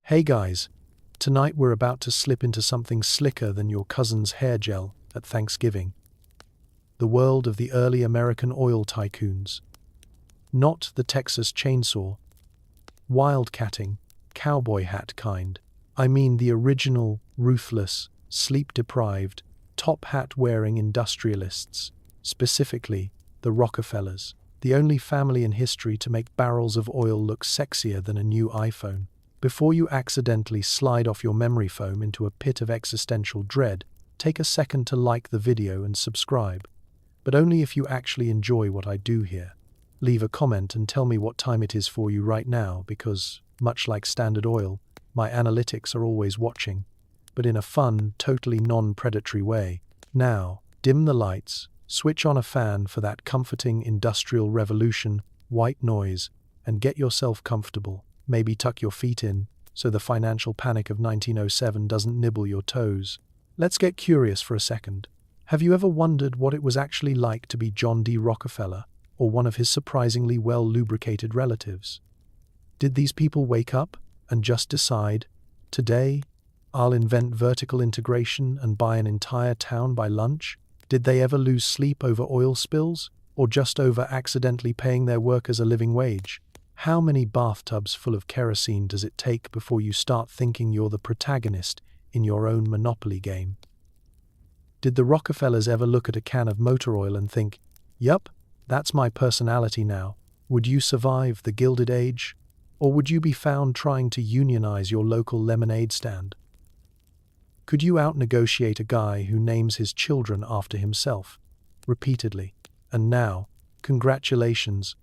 Hey guys, tonight we're about to slip into something slicker than your cousin's hair gel at Thanksgiving. The world of the early American oil tycoons. Not the Texas chainsaw, wildcatting, cowboy hat kind. I mean the original, ruthless, sleep-deprived, top hat-wearing industrialists, specifically the Rockefellers, the only family in history to make barrels of oil look sexier than a new iPhone. Before you accidentally slide off your memory foam into a pit of existential dread, take a second to like the video and subscribe. But only if you actually enjoy what I do here. Leave a comment and tell me what time it is for you right now because, much like Standard Oil, my analytics are always watching, but in a fun, totally non-predatory way. Now, dim the lights, switch on a fan for that comforting industrial revolution, white noise, and get yourself comfortable. Maybe tuck your feet in, so the financial panic of 1907 doesn't nibble your toes. Let's get curious for a second. Have you ever wondered what it was actually like to be John D. Rockefeller, or one of his surprisingly well-lubricated relatives? Did these people wake up and just decide, today, I'll invent vertical integration and buy an entire town by lunch? Did they ever lose sleep over oil spills, or just over accidentally paying their workers a living wage? How many bathtubs full of kerosene does it take before you start thinking you're the protagonist in your own Monopoly game? Did the Rockefellers ever look at a can of motor oil and think, yup, that's my personality now? Would you survive the Gilded Age? Or would you be found trying to unionize your local lemonade stand? Could you out-negotiate a guy who names his children after himself, repeatedly? And now, congratulations,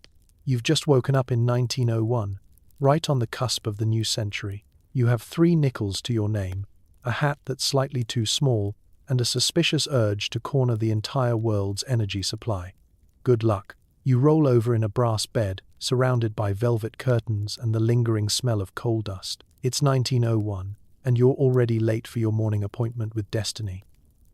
you've just woken up in 1901, right on the cusp of the new century. You have 3 nickels to your name, a hat that's slightly too small, and a suspicious urge to corner the entire world's energy supply. Good luck. You roll over in a brass bed, surrounded by velvet curtains and the lingering smell of coal dust. It's 1901, and you're already late for your morning appointment with destiny,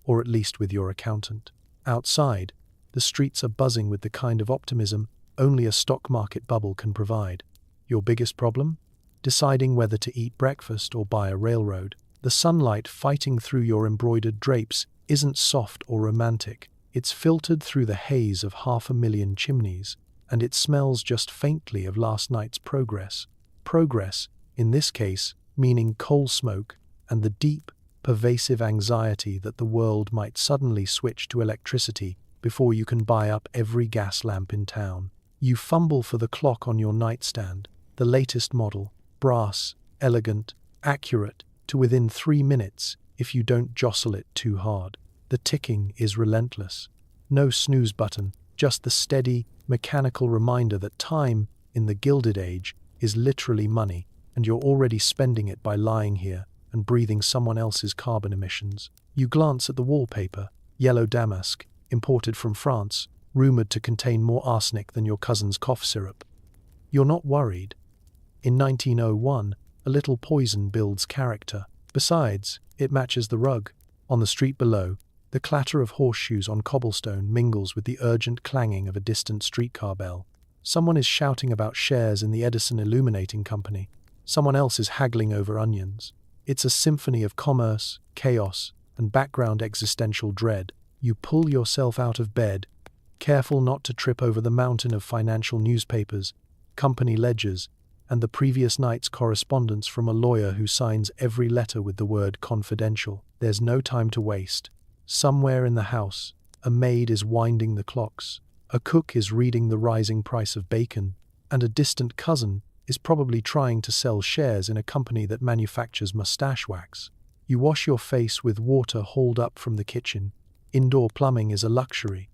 or at least with your accountant. Outside, the streets are buzzing with the kind of optimism only a stock market bubble can provide. Your biggest problem? Deciding whether to eat breakfast or buy a railroad. The sunlight fighting through your embroidered drapes isn't soft or romantic. It's filtered through the haze of 500,000 chimneys, and it smells just faintly of last night's progress. Progress, in this case, meaning coal smoke and the deep, pervasive anxiety that the world might suddenly switch to electricity before you can buy up every gas lamp in town. You fumble for the clock on your nightstand, the latest model, brass, elegant, accurate, to within 3 minutes if you don't jostle it too hard. The ticking is relentless. No snooze button, just the steady, mechanical reminder that time, in the Gilded Age, is literally money, and you're already spending it by lying here and breathing someone else's carbon emissions. You glance at the wallpaper, yellow damask, imported from France, rumored to contain more arsenic than your cousin's cough syrup. You're not worried. In 1901, a little poison builds character. Besides, it matches the rug. On the street below, the clatter of horseshoes on cobblestone mingles with the urgent clanging of a distant streetcar bell. Someone is shouting about shares in the Edison Illuminating Company. Someone else is haggling over onions. It's a symphony of commerce, chaos, and background existential dread. You pull yourself out of bed, careful not to trip over the mountain of financial newspapers, company ledgers, and the previous night's correspondence from a lawyer who signs every letter with the word confidential. There's no time to waste. Somewhere in the house, a maid is winding the clocks, a cook is reading the rising price of bacon, and a distant cousin is probably trying to sell shares in a company that manufactures mustache wax. You wash your face with water hauled up from the kitchen. Indoor plumbing is a luxury,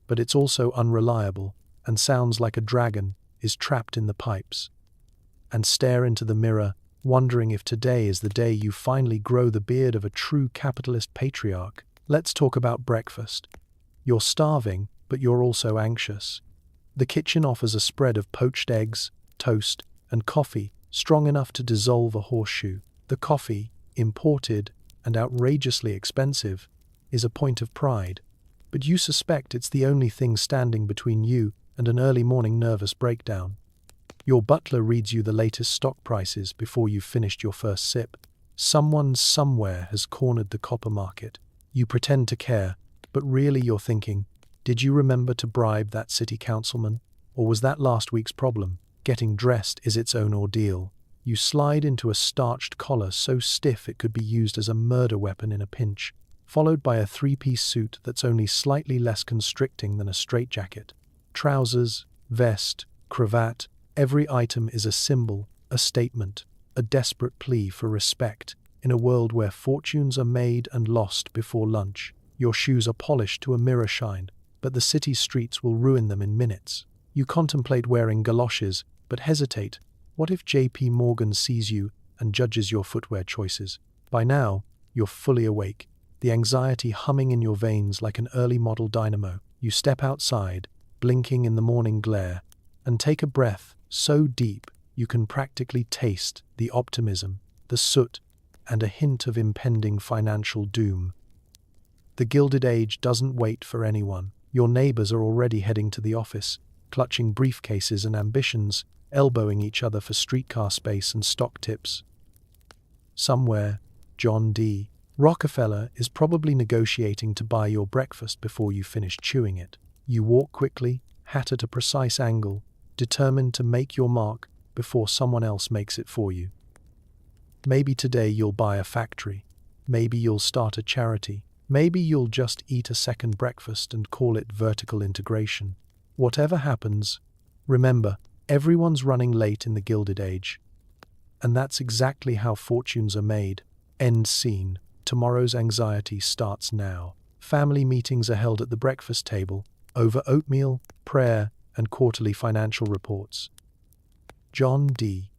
but it's also unreliable and sounds like a dragon is trapped in the pipes. And stare into the mirror, wondering if today is the day you finally grow the beard of a true capitalist patriarch. Let's talk about breakfast. You're starving, but you're also anxious. The kitchen offers a spread of poached eggs, toast, and coffee strong enough to dissolve a horseshoe. The coffee, imported and outrageously expensive, is a point of pride, but you suspect it's the only thing standing between you and an early morning nervous breakdown. Your butler reads you the latest stock prices before you've finished your first sip. Someone somewhere has cornered the copper market. You pretend to care, but really you're thinking, did you remember to bribe that city councilman? Or was that last week's problem? Getting dressed is its own ordeal. You slide into a starched collar so stiff it could be used as a murder weapon in a pinch, followed by a three-piece suit that's only slightly less constricting than a straitjacket. Trousers, vest, cravat, every item is a symbol, a statement, a desperate plea for respect. In a world where fortunes are made and lost before lunch, your shoes are polished to a mirror shine, but the city's streets will ruin them in minutes. You contemplate wearing galoshes, but hesitate. What if JP Morgan sees you and judges your footwear choices? By now, you're fully awake, the anxiety humming in your veins like an early model dynamo. You step outside, blinking in the morning glare, and take a breath so deep you can practically taste the optimism, the soot, and a hint of impending financial doom. The Gilded Age doesn't wait for anyone. Your neighbors are already heading to the office, clutching briefcases and ambitions, elbowing each other for streetcar space and stock tips. Somewhere, John D. Rockefeller is probably negotiating to buy your breakfast before you finish chewing it. You walk quickly, hat at a precise angle, determined to make your mark before someone else makes it for you. Maybe today you'll buy a factory. Maybe you'll start a charity. Maybe you'll just eat a second breakfast and call it vertical integration. Whatever happens, remember, everyone's running late in the Gilded Age. And that's exactly how fortunes are made. End scene. Tomorrow's anxiety starts now. Family meetings are held at the breakfast table, over oatmeal, prayer, and quarterly financial reports. John D.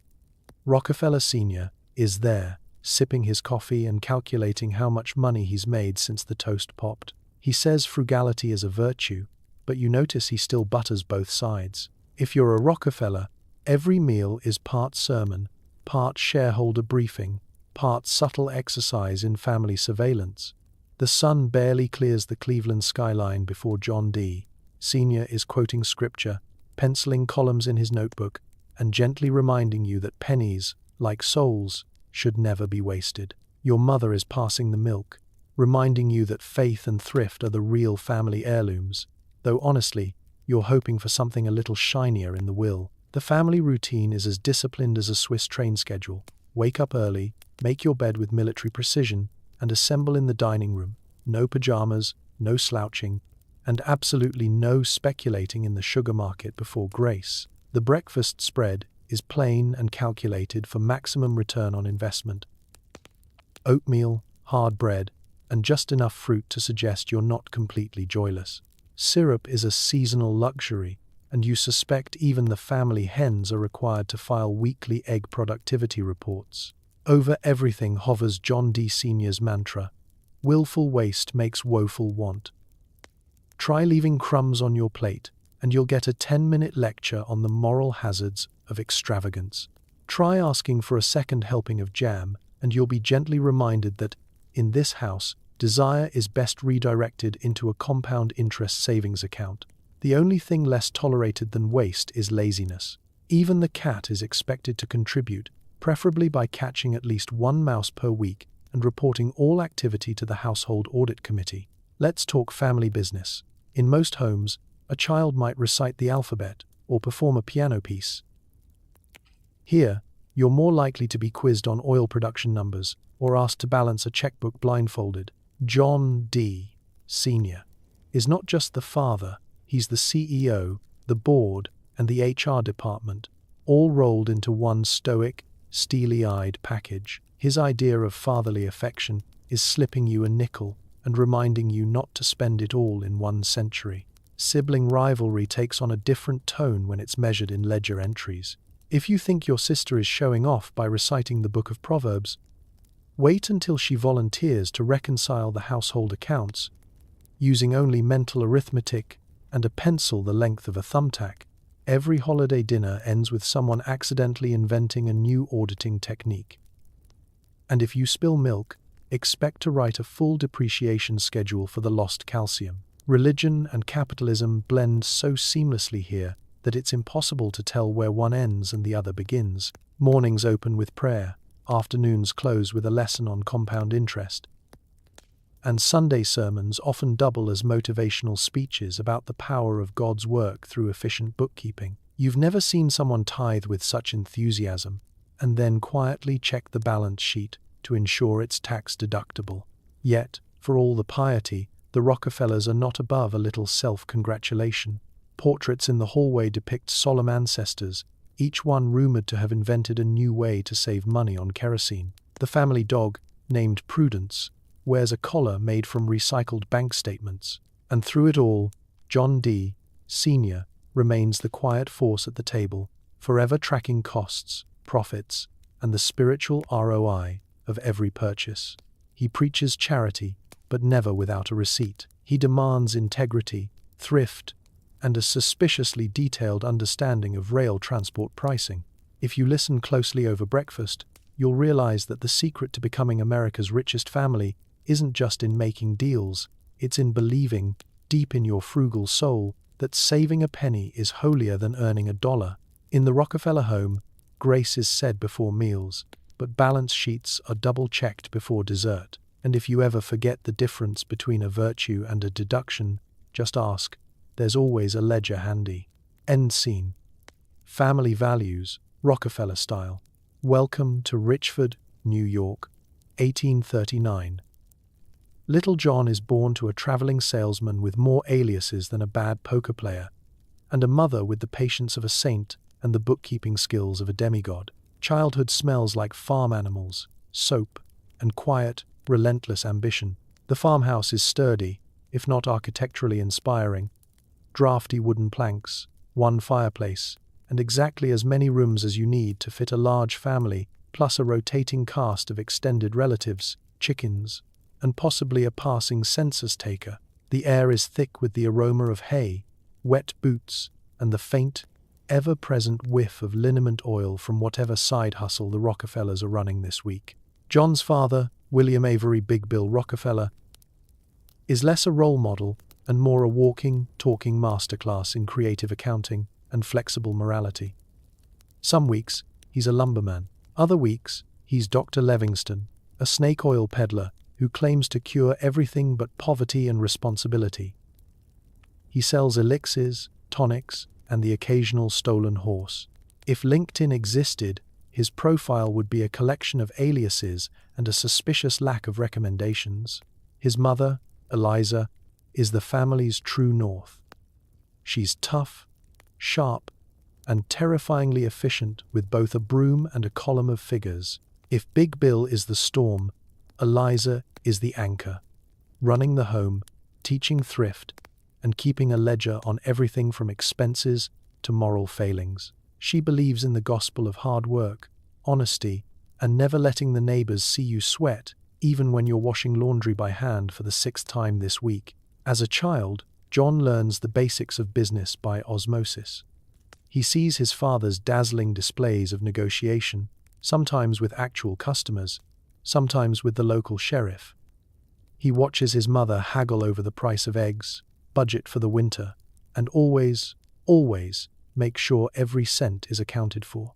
Rockefeller Sr. is there, sipping his coffee and calculating how much money he's made since the toast popped. He says frugality is a virtue, but you notice he still butters both sides. If you're a Rockefeller, every meal is part sermon, part shareholder briefing, part subtle exercise in family surveillance. The sun barely clears the Cleveland skyline before John D. Sr. is quoting scripture, penciling columns in his notebook, and gently reminding you that pennies, like souls, should never be wasted. Your mother is passing the milk, reminding you that faith and thrift are the real family heirlooms, though honestly, you're hoping for something a little shinier in the will. The family routine is as disciplined as a Swiss train schedule. Wake up early, make your bed with military precision, and assemble in the dining room. No pajamas, no slouching, and absolutely no speculating in the sugar market before grace. The breakfast spread is plain and calculated for maximum return on investment. Oatmeal, hard bread, and just enough fruit to suggest you're not completely joyless. Syrup is a seasonal luxury, and you suspect even the family hens are required to file weekly egg productivity reports. Over everything hovers John D. Sr.'s mantra: willful waste makes woeful want. Try leaving crumbs on your plate, and you'll get a 10-minute lecture on the moral hazards of extravagance. Try asking for a second helping of jam, and you'll be gently reminded that, in this house, desire is best redirected into a compound interest savings account. The only thing less tolerated than waste is laziness. Even the cat is expected to contribute, preferably by catching at least one mouse per week and reporting all activity to the Household Audit Committee. Let's talk family business. In most homes, a child might recite the alphabet or perform a piano piece. Here, you're more likely to be quizzed on oil production numbers or asked to balance a checkbook blindfolded. John D. Sr. is not just the father, he's the CEO, the board, and the HR department, all rolled into one stoic, steely-eyed package. His idea of fatherly affection is slipping you a nickel and reminding you not to spend it all in one century. Sibling rivalry takes on a different tone when it's measured in ledger entries. If you think your sister is showing off by reciting the Book of Proverbs, wait until she volunteers to reconcile the household accounts, using only mental arithmetic and a pencil the length of a thumbtack. Every holiday dinner ends with someone accidentally inventing a new auditing technique. And if you spill milk, expect to write a full depreciation schedule for the lost calcium. Religion and capitalism blend so seamlessly here that it's impossible to tell where one ends and the other begins. Mornings open with prayer, afternoons close with a lesson on compound interest, and Sunday sermons often double as motivational speeches about the power of God's work through efficient bookkeeping. You've never seen someone tithe with such enthusiasm and then quietly check the balance sheet to ensure it's tax deductible. Yet, for all the piety, the Rockefellers are not above a little self-congratulation. Portraits in the hallway depict solemn ancestors, each one rumored to have invented a new way to save money on kerosene. The family dog, named Prudence, wears a collar made from recycled bank statements. And through it all, John D., Sr., remains the quiet force at the table, forever tracking costs, profits, and the spiritual ROI of every purchase. He preaches charity, but never without a receipt. He demands integrity, thrift, and a suspiciously detailed understanding of rail transport pricing. If you listen closely over breakfast, you'll realize that the secret to becoming America's richest family isn't just in making deals, it's in believing, deep in your frugal soul, that saving a penny is holier than earning $1. In the Rockefeller home, grace is said before meals, but balance sheets are double-checked before dessert. And if you ever forget the difference between a virtue and a deduction, just ask. There's always a ledger handy. End scene. Family values, Rockefeller style. Welcome to Richford, New York, 1839. Little John is born to a traveling salesman with more aliases than a bad poker player, and a mother with the patience of a saint and the bookkeeping skills of a demigod. Childhood smells like farm animals, soap, and quiet, relentless ambition. The farmhouse is sturdy, if not architecturally inspiring. Drafty wooden planks, one fireplace, and exactly as many rooms as you need to fit a large family, plus a rotating cast of extended relatives, chickens, and possibly a passing census taker. The air is thick with the aroma of hay, wet boots, and the faint, ever-present whiff of liniment oil from whatever side hustle the Rockefellers are running this week. John's father, William Avery Big Bill Rockefeller, is less a role model and more a walking, talking masterclass in creative accounting and flexible morality. Some weeks, he's a lumberman. Other weeks, he's Dr. Livingston, a snake oil peddler who claims to cure everything but poverty and responsibility. He sells elixirs, tonics, and the occasional stolen horse. If LinkedIn existed, his profile would be a collection of aliases and a suspicious lack of recommendations. His mother, Eliza, is the family's true north. She's tough, sharp, and terrifyingly efficient with both a broom and a column of figures. If Big Bill is the storm, Eliza is the anchor, running the home, teaching thrift, and keeping a ledger on everything from expenses to moral failings. She believes in the gospel of hard work, honesty, and never letting the neighbors see you sweat, even when you're washing laundry by hand for the 6th time this week. As a child, John learns the basics of business by osmosis. He sees his father's dazzling displays of negotiation, sometimes with actual customers, sometimes with the local sheriff. He watches his mother haggle over the price of eggs, budget for the winter, and always make sure every cent is accounted for.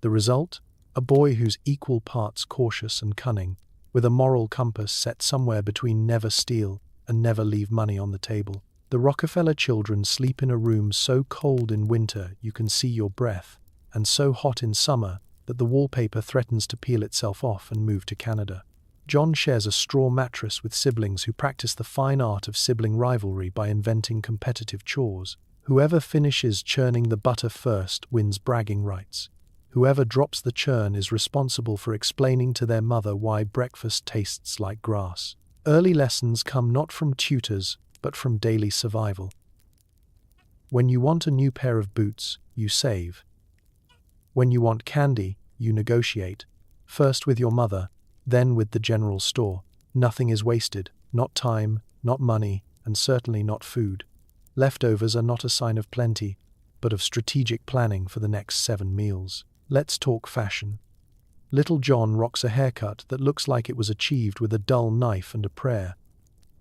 The result? A boy who's equal parts cautious and cunning, with a moral compass set somewhere between never steal and never leave money on the table. The Rockefeller children sleep in a room so cold in winter you can see your breath, and so hot in summer that the wallpaper threatens to peel itself off and move to Canada. John shares a straw mattress with siblings who practice the fine art of sibling rivalry by inventing competitive chores. Whoever finishes churning the butter first wins bragging rights. Whoever drops the churn is responsible for explaining to their mother why breakfast tastes like grass. Early lessons come not from tutors, but from daily survival. When you want a new pair of boots, you save. When you want candy, you negotiate, first with your mother, then with the general store. Nothing is wasted, not time, not money, and certainly not food. Leftovers are not a sign of plenty, but of strategic planning for the next 7 meals. Let's talk fashion. Little John rocks a haircut that looks like it was achieved with a dull knife and a prayer,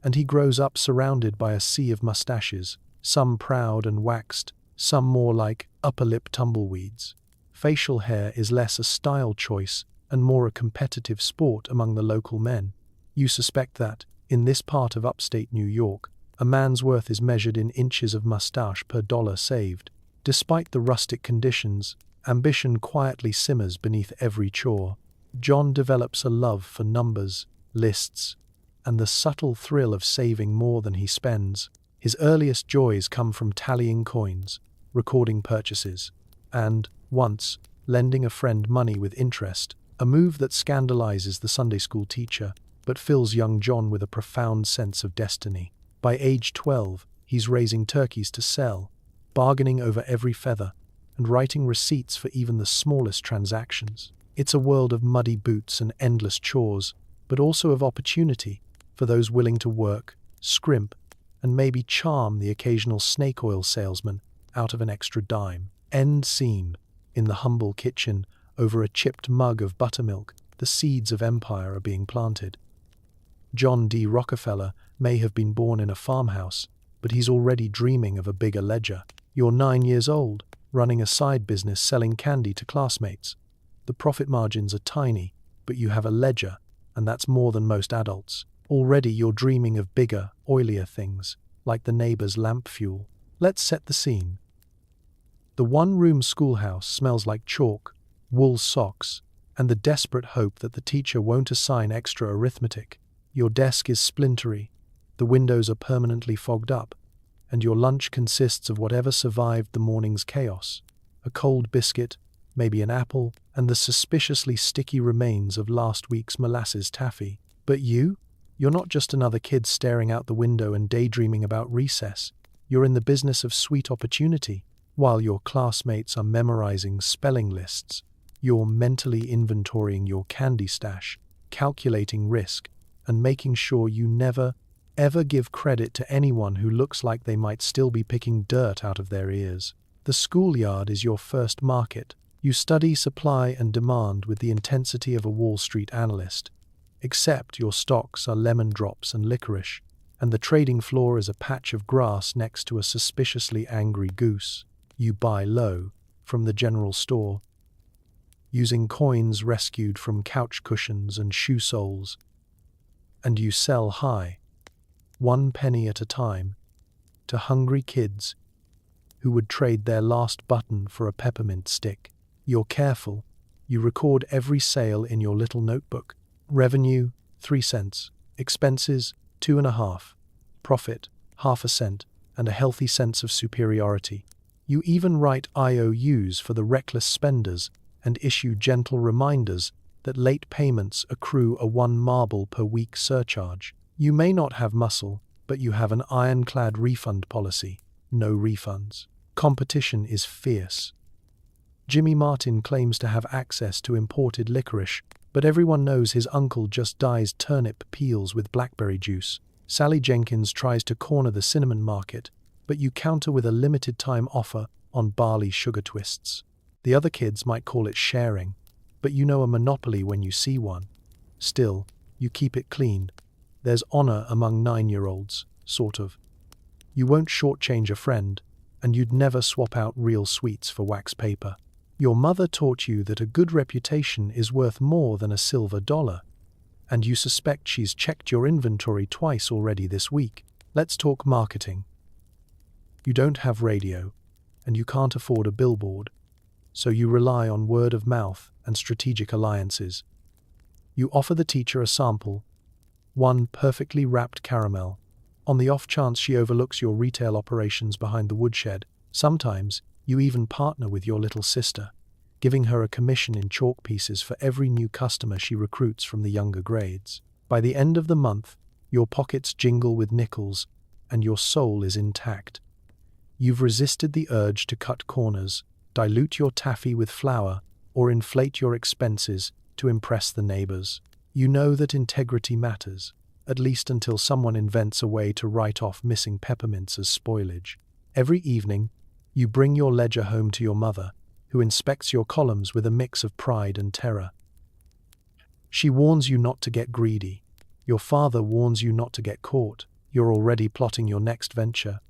and he grows up surrounded by a sea of mustaches, some proud and waxed, some more like upper lip tumbleweeds. Facial hair is less a style choice and more a competitive sport among the local men. You suspect that, in this part of upstate New York, a man's worth is measured in inches of mustache per dollar saved. Despite the rustic conditions, ambition quietly simmers beneath every chore. John develops a love for numbers, lists, and the subtle thrill of saving more than he spends. His earliest joys come from tallying coins, recording purchases, and, once, lending a friend money with interest, a move that scandalizes the Sunday school teacher, but fills young John with a profound sense of destiny. By age 12, he's raising turkeys to sell, bargaining over every feather, and writing receipts for even the smallest transactions. It's a world of muddy boots and endless chores, but also of opportunity for those willing to work, scrimp, and maybe charm the occasional snake oil salesman out of an extra dime. End scene. In the humble kitchen, over a chipped mug of buttermilk, the seeds of empire are being planted. John D. Rockefeller may have been born in a farmhouse, but he's already dreaming of a bigger ledger. You're 9 years old, running a side business selling candy to classmates. The profit margins are tiny, but you have a ledger, and that's more than most adults. Already you're dreaming of bigger, oilier things, like the neighbor's lamp fuel. Let's set the scene. The one-room schoolhouse smells like chalk, wool socks, and the desperate hope that the teacher won't assign extra arithmetic. Your desk is splintery, the windows are permanently fogged up, and your lunch consists of whatever survived the morning's chaos. A cold biscuit, maybe an apple, and the suspiciously sticky remains of last week's molasses taffy. But you're not just another kid staring out the window and daydreaming about recess. You're in the business of sweet opportunity. While your classmates are memorizing spelling lists, you're mentally inventorying your candy stash, calculating risk, and making sure you never, ever give credit to anyone who looks like they might still be picking dirt out of their ears. The schoolyard is your first market. You study supply and demand with the intensity of a Wall Street analyst, except your stocks are lemon drops and licorice, and the trading floor is a patch of grass next to a suspiciously angry goose. You buy low, from the general store, using coins rescued from couch cushions and shoe soles, and you sell high, 1 penny at a time, to hungry kids who would trade their last button for a peppermint stick. You're careful. You record every sale in your little notebook. Revenue, 3 cents. Expenses, 2.5. Profit, 0.5 cent, and a healthy sense of superiority. You even write IOUs for the reckless spenders and issue gentle reminders that late payments accrue a 1 marble per week surcharge. You may not have muscle, but you have an ironclad refund policy. No refunds. Competition is fierce. Jimmy Martin claims to have access to imported licorice, but everyone knows his uncle just dyes turnip peels with blackberry juice. Sally Jenkins tries to corner the cinnamon market, but you counter with a limited-time offer on barley sugar twists. The other kids might call it sharing, but you know a monopoly when you see one. Still, you keep it clean. There's honor among 9-year-olds, sort of. You won't shortchange a friend, and you'd never swap out real sweets for wax paper. Your mother taught you that a good reputation is worth more than a silver dollar, and you suspect she's checked your inventory twice already this week. Let's talk marketing. You don't have radio, and you can't afford a billboard, so you rely on word of mouth and strategic alliances. You offer the teacher a sample, 1 perfectly wrapped caramel, on the off chance she overlooks your retail operations behind the woodshed. Sometimes, you even partner with your little sister, giving her a commission in chalk pieces for every new customer she recruits from the younger grades. By the end of the month, your pockets jingle with nickels, and your soul is intact. You've resisted the urge to cut corners, dilute your taffy with flour, or inflate your expenses to impress the neighbors. You know that integrity matters, at least until someone invents a way to write off missing peppermints as spoilage. Every evening, you bring your ledger home to your mother, who inspects your columns with a mix of pride and terror. She warns you not to get greedy. Your father warns you not to get caught. You're already plotting your next venture,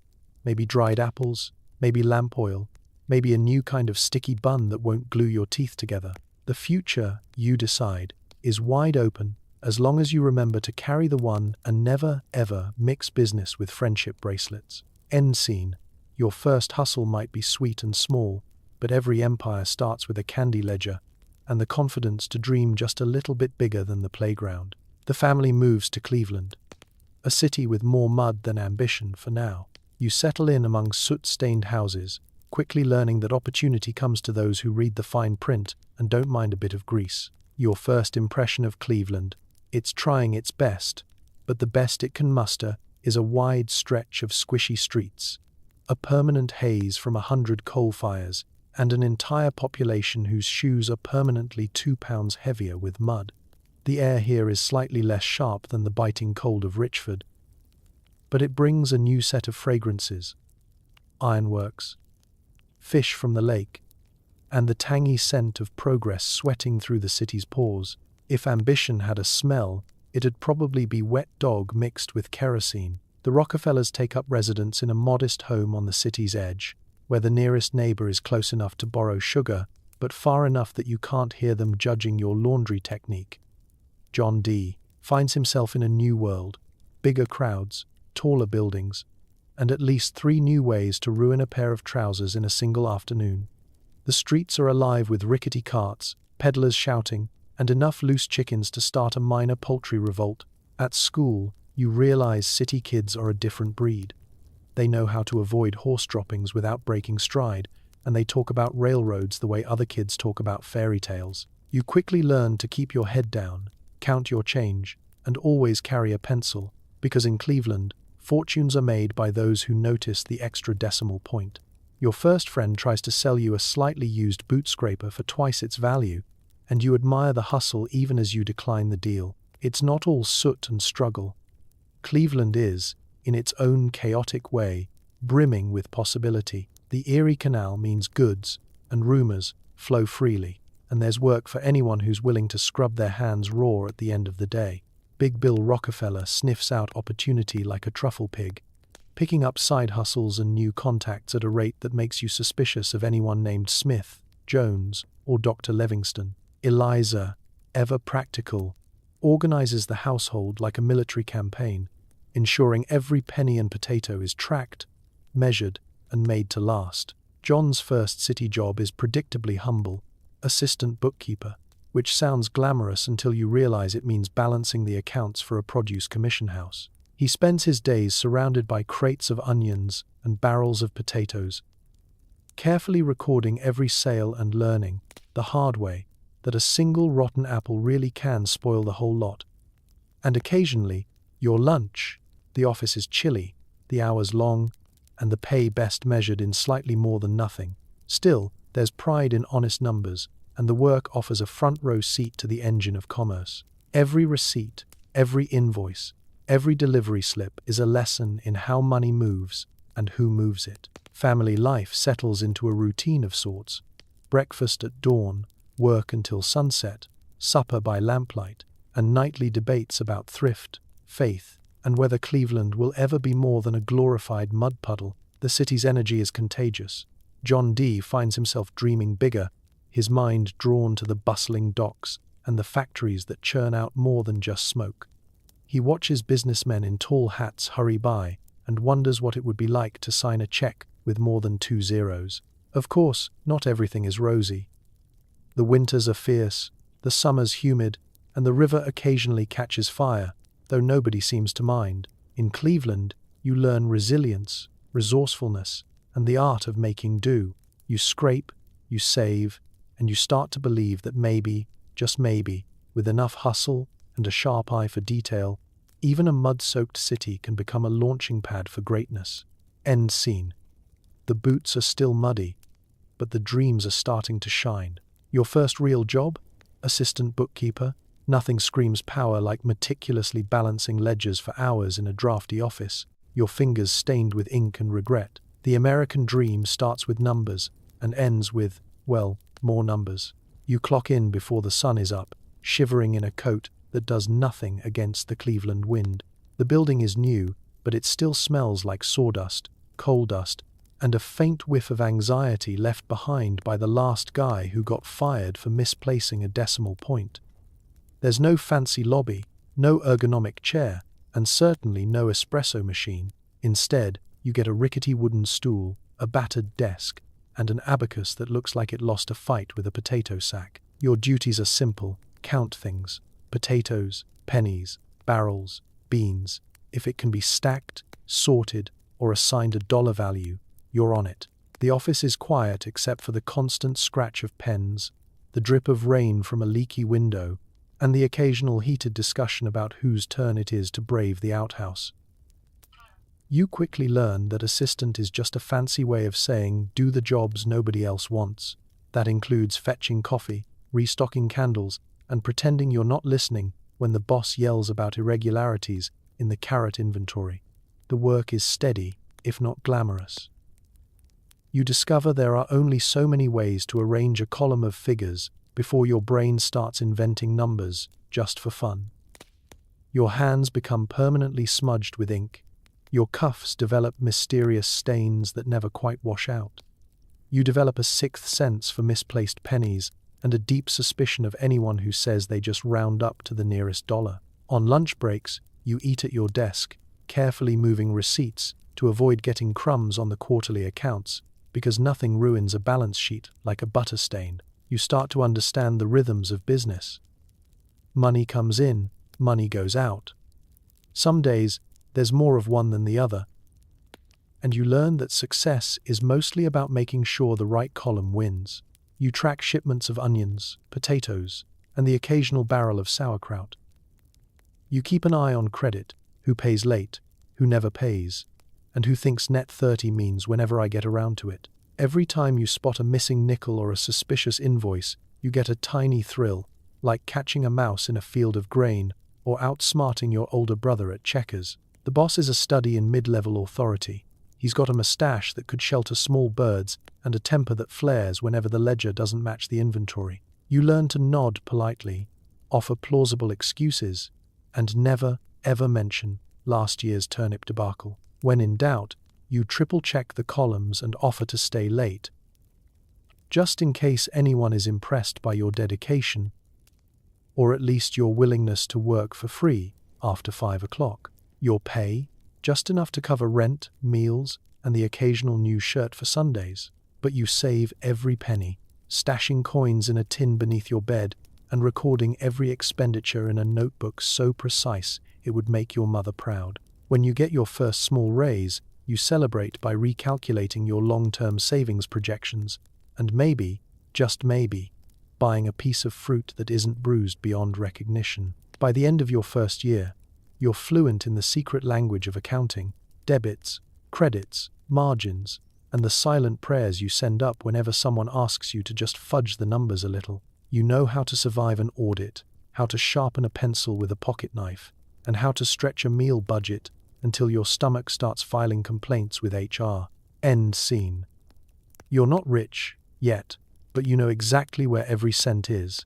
maybe dried apples, maybe lamp oil, maybe a new kind of sticky bun that won't glue your teeth together. The future, you decide, is wide open as long as you remember to carry the one and never, ever mix business with friendship bracelets. End scene. Your first hustle might be sweet and small, but every empire starts with a candy ledger and the confidence to dream just a little bit bigger than the playground. The family moves to Cleveland, a city with more mud than ambition for now. You settle in among soot-stained houses, quickly learning that opportunity comes to those who read the fine print and don't mind a bit of grease. Your first impression of Cleveland: it's trying its best, but the best it can muster is a wide stretch of squishy streets, a permanent haze from 100 coal fires, and an entire population whose shoes are permanently 2 pounds heavier with mud. The air here is slightly less sharp than the biting cold of Richford, but it brings a new set of fragrances: ironworks, fish from the lake, and the tangy scent of progress sweating through the city's pores. If ambition had a smell, it'd probably be wet dog mixed with kerosene. The Rockefellers take up residence in a modest home on the city's edge, where the nearest neighbor is close enough to borrow sugar, but far enough that you can't hear them judging your laundry technique. John D. finds himself in a new world: bigger crowds, taller buildings, and at least 3 new ways to ruin a pair of trousers in a single afternoon. The streets are alive with rickety carts, peddlers shouting, and enough loose chickens to start a minor poultry revolt. At school, you realize city kids are a different breed. They know how to avoid horse droppings without breaking stride, and they talk about railroads the way other kids talk about fairy tales. You quickly learn to keep your head down, count your change, and always carry a pencil, because in Cleveland, fortunes are made by those who notice the extra decimal point. Your first friend tries to sell you a slightly used boot scraper for twice its value, and you admire the hustle even as you decline the deal. It's not all soot and struggle. Cleveland is, in its own chaotic way, brimming with possibility. The Erie Canal means goods and rumors flow freely, and there's work for anyone who's willing to scrub their hands raw at the end of the day. Big Bill Rockefeller sniffs out opportunity like a truffle pig, picking up side hustles and new contacts at a rate that makes you suspicious of anyone named Smith, Jones, or Dr. Livingston. Eliza, ever practical, organizes the household like a military campaign, ensuring every penny and potato is tracked, measured, and made to last. John's first city job is predictably humble: assistant bookkeeper, which sounds glamorous until you realize it means balancing the accounts for a produce commission house. He spends his days surrounded by crates of onions and barrels of potatoes, carefully recording every sale and learning, the hard way, that a single rotten apple really can spoil the whole lot. And occasionally, your lunch. The office is chilly, the hours long, and the pay best measured in slightly more than nothing. Still, there's pride in honest numbers, and the work offers a front-row seat to the engine of commerce. Every receipt, every invoice, every delivery slip is a lesson in how money moves and who moves it. Family life settles into a routine of sorts: breakfast at dawn, work until sunset, supper by lamplight, and nightly debates about thrift, faith, and whether Cleveland will ever be more than a glorified mud puddle. The city's energy is contagious. John D. finds himself dreaming bigger, his mind drawn to the bustling docks and the factories that churn out more than just smoke. He watches businessmen in tall hats hurry by and wonders what it would be like to sign a check with more than 2 zeros. Of course, not everything is rosy. The winters are fierce, the summers humid, and the river occasionally catches fire, though nobody seems to mind. In Cleveland, you learn resilience, resourcefulness, and the art of making do. You scrape, you save, and you start to believe that maybe, just maybe, with enough hustle and a sharp eye for detail, even a mud-soaked city can become a launching pad for greatness. End scene. The boots are still muddy, but the dreams are starting to shine. Your first real job? Assistant bookkeeper? Nothing screams power like meticulously balancing ledgers for hours in a drafty office, your fingers stained with ink and regret. The American dream starts with numbers and ends with, well, more numbers. You clock in before the sun is up, shivering in a coat that does nothing against the Cleveland wind. The building is new, but it still smells like sawdust, coal dust, and a faint whiff of anxiety left behind by the last guy who got fired for misplacing a decimal point. There's no fancy lobby, no ergonomic chair, and certainly no espresso machine. Instead, you get a rickety wooden stool, a battered desk, and an abacus that looks like it lost a fight with a potato sack. Your duties are simple: count things: potatoes, pennies, barrels, beans. If it can be stacked, sorted, or assigned a dollar value, you're on it. The office is quiet except for the constant scratch of pens, the drip of rain from a leaky window, and the occasional heated discussion about whose turn it is to brave the outhouse. You quickly learn that assistant is just a fancy way of saying do the jobs nobody else wants. That includes fetching coffee, restocking candles, and pretending you're not listening when the boss yells about irregularities in the carrot inventory. The work is steady, if not glamorous. You discover there are only so many ways to arrange a column of figures before your brain starts inventing numbers just for fun. Your hands become permanently smudged with ink. Your cuffs develop mysterious stains that never quite wash out. You develop a sixth sense for misplaced pennies and a deep suspicion of anyone who says they just round up to the nearest dollar. On lunch breaks, you eat at your desk, carefully moving receipts to avoid getting crumbs on the quarterly accounts, because nothing ruins a balance sheet like a butter stain. You start to understand the rhythms of business. Money comes in, money goes out. Some days, there's more of one than the other, and you learn that success is mostly about making sure the right column wins. You track shipments of onions, potatoes, and the occasional barrel of sauerkraut. You keep an eye on credit: who pays late, who never pays, and who thinks net 30 means whenever I get around to it. Every time you spot a missing nickel or a suspicious invoice, you get a tiny thrill, like catching a mouse in a field of grain or outsmarting your older brother at checkers. The boss is a study in mid-level authority. He's got a mustache that could shelter small birds and a temper that flares whenever the ledger doesn't match the inventory. You learn to nod politely, offer plausible excuses, and never, ever mention last year's turnip debacle. When in doubt, you triple-check the columns and offer to stay late, just in case anyone is impressed by your dedication, or at least your willingness to work for free after 5 o'clock. Your pay, just enough to cover rent, meals, and the occasional new shirt for Sundays. But you save every penny, stashing coins in a tin beneath your bed and recording every expenditure in a notebook so precise it would make your mother proud. When you get your first small raise, you celebrate by recalculating your long-term savings projections and maybe, just maybe, buying a piece of fruit that isn't bruised beyond recognition. By the end of your first year, you're fluent in the secret language of accounting: debits, credits, margins, and the silent prayers you send up whenever someone asks you to just fudge the numbers a little. You know how to survive an audit, how to sharpen a pencil with a pocket knife, and how to stretch a meal budget until your stomach starts filing complaints with HR. End scene. You're not rich yet, but you know exactly where every cent is.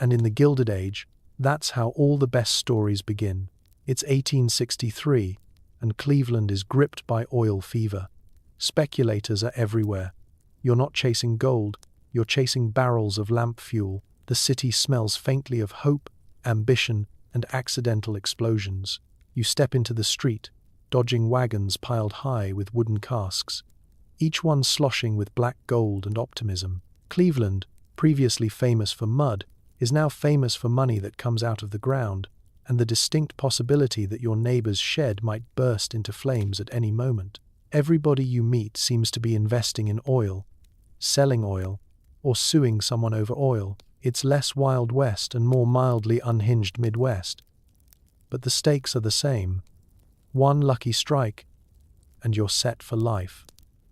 And in the Gilded Age, that's how all the best stories begin. It's 1863, and Cleveland is gripped by oil fever. Speculators are everywhere. You're not chasing gold, you're chasing barrels of lamp fuel. The city smells faintly of hope, ambition, and accidental explosions. You step into the street, dodging wagons piled high with wooden casks, each one sloshing with black gold and optimism. Cleveland, previously famous for mud, is now famous for money that comes out of the ground, and the distinct possibility that your neighbor's shed might burst into flames at any moment. Everybody you meet seems to be investing in oil, selling oil, or suing someone over oil. It's less Wild West and more mildly unhinged Midwest. But the stakes are the same. One lucky strike, and you're set for life.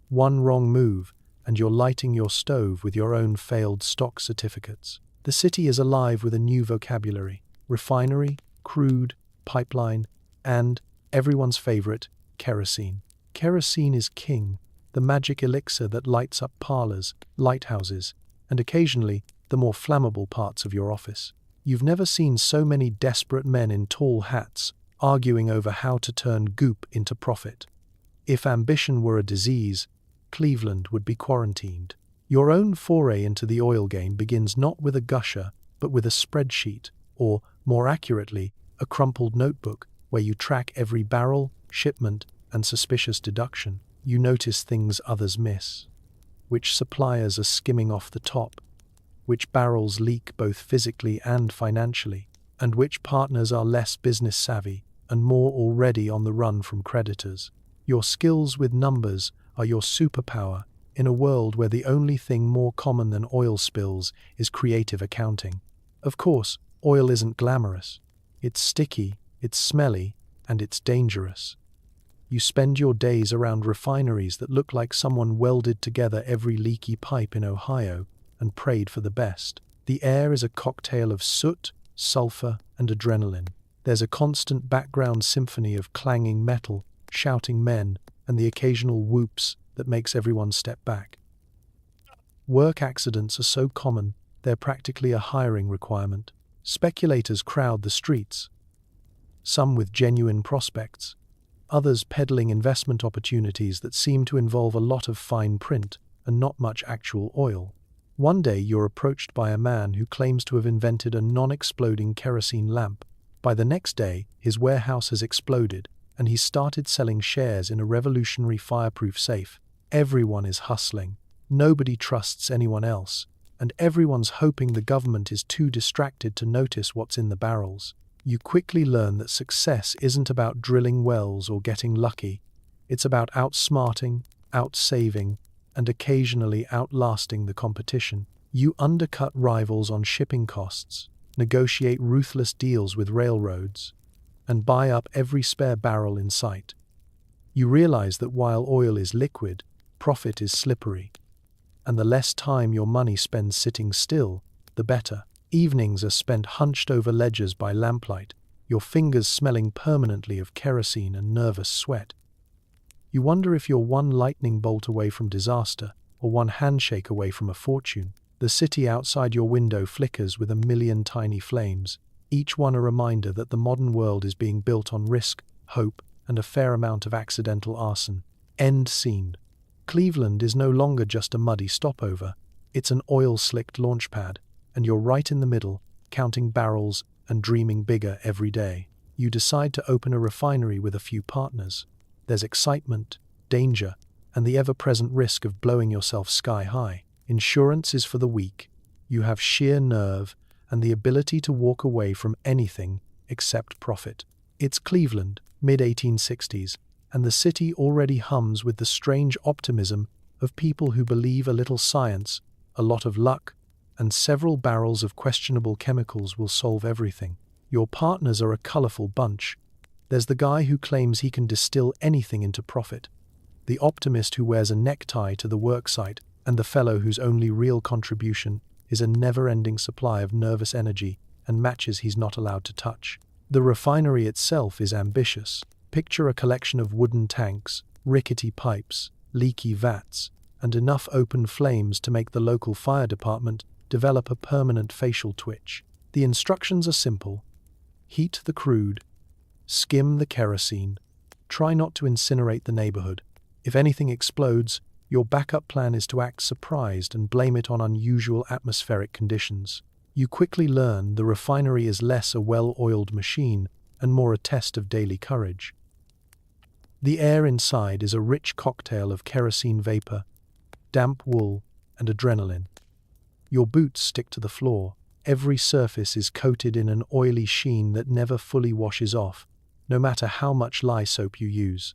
One wrong move, and you're lighting your stove with your own failed stock certificates. The city is alive with a new vocabulary: refinery, crude, pipeline, and, everyone's favorite, kerosene. Kerosene is king, the magic elixir that lights up parlors, lighthouses, and occasionally the more flammable parts of your office. You've never seen so many desperate men in tall hats arguing over how to turn goop into profit. If ambition were a disease, Cleveland would be quarantined. Your own foray into the oil game begins not with a gusher, but with a spreadsheet, or, more accurately, a crumpled notebook where you track every barrel, shipment, and suspicious deduction. You notice things others miss. Which suppliers are skimming off the top, which barrels leak both physically and financially, and which partners are less business savvy and more already on the run from creditors. Your skills with numbers are your superpower in a world where the only thing more common than oil spills is creative accounting. Of course, oil isn't glamorous. It's sticky, it's smelly, and it's dangerous. You spend your days around refineries that look like someone welded together every leaky pipe in Ohio and prayed for the best. The air is a cocktail of soot, sulfur, and adrenaline. There's a constant background symphony of clanging metal, shouting men, and the occasional whoops that makes everyone step back. Work accidents are so common, they're practically a hiring requirement. Speculators crowd the streets, some with genuine prospects, others peddling investment opportunities that seem to involve a lot of fine print and not much actual oil. One day you're approached by a man who claims to have invented a non-exploding kerosene lamp. By the next day, his warehouse has exploded, and he's started selling shares in a revolutionary fireproof safe. Everyone is hustling. Nobody trusts anyone else, and everyone's hoping the government is too distracted to notice what's in the barrels. You quickly learn that success isn't about drilling wells or getting lucky. It's about outsmarting, outsaving, and occasionally outlasting the competition. You undercut rivals on shipping costs, negotiate ruthless deals with railroads, and buy up every spare barrel in sight. You realize that while oil is liquid, profit is slippery, and the less time your money spends sitting still, the better. Evenings are spent hunched over ledgers by lamplight, your fingers smelling permanently of kerosene and nervous sweat. You wonder if you're one lightning bolt away from disaster, or one handshake away from a fortune. The city outside your window flickers with a million tiny flames, each one a reminder that the modern world is being built on risk, hope, and a fair amount of accidental arson. End scene. Cleveland is no longer just a muddy stopover, it's an oil-slicked launchpad, and you're right in the middle, counting barrels and dreaming bigger every day. You decide to open a refinery with a few partners. There's excitement, danger, and the ever-present risk of blowing yourself sky high. Insurance is for the weak. You have sheer nerve and the ability to walk away from anything except profit. It's Cleveland, mid-1860s, and the city already hums with the strange optimism of people who believe a little science, a lot of luck, and several barrels of questionable chemicals will solve everything. Your partners are a colorful bunch. There's the guy who claims he can distill anything into profit, the optimist who wears a necktie to the worksite, and the fellow whose only real contribution is a never-ending supply of nervous energy and matches he's not allowed to touch. The refinery itself is ambitious. Picture a collection of wooden tanks, rickety pipes, leaky vats, and enough open flames to make the local fire department develop a permanent facial twitch. The instructions are simple. Heat the crude, skim the kerosene, try not to incinerate the neighborhood. If anything explodes, your backup plan is to act surprised and blame it on unusual atmospheric conditions. You quickly learn the refinery is less a well-oiled machine and more a test of daily courage. The air inside is a rich cocktail of kerosene vapor, damp wool, and adrenaline. Your boots stick to the floor. Every surface is coated in an oily sheen that never fully washes off, no matter how much lye soap you use.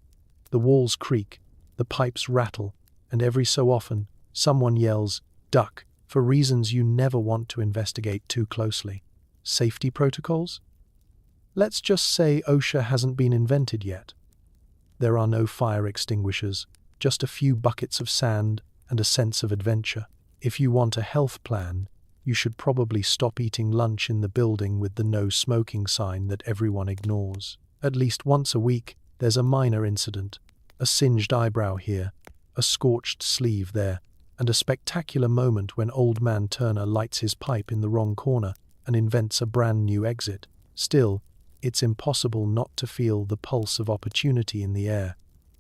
The walls creak, the pipes rattle, and every so often, someone yells, "Duck," for reasons you never want to investigate too closely. Safety protocols? Let's just say OSHA hasn't been invented yet. There are no fire extinguishers, just a few buckets of sand and a sense of adventure. If you want a health plan, you should probably stop eating lunch in the building with the no smoking sign that everyone ignores. At least once a week, there's a minor incident. A singed eyebrow here, a scorched sleeve there, and a spectacular moment when Old Man Turner lights his pipe in the wrong corner and invents a brand new exit. Still, it's impossible not to feel the pulse of opportunity in the air.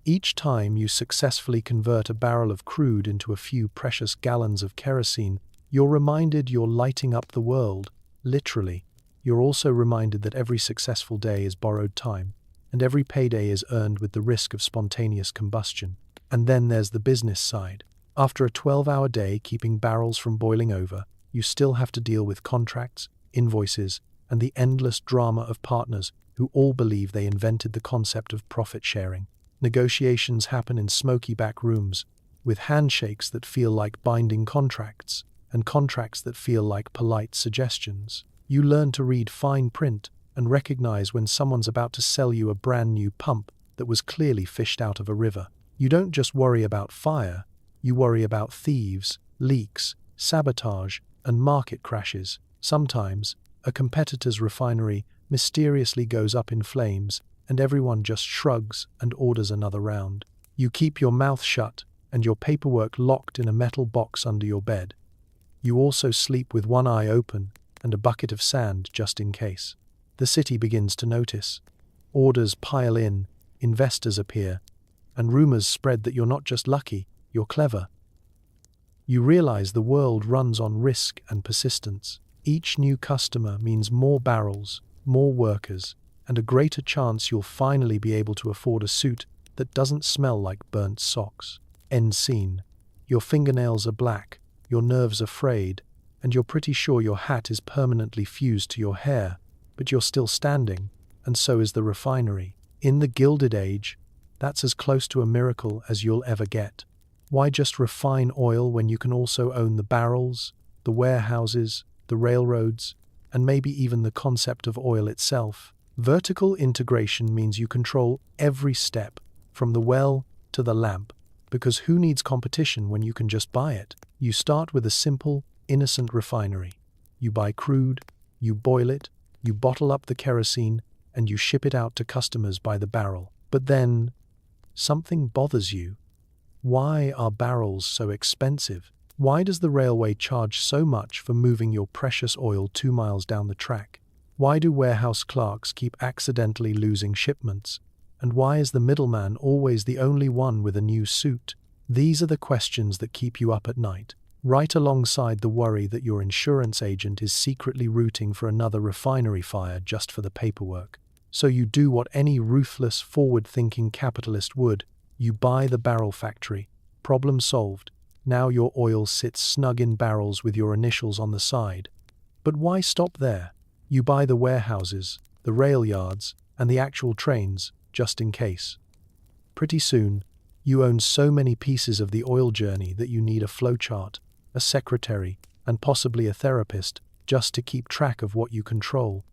Each time you successfully convert a barrel of crude into a few precious gallons of kerosene, you're reminded you're lighting up the world, literally. You're also reminded that every successful day is borrowed time, and every payday is earned with the risk of spontaneous combustion. And then there's the business side. After a 12-hour day keeping barrels from boiling over, you still have to deal with contracts, invoices, and the endless drama of partners who all believe they invented the concept of profit sharing. Negotiations happen in smoky back rooms, with handshakes that feel like binding contracts, and contracts that feel like polite suggestions. You learn to read fine print and recognize when someone's about to sell you a brand new pump that was clearly fished out of a river. You don't just worry about fire, you worry about thieves, leaks, sabotage, and market crashes. Sometimes, a competitor's refinery mysteriously goes up in flames, and everyone just shrugs and orders another round. You keep your mouth shut and your paperwork locked in a metal box under your bed. You also sleep with one eye open and a bucket of sand just in case. The city begins to notice. Orders pile in, investors appear, and rumors spread that you're not just lucky, you're clever. You realize the world runs on risk and persistence. Each new customer means more barrels, more workers, and a greater chance you'll finally be able to afford a suit that doesn't smell like burnt socks. End scene. Your fingernails are black, your nerves are frayed, and you're pretty sure your hat is permanently fused to your hair, but you're still standing, and so is the refinery. In the Gilded Age, that's as close to a miracle as you'll ever get. Why just refine oil when you can also own the barrels, the warehouses, the railroads, and maybe even the concept of oil itself? Vertical integration means you control every step, from the well to the lamp, because who needs competition when you can just buy it? You start with a simple, innocent refinery. You buy crude, you boil it, you bottle up the kerosene, and you ship it out to customers by the barrel. But then, something bothers you. Why are barrels so expensive? Why does the railway charge so much for moving your precious oil 2 miles down the track? Why do warehouse clerks keep accidentally losing shipments? And why is the middleman always the only one with a new suit? These are the questions that keep you up at night, right alongside the worry that your insurance agent is secretly rooting for another refinery fire just for the paperwork. So you do what any ruthless, forward-thinking capitalist would. You buy the barrel factory. Problem solved. Now your oil sits snug in barrels with your initials on the side. But why stop there? You buy the warehouses, the rail yards, and the actual trains, just in case. Pretty soon, you own so many pieces of the oil journey that you need a flowchart, a secretary, and possibly a therapist just to keep track of what you control.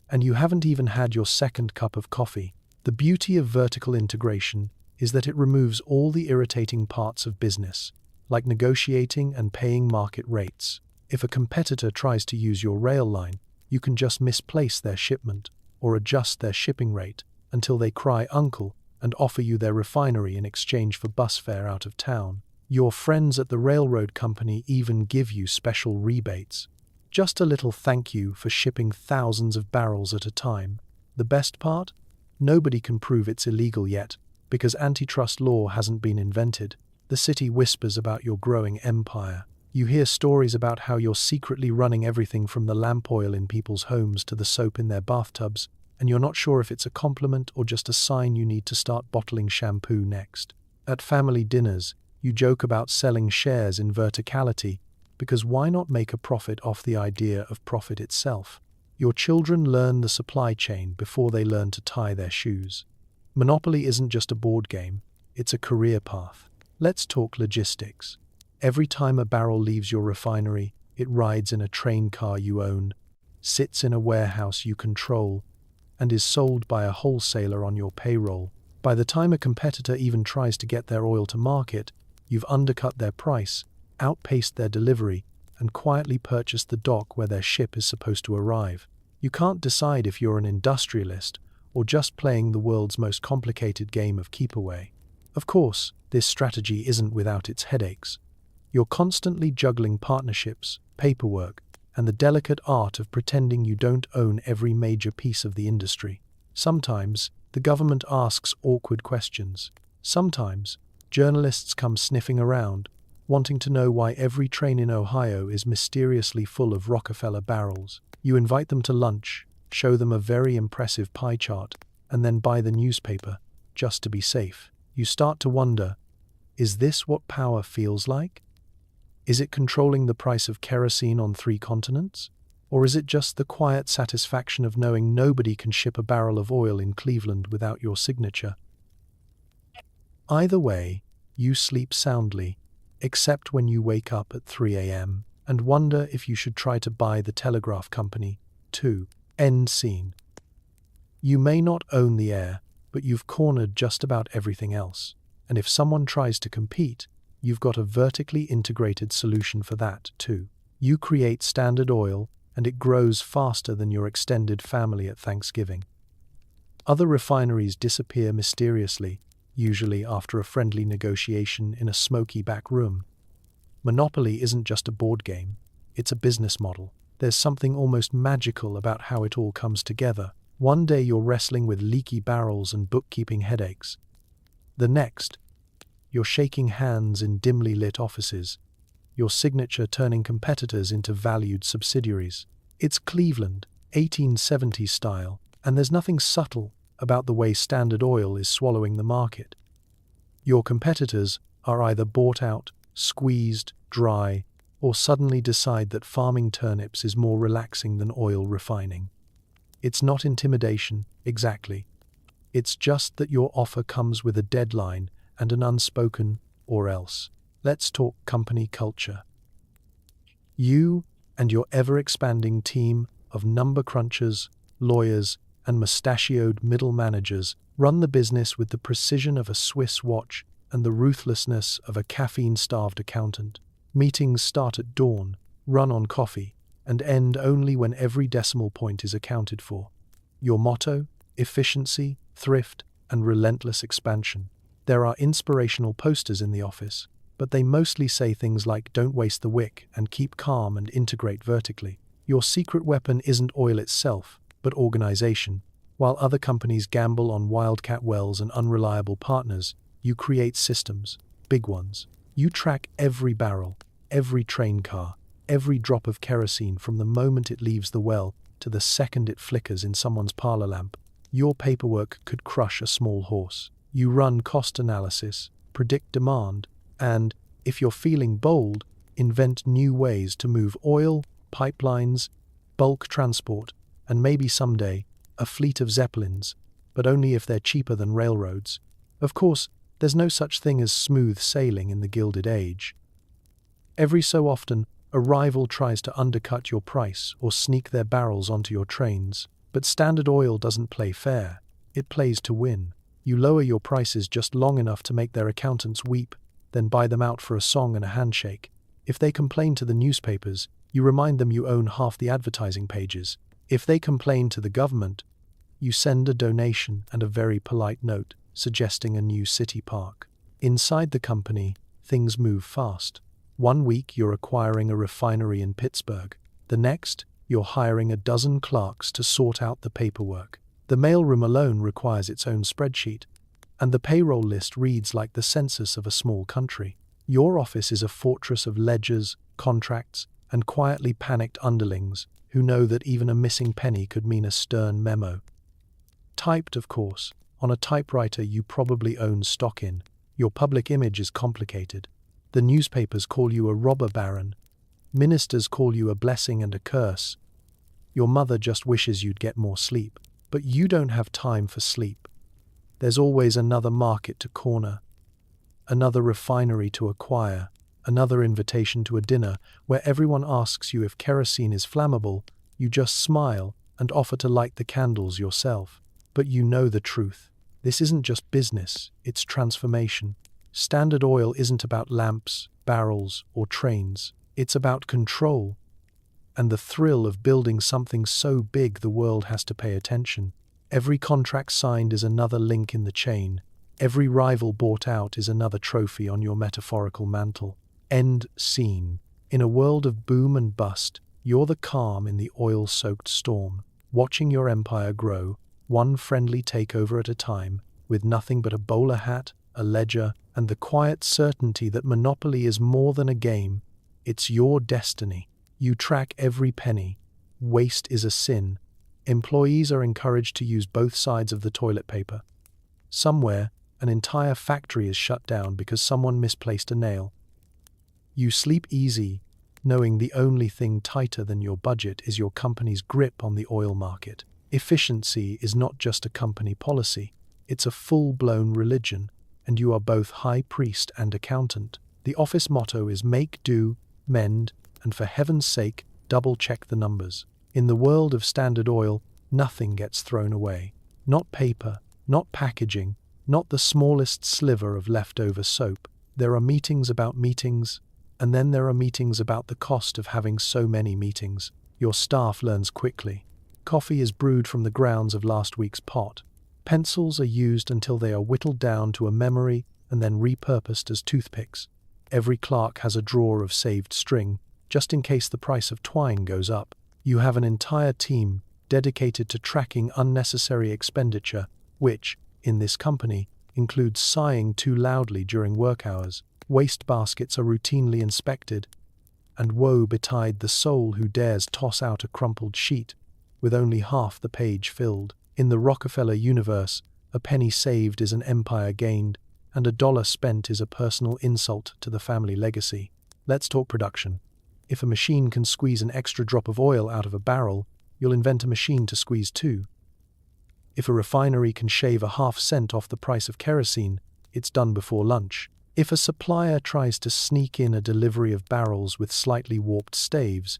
And you haven't even had your second cup of coffee. The beauty of vertical integration is that it removes all the irritating parts of business, like negotiating and paying market rates. If a competitor tries to use your rail line, you can just misplace their shipment or adjust their shipping rate until they cry uncle and offer you their refinery in exchange for bus fare out of town. Your friends at the railroad company even give you special rebates. Just a little thank you for shipping thousands of barrels at a time. The best part? Nobody can prove it's illegal yet, because antitrust law hasn't been invented. The city whispers about your growing empire. You hear stories about how you're secretly running everything from the lamp oil in people's homes to the soap in their bathtubs, and you're not sure if it's a compliment or just a sign you need to start bottling shampoo next. At family dinners, you joke about selling shares in verticality, because why not make a profit off the idea of profit itself? Your children learn the supply chain before they learn to tie their shoes. Monopoly isn't just a board game, it's a career path. Let's talk logistics. Every time a barrel leaves your refinery, it rides in a train car you own, sits in a warehouse you control, and is sold by a wholesaler on your payroll. By the time a competitor even tries to get their oil to market, you've undercut their price, outpaced their delivery, and quietly purchased the dock where their ship is supposed to arrive. You can't decide if you're an industrialist or just playing the world's most complicated game of keep away. Of course, this strategy isn't without its headaches. You're constantly juggling partnerships, paperwork, and the delicate art of pretending you don't own every major piece of the industry. Sometimes, The government asks awkward questions. Sometimes, journalists come sniffing around, wanting to know why every train in Ohio is mysteriously full of Rockefeller barrels. You invite them to lunch, show them a very impressive pie chart, and then buy the newspaper, just to be safe. You start to wonder, is this what power feels like? Is it controlling the price of kerosene on 3 continents? Or is it just the quiet satisfaction of knowing nobody can ship a barrel of oil in Cleveland without your signature? Either way, you sleep soundly, except when you wake up at 3 a.m. and wonder if you should try to buy the telegraph company, too. End scene. You may not own the air, but you've cornered just about everything else. And if someone tries to compete, you've got a vertically integrated solution for that, too. You create Standard Oil, and it grows faster than your extended family at Thanksgiving. Other refineries disappear mysteriously, usually after a friendly negotiation in a smoky back room. Monopoly isn't just a board game, it's a business model. There's something almost magical about how it all comes together. One day you're wrestling with leaky barrels and bookkeeping headaches. The next, you're shaking hands in dimly lit offices, your signature turning competitors into valued subsidiaries. It's Cleveland, 1870s style, and there's nothing subtle about the way Standard Oil is swallowing the market. Your competitors are either bought out, squeezed, dry, or suddenly decide that farming turnips is more relaxing than oil refining. It's not intimidation, exactly. It's just that your offer comes with a deadline and an unspoken or else. Let's talk company culture. You and your ever-expanding team of number crunchers, lawyers, and mustachioed middle managers run the business with the precision of a Swiss watch and the ruthlessness of a caffeine-starved accountant. Meetings start at dawn, run on coffee, and end only when every decimal point is accounted for. Your motto? Efficiency, thrift, and relentless expansion. There are inspirational posters in the office, but they mostly say things like "don't waste the wick" and "keep calm and integrate vertically." Your secret weapon isn't oil itself, but organization. While other companies gamble on wildcat wells and unreliable partners, you create systems, big ones. You track every barrel, every train car, every drop of kerosene from the moment it leaves the well to the second it flickers in someone's parlor lamp. Your paperwork could crush a small horse. You run cost analysis, predict demand, and, if you're feeling bold, invent new ways to move oil, pipelines, bulk transport, and maybe someday, a fleet of Zeppelins, but only if they're cheaper than railroads. Of course, there's no such thing as smooth sailing in the Gilded Age. Every so often, a rival tries to undercut your price or sneak their barrels onto your trains, but Standard Oil doesn't play fair. It plays to win. You lower your prices just long enough to make their accountants weep, then buy them out for a song and a handshake. If they complain to the newspapers, you remind them you own half the advertising pages. If they complain to the government, you send a donation and a very polite note suggesting a new city park. Inside the company, things move fast. One week you're acquiring a refinery in Pittsburgh. The next, you're hiring a dozen clerks to sort out the paperwork. The mailroom alone requires its own spreadsheet, and the payroll list reads like the census of a small country. Your office is a fortress of ledgers, contracts, and quietly panicked underlings who know that even a missing penny could mean a stern memo. Typed, of course, on a typewriter you probably own stock in. Your public image is complicated. The newspapers call you a robber baron. Ministers call you a blessing and a curse. Your mother just wishes you'd get more sleep. But you don't have time for sleep. There's always another market to corner, another refinery to acquire, another invitation to a dinner where everyone asks you if kerosene is flammable. You just smile and offer to light the candles yourself. But you know the truth. This isn't just business, it's transformation. Standard Oil isn't about lamps, barrels, or trains. It's about control and the thrill of building something so big the world has to pay attention. Every contract signed is another link in the chain. Every rival bought out is another trophy on your metaphorical mantle. End scene. In a world of boom and bust, you're the calm in the oil-soaked storm, watching your empire grow, one friendly takeover at a time, with nothing but a bowler hat, a ledger, and the quiet certainty that Monopoly is more than a game. It's your destiny. You track every penny. Waste is a sin. Employees are encouraged to use both sides of the toilet paper. Somewhere, an entire factory is shut down because someone misplaced a nail. You sleep easy, knowing the only thing tighter than your budget is your company's grip on the oil market. Efficiency is not just a company policy, it's a full-blown religion, and you are both high priest and accountant. The office motto is make do, mend, and for heaven's sake, double-check the numbers. In the world of Standard Oil, nothing gets thrown away. Not paper, not packaging, not the smallest sliver of leftover soap. There are meetings about meetings, and then there are meetings about the cost of having so many meetings. Your staff learns quickly. Coffee is brewed from the grounds of last week's pot. Pencils are used until they are whittled down to a memory and then repurposed as toothpicks. Every clerk has a drawer of saved string, just in case the price of twine goes up. You have an entire team dedicated to tracking unnecessary expenditure, which, in this company, includes sighing too loudly during work hours. Waste baskets are routinely inspected, and woe betide the soul who dares toss out a crumpled sheet with only half the page filled. In the Rockefeller universe, a penny saved is an empire gained, and a dollar spent is a personal insult to the family legacy. Let's talk production. If a machine can squeeze an extra drop of oil out of a barrel, you'll invent a machine to squeeze two. If a refinery can shave a half-cent off the price of kerosene, it's done before lunch. If a supplier tries to sneak in a delivery of barrels with slightly warped staves,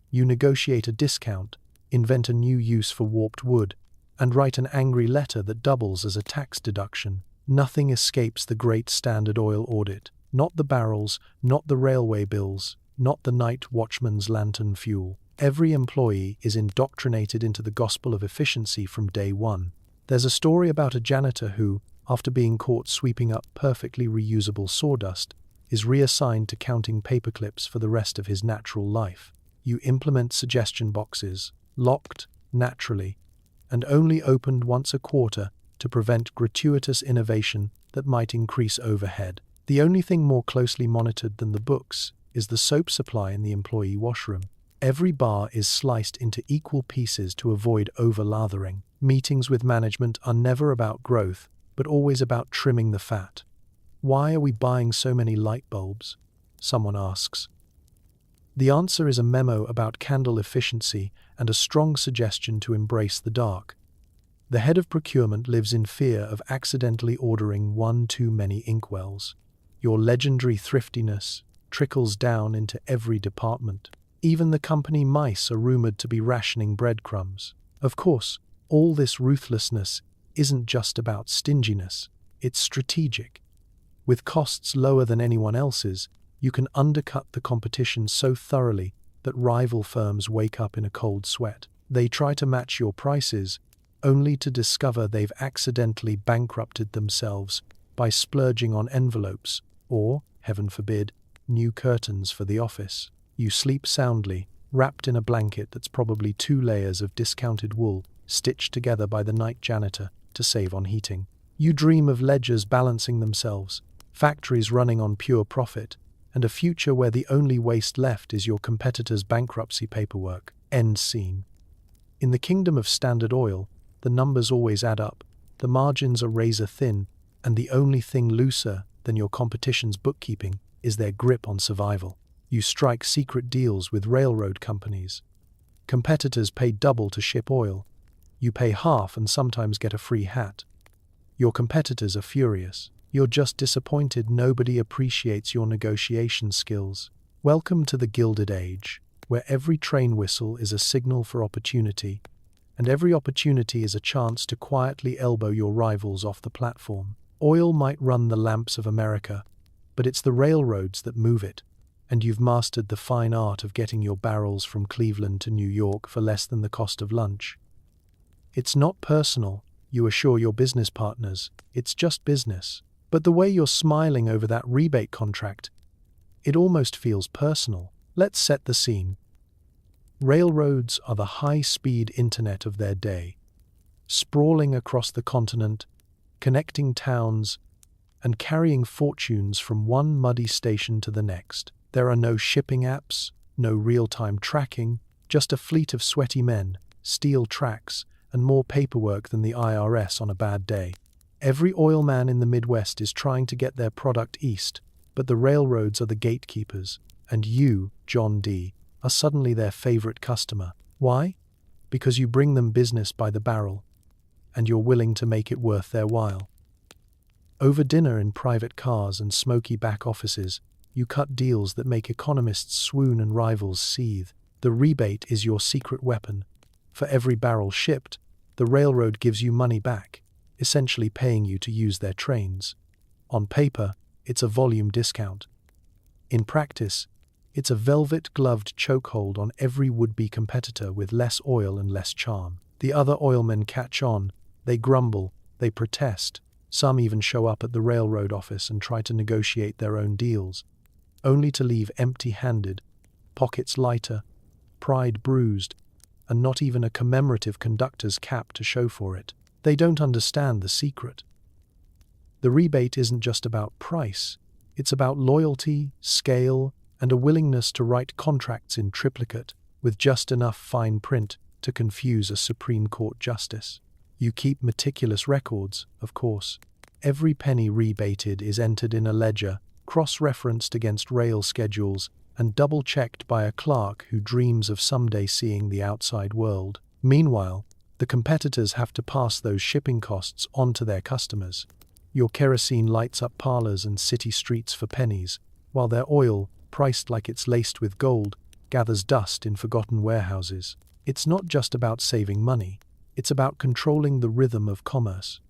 you negotiate a discount, invent a new use for warped wood, and write an angry letter that doubles as a tax deduction. Nothing escapes the great Standard Oil audit. Not the barrels, not the railway bills, not the night watchman's lantern fuel. Every employee is indoctrinated into the gospel of efficiency from day one. There's a story about a janitor who, after being caught sweeping up perfectly reusable sawdust, is reassigned to counting paperclips for the rest of his natural life. You implement suggestion boxes, locked, naturally, and only opened once a quarter to prevent gratuitous innovation that might increase overhead. The only thing more closely monitored than the books is the soap supply in the employee washroom. Every bar is sliced into equal pieces to avoid over-lathering. Meetings with management are never about growth, but always about trimming the fat. Why are we buying so many light bulbs? Someone asks. The answer is a memo about candle efficiency and a strong suggestion to embrace the dark. The head of procurement lives in fear of accidentally ordering one too many inkwells. Your legendary thriftiness trickles down into every department. Even the company mice are rumored to be rationing breadcrumbs. Of course, all this ruthlessness isn't just about stinginess, it's strategic. With costs lower than anyone else's, you can undercut the competition so thoroughly that rival firms wake up in a cold sweat. They try to match your prices, only to discover they've accidentally bankrupted themselves by splurging on envelopes or, heaven forbid, new curtains for the office. You sleep soundly, wrapped in a blanket that's probably 2 layers of discounted wool stitched together by the night janitor to save on heating. You dream of ledgers balancing themselves, factories running on pure profit, and a future where the only waste left is your competitor's bankruptcy paperwork. End scene. In the kingdom of Standard Oil, the numbers always add up, the margins are razor thin, and the only thing looser than your competition's bookkeeping is their grip on survival. You strike secret deals with railroad companies. Competitors pay double to ship oil. You pay half and sometimes get a free hat. Your competitors are furious. You're just disappointed nobody appreciates your negotiation skills. Welcome to the Gilded Age, where every train whistle is a signal for opportunity, and every opportunity is a chance to quietly elbow your rivals off the platform. Oil might run the lamps of America, but it's the railroads that move it, and you've mastered the fine art of getting your barrels from Cleveland to New York for less than the cost of lunch. It's not personal, you assure your business partners, it's just business. But the way you're smiling over that rebate contract, it almost feels personal. Let's set the scene. Railroads are the high-speed internet of their day. sprawling across the continent, connecting towns, and carrying fortunes from one muddy station to the next. There are no shipping apps, no real-time tracking, just a fleet of sweaty men, steel tracks, and more paperwork than the IRS on a bad day. Every oil man in the Midwest is trying to get their product east, but the railroads are the gatekeepers, and you, John D., are suddenly their favorite customer. Why? Because you bring them business by the barrel, and you're willing to make it worth their while. Over dinner in private cars and smoky back offices, you cut deals that make economists swoon and rivals seethe. The rebate is your secret weapon. For every barrel shipped, the railroad gives you money back, essentially paying you to use their trains. On paper, it's a volume discount. In practice, it's a velvet-gloved chokehold on every would-be competitor with less oil and less charm. The other oilmen catch on, they grumble, they protest, some even show up at the railroad office and try to negotiate their own deals, only to leave empty-handed, pockets lighter, pride bruised, and not even a commemorative conductor's cap to show for it. They don't understand the secret. The rebate isn't just about price, it's about loyalty, scale, and a willingness to write contracts in triplicate with just enough fine print to confuse a Supreme Court justice. You keep meticulous records, of course. Every penny rebated is entered in a ledger, cross-referenced against rail schedules, and double-checked by a clerk who dreams of someday seeing the outside world. Meanwhile, the competitors have to pass those shipping costs on to their customers. Your kerosene lights up parlors and city streets for pennies, while their oil, priced like it's laced with gold, gathers dust in forgotten warehouses. It's not just about saving money, it's about controlling the rhythm of commerce.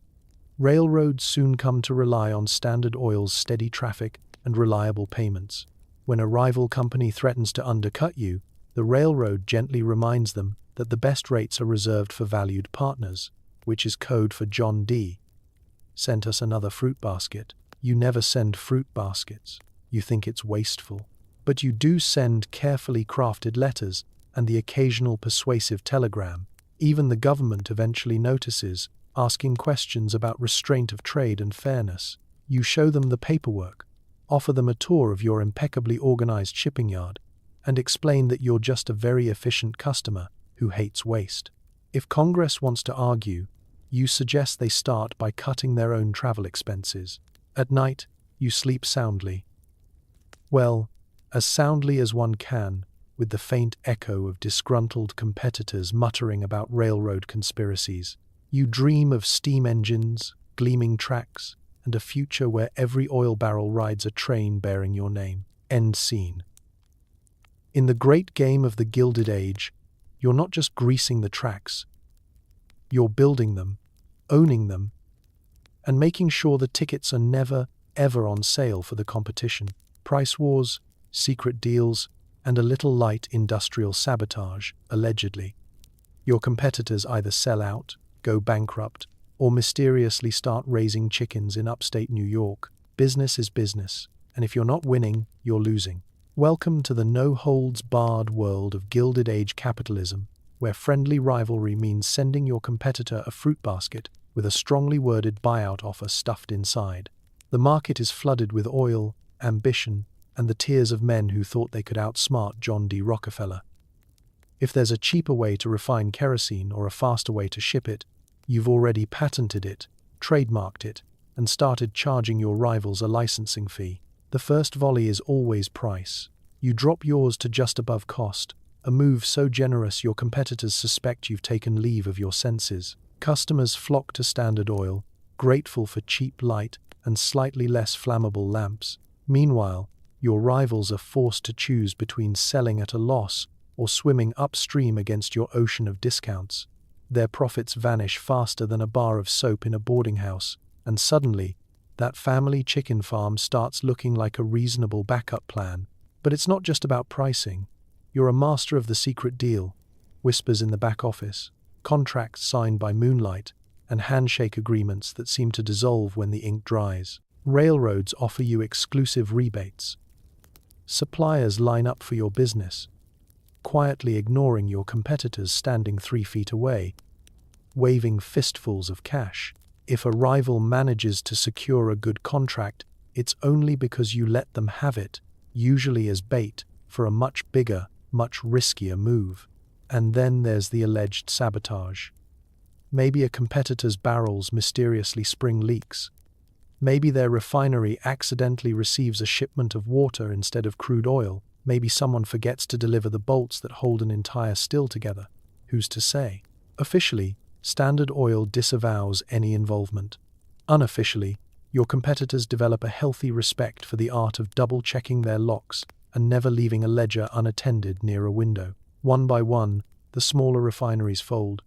Railroads soon come to rely on Standard Oil's steady traffic and reliable payments. When a rival company threatens to undercut you, the railroad gently reminds them that the best rates are reserved for valued partners, which is code for John D. Sent us another fruit basket. You never send fruit baskets. You think it's wasteful. But you do send carefully crafted letters and the occasional persuasive telegram. Even the government eventually notices, asking questions about restraint of trade and fairness. You show them the paperwork, offer them a tour of your impeccably organized shipping yard, and explain that you're just a very efficient customer who hates waste. If Congress wants to argue, you suggest they start by cutting their own travel expenses. At night, you sleep soundly. Well, as soundly as one can, with the faint echo of disgruntled competitors muttering about railroad conspiracies. You dream of steam engines, gleaming tracks, and a future where every oil barrel rides a train bearing your name. End scene. In the great game of the Gilded Age, you're not just greasing the tracks, you're building them, owning them, and making sure the tickets are never, ever on sale for the competition. Price wars, secret deals, and a little light industrial sabotage, allegedly. Your competitors either sell out, go bankrupt, or mysteriously start raising chickens in upstate New York. Business is business, and if you're not winning, you're losing. Welcome to the no-holds-barred world of Gilded Age capitalism, where friendly rivalry means sending your competitor a fruit basket with a strongly worded buyout offer stuffed inside. The market is flooded with oil, ambition, and the tears of men who thought they could outsmart John D. Rockefeller. If there's a cheaper way to refine kerosene or a faster way to ship it, you've already patented it, trademarked it, and started charging your rivals a licensing fee. The first volley is always price. You drop yours to just above cost, a move so generous your competitors suspect you've taken leave of your senses. Customers flock to Standard Oil, grateful for cheap light and slightly less flammable lamps. Meanwhile, your rivals are forced to choose between selling at a loss or swimming upstream against your ocean of discounts. Their profits vanish faster than a bar of soap in a boarding house, and suddenly, that family chicken farm starts looking like a reasonable backup plan. But it's not just about pricing. You're a master of the secret deal, whispers in the back office, contracts signed by moonlight, and handshake agreements that seem to dissolve when the ink dries. Railroads offer you exclusive rebates. Suppliers line up for your business, quietly ignoring your competitors standing 3 feet away. waving fistfuls of cash. If a rival manages to secure a good contract, it's only because you let them have it, usually as bait for a much bigger, much riskier move. And then there's the alleged sabotage. Maybe a competitor's barrels mysteriously spring leaks. Maybe their refinery accidentally receives a shipment of water instead of crude oil. Maybe someone forgets to deliver the bolts that hold an entire still together. Who's to say? Officially, Standard Oil disavows any involvement. Unofficially, your competitors develop a healthy respect for the art of double-checking their locks and never leaving a ledger unattended near a window. One by one, the smaller refineries fold.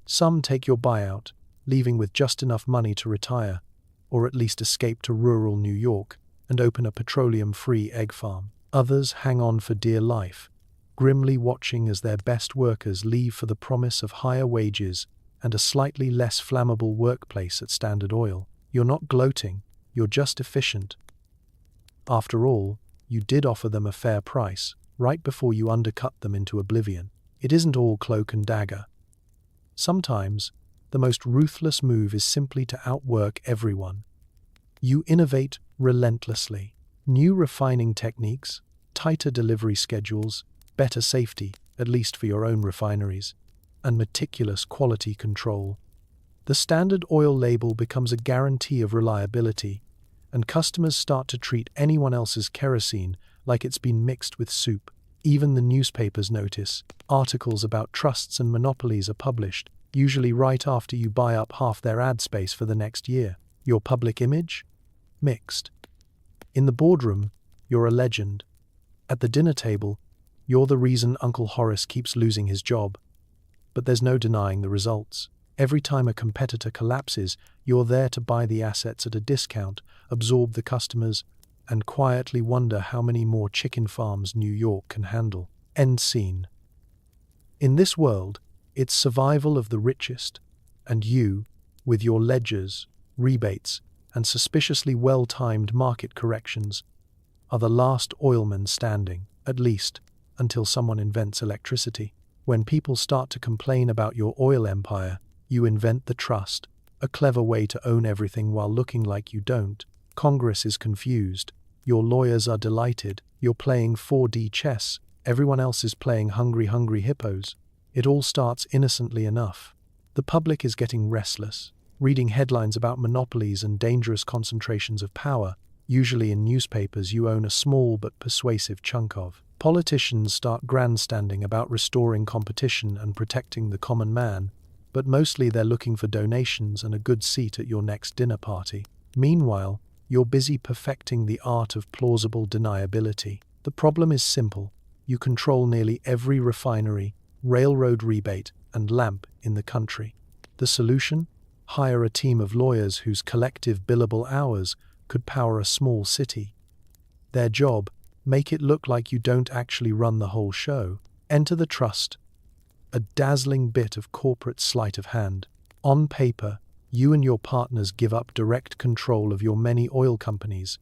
Some take your buyout, leaving with just enough money to retire, or at least escape to rural New York and open a petroleum-free egg farm. Others hang on for dear life, grimly watching as their best workers leave for the promise of higher wages and a slightly less flammable workplace at Standard Oil. You're not gloating, you're just efficient. After all, you did offer them a fair price, right before you undercut them into oblivion. It isn't all cloak and dagger. Sometimes, the most ruthless move is simply to outwork everyone. You innovate relentlessly. New refining techniques, tighter delivery schedules, better safety, at least for your own refineries, and meticulous quality control. The Standard Oil label becomes a guarantee of reliability, and customers start to treat anyone else's kerosene like it's been mixed with soup. Even the newspapers notice. Articles about trusts and monopolies are published, usually right after you buy up half their ad space for the next year. Your public image? Mixed. In the boardroom, you're a legend. At the dinner table, you're the reason Uncle Horace keeps losing his job. But there's no denying the results. Every time a competitor collapses, you're there to buy the assets at a discount, absorb the customers, and quietly wonder how many more chicken farms New York can handle. End scene. In this world, it's survival of the richest, and you, with your ledgers, rebates, and suspiciously well-timed market corrections, are the last oilman standing, at least, until someone invents electricity. When people start to complain about your oil empire, you invent the trust, a clever way to own everything while looking like you don't. Congress is confused. Your lawyers are delighted. You're playing 4D chess. Everyone else is playing hungry hippos. It all starts innocently enough. The public is getting restless, reading headlines about monopolies and dangerous concentrations of power, usually in newspapers you own a small but persuasive chunk of. Politicians start grandstanding about restoring competition and protecting the common man, but mostly they're looking for donations and a good seat at your next dinner party. Meanwhile, you're busy perfecting the art of plausible deniability. The problem is simple. You control nearly every refinery, railroad rebate, and lamp in the country. The solution? Hire a team of lawyers whose collective billable hours could power a small city. Their job? Make it look like you don't actually run the whole show. Enter the trust. A dazzling bit of corporate sleight of hand. On paper, you and your partners give up direct control of your many oil companies,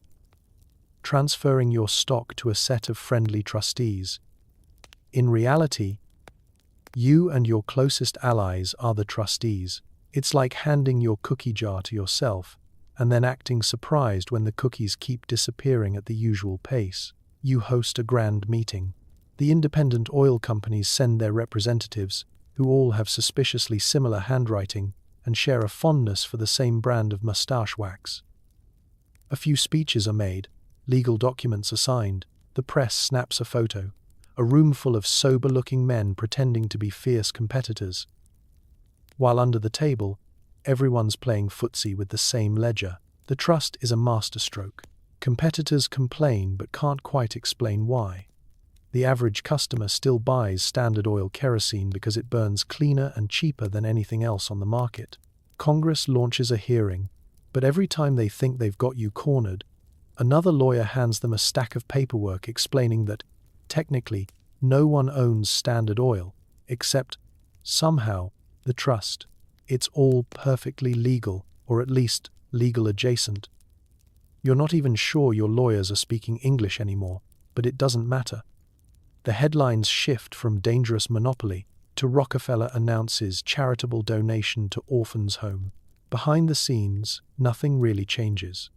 transferring your stock to a set of friendly trustees. In reality, you and your closest allies are the trustees. It's like handing your cookie jar to yourself and then acting surprised when the cookies keep disappearing at the usual pace. You host a grand meeting. The independent oil companies send their representatives, who all have suspiciously similar handwriting and share a fondness for the same brand of mustache wax. A few speeches are made, legal documents are signed, the press snaps a photo, a room full of sober-looking men pretending to be fierce competitors. While under the table, everyone's playing footsie with the same ledger. The trust is a masterstroke. Competitors complain but can't quite explain why. The average customer still buys Standard Oil kerosene because it burns cleaner and cheaper than anything else on the market. Congress launches a hearing, but every time they think they've got you cornered, another lawyer hands them a stack of paperwork explaining that, technically, no one owns Standard Oil, except, somehow, the trust. It's all perfectly legal, or at least legal adjacent. You're not even sure your lawyers are speaking English anymore, but it doesn't matter. The headlines shift from dangerous monopoly to Rockefeller announces charitable donation to orphans' home. Behind the scenes, nothing really changes.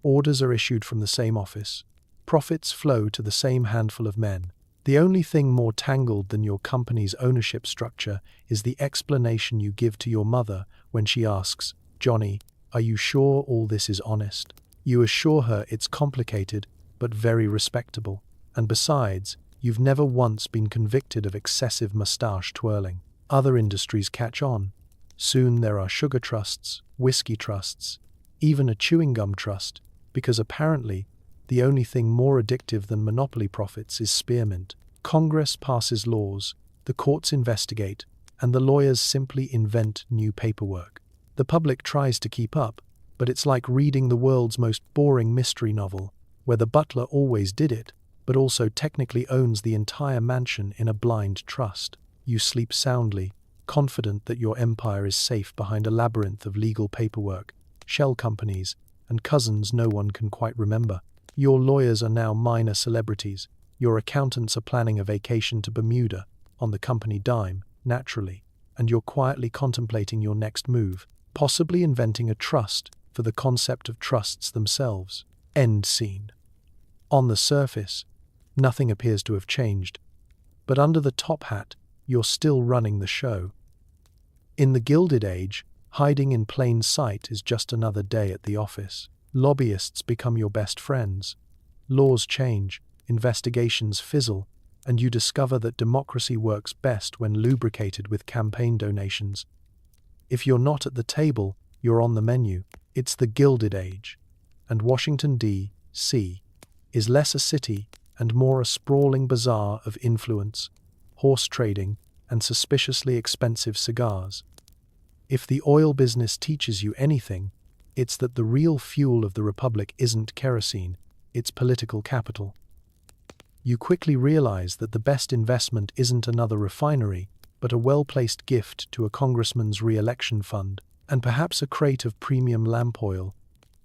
Orders are issued from the same office. Profits flow to the same handful of men. The only thing more tangled than your company's ownership structure is the explanation you give to your mother when she asks, "Johnny, are you sure all this is honest?" You assure her it's complicated, but very respectable. And besides, you've never once been convicted of excessive mustache twirling. Other industries catch on. Soon there are sugar trusts, whiskey trusts, even a chewing gum trust, because apparently the only thing more addictive than monopoly profits is spearmint. Congress passes laws, the courts investigate, and the lawyers simply invent new paperwork. The public tries to keep up, but it's like reading the world's most boring mystery novel, where the butler always did it, but also technically owns the entire mansion in a blind trust. You sleep soundly, confident that your empire is safe behind a labyrinth of legal paperwork, shell companies, and cousins no one can quite remember. Your lawyers are now minor celebrities. Your accountants are planning a vacation to Bermuda, on the company dime, naturally, and you're quietly contemplating your next move, possibly inventing a trust for the concept of trusts themselves. End scene. On the surface, nothing appears to have changed, but under the top hat, you're still running the show. In the Gilded Age, hiding in plain sight is just another day at the office. Lobbyists become your best friends. Laws change, investigations fizzle, and you discover that democracy works best when lubricated with campaign donations. If you're not at the table, you're on the menu. It's the Gilded Age. And Washington, D.C. is less a city and more a sprawling bazaar of influence, horse trading, and suspiciously expensive cigars. If the oil business teaches you anything, it's that the real fuel of the republic isn't kerosene, it's political capital. You quickly realize that the best investment isn't another refinery, but a well-placed gift to a congressman's re-election fund, and perhaps a crate of premium lamp oil.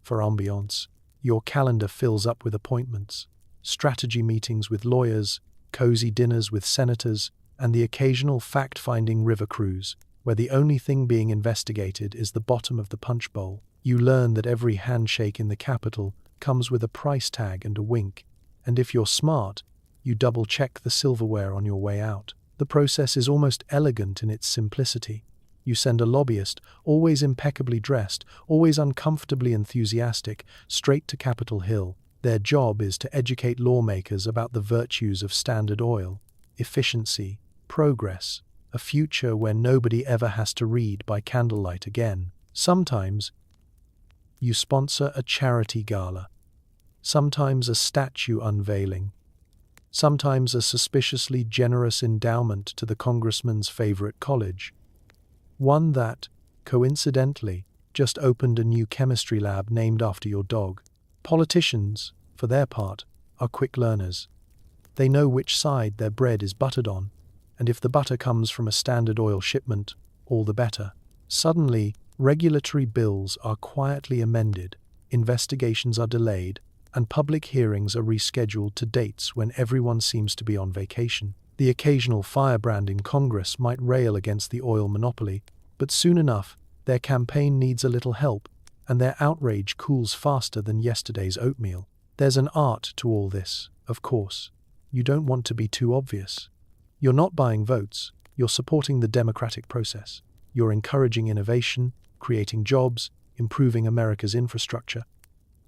For ambiance, your calendar fills up with appointments, strategy meetings with lawyers, cozy dinners with senators, and the occasional fact-finding river cruise, where the only thing being investigated is the bottom of the punch bowl. You learn that every handshake in the Capitol comes with a price tag and a wink, and if you're smart, you double-check the silverware on your way out. The process is almost elegant in its simplicity. You send a lobbyist, always impeccably dressed, always uncomfortably enthusiastic, straight to Capitol Hill. Their job is to educate lawmakers about the virtues of Standard Oil, efficiency, progress, a future where nobody ever has to read by candlelight again. Sometimes you sponsor a charity gala, sometimes a statue unveiling, sometimes a suspiciously generous endowment to the congressman's favorite college, one that, coincidentally, just opened a new chemistry lab named after your dog. Politicians, for their part, are quick learners. They know which side their bread is buttered on, and if the butter comes from a Standard Oil shipment, all the better. Suddenly, regulatory bills are quietly amended, investigations are delayed, and public hearings are rescheduled to dates when everyone seems to be on vacation. The occasional firebrand in Congress might rail against the oil monopoly, but soon enough, their campaign needs a little help, and their outrage cools faster than yesterday's oatmeal. There's an art to all this, of course. You don't want to be too obvious. You're not buying votes, you're supporting the democratic process. You're encouraging innovation, creating jobs, improving America's infrastructure.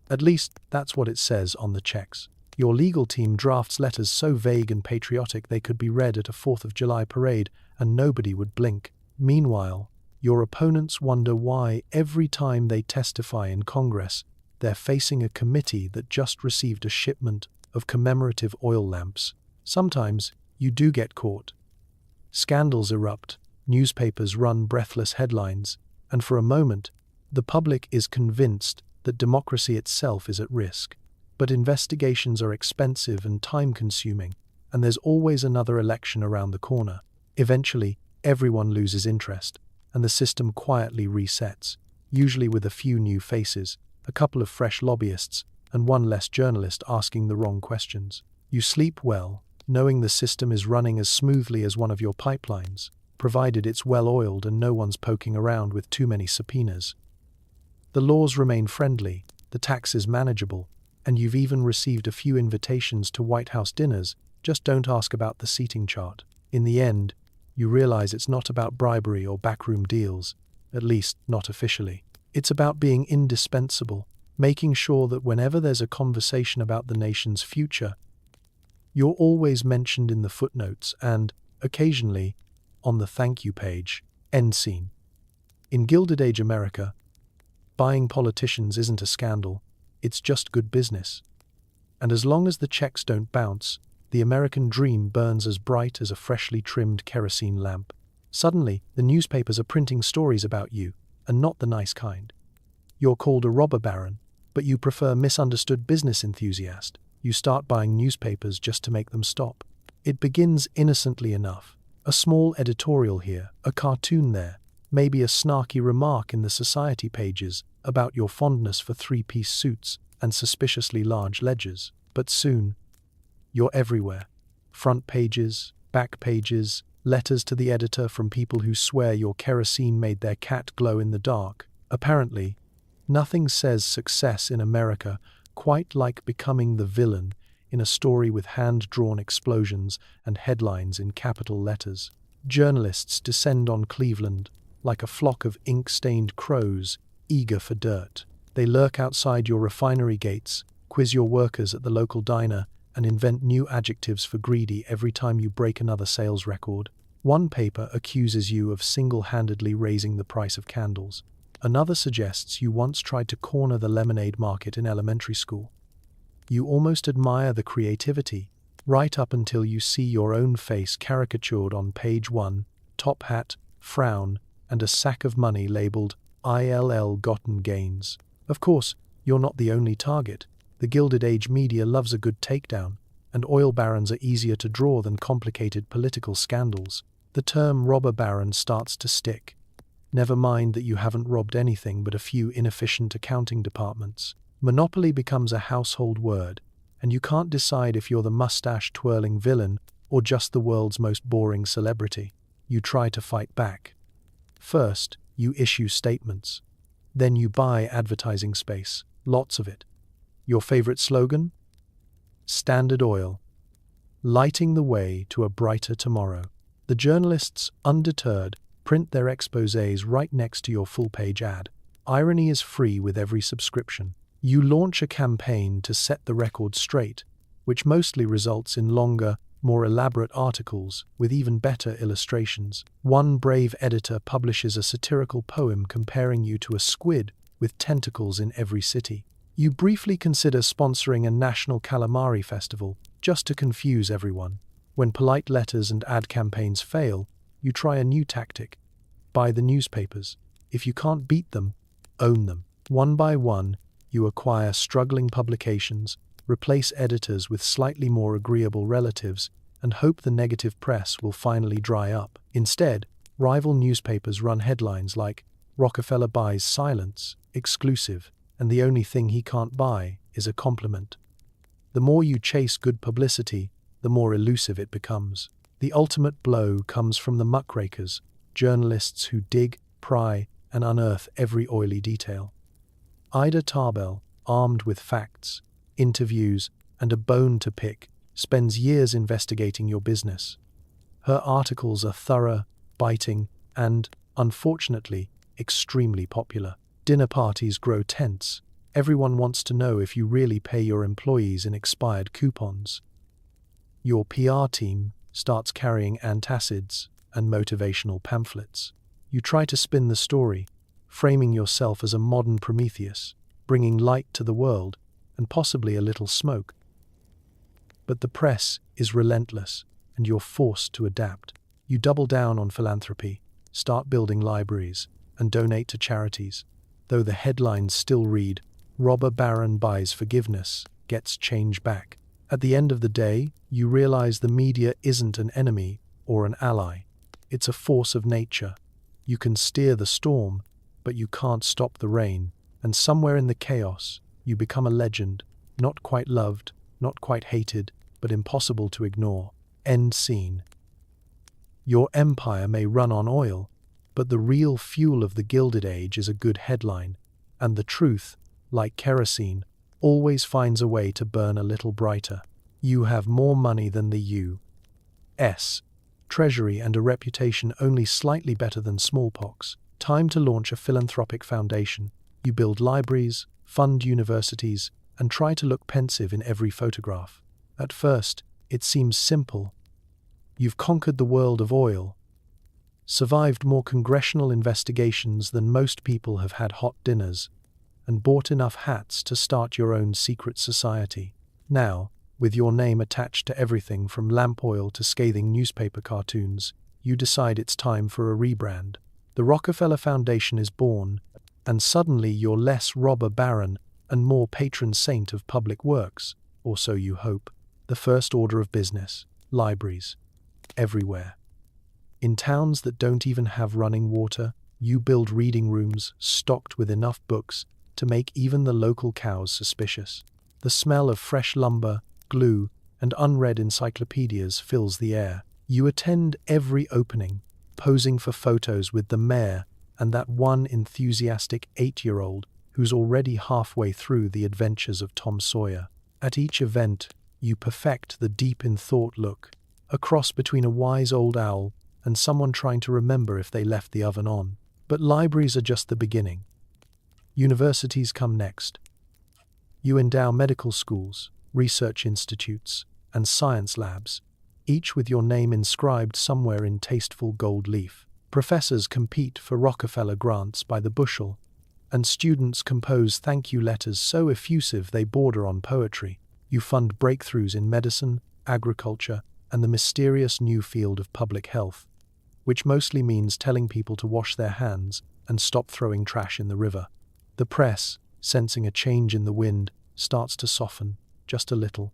At least, that's what it says on the checks. Your legal team drafts letters so vague and patriotic they could be read at a 4th of July parade and nobody would blink. Meanwhile, your opponents wonder why every time they testify in Congress, they're facing a committee that just received a shipment of commemorative oil lamps. Sometimes, you do get caught. Scandals erupt, newspapers run breathless headlines, and for a moment, the public is convinced that democracy itself is at risk. But investigations are expensive and time-consuming, and there's always another election around the corner. Eventually, everyone loses interest, and the system quietly resets, usually with a few new faces, a couple of fresh lobbyists, and one less journalist asking the wrong questions. You sleep well, knowing the system is running as smoothly as one of your pipelines. provided it's well-oiled and no one's poking around with too many subpoenas. The laws remain friendly, the tax is manageable, and you've even received a few invitations to White House dinners. Just don't ask about the seating chart. In the end, you realize it's not about bribery or backroom deals, at least not officially. It's about being indispensable, making sure that whenever there's a conversation about the nation's future, you're always mentioned in the footnotes and, occasionally, on the thank you page. End scene. In Gilded Age America, buying politicians isn't a scandal, it's just good business. And as long as the checks don't bounce, the American dream burns as bright as a freshly trimmed kerosene lamp. Suddenly, the newspapers are printing stories about you, and not the nice kind. You're called a robber baron, but you prefer misunderstood business enthusiast. You start buying newspapers just to make them stop. It begins innocently enough. A small editorial here, a cartoon there, maybe a snarky remark in the society pages about your fondness for three-piece suits and suspiciously large ledgers. But soon, you're everywhere. Front pages, back pages, letters to the editor from people who swear your kerosene made their cat glow in the dark. Apparently, nothing says success in America quite like becoming the villain in a story with hand-drawn explosions and headlines in capital letters. Journalists descend on Cleveland like a flock of ink-stained crows, eager for dirt. They lurk outside your refinery gates, quiz your workers at the local diner, and invent new adjectives for greedy every time you break another sales record. One paper accuses you of single-handedly raising the price of candles. Another suggests you once tried to corner the lemonade market in elementary school. You almost admire the creativity, right up until you see your own face caricatured on page 1, top hat, frown, and a sack of money labeled ill-gotten gains. Of course, you're not the only target. The Gilded Age media loves a good takedown, and oil barons are easier to draw than complicated political scandals. The term robber baron starts to stick. Never mind that you haven't robbed anything but a few inefficient accounting departments. Monopoly becomes a household word, and you can't decide if you're the mustache-twirling villain or just the world's most boring celebrity. You try to fight back. First, you issue statements. Then you buy advertising space, lots of it. Your favorite slogan? Standard Oil. Lighting the way to a brighter tomorrow. The journalists, undeterred, print their exposés right next to your full-page ad. Irony is free with every subscription. You launch a campaign to set the record straight, which mostly results in longer, more elaborate articles with even better illustrations. One brave editor publishes a satirical poem comparing you to a squid with tentacles in every city. You briefly consider sponsoring a national calamari festival just to confuse everyone. When polite letters and ad campaigns fail, you try a new tactic. Buy the newspapers. If you can't beat them, own them. One by one, you acquire struggling publications, replace editors with slightly more agreeable relatives, and hope the negative press will finally dry up. Instead, rival newspapers run headlines like, "Rockefeller buys silence, exclusive, and the only thing he can't buy is a compliment." The more you chase good publicity, the more elusive it becomes. The ultimate blow comes from the muckrakers, journalists who dig, pry, and unearth every oily detail. Ida Tarbell, armed with facts, interviews, and a bone to pick, spends years investigating your business. Her articles are thorough, biting, and, unfortunately, extremely popular. Dinner parties grow tense. Everyone wants to know if you really pay your employees in expired coupons. Your PR team starts carrying antacids and motivational pamphlets. You try to spin the story, framing yourself as a modern Prometheus, bringing light to the world and possibly a little smoke. But the press is relentless, and you're forced to adapt. You double down on philanthropy, start building libraries, and donate to charities. Though the headlines still read, "Robber Baron buys forgiveness, gets change back." At the end of the day, you realize the media isn't an enemy or an ally. It's a force of nature. You can steer the storm, but you can't stop the rain. And somewhere in the chaos, you become a legend, not quite loved, not quite hated, but impossible to ignore. End scene. Your empire may run on oil, but the real fuel of the Gilded Age is a good headline, and the truth, like kerosene, always finds a way to burn a little brighter. You have more money than the U.S. Treasury and a reputation only slightly better than smallpox. Time to launch a philanthropic foundation. You build libraries, fund universities, and try to look pensive in every photograph. At first, it seems simple. You've conquered the world of oil, survived more congressional investigations than most people have had hot dinners, and bought enough hats to start your own secret society. Now, with your name attached to everything from lamp oil to scathing newspaper cartoons, you decide it's time for a rebrand. The Rockefeller Foundation is born, and suddenly you're less robber baron and more patron saint of public works, or so you hope. The first order of business: libraries. Everywhere. In towns that don't even have running water, you build reading rooms stocked with enough books to make even the local cows suspicious. The smell of fresh lumber, glue, and unread encyclopedias fills the air. You attend every opening, posing for photos with the mayor and that one enthusiastic 8-year-old who's already halfway through the adventures of Tom Sawyer. At each event, you perfect the deep-in-thought look, a cross between a wise old owl and someone trying to remember if they left the oven on. But libraries are just the beginning. Universities come next. You endow medical schools, research institutes, and science labs, each with your name inscribed somewhere in tasteful gold leaf. Professors compete for Rockefeller grants by the bushel, and students compose thank you letters so effusive they border on poetry. You fund breakthroughs in medicine, agriculture, and the mysterious new field of public health, which mostly means telling people to wash their hands and stop throwing trash in the river. The press, sensing a change in the wind, starts to soften, just a little.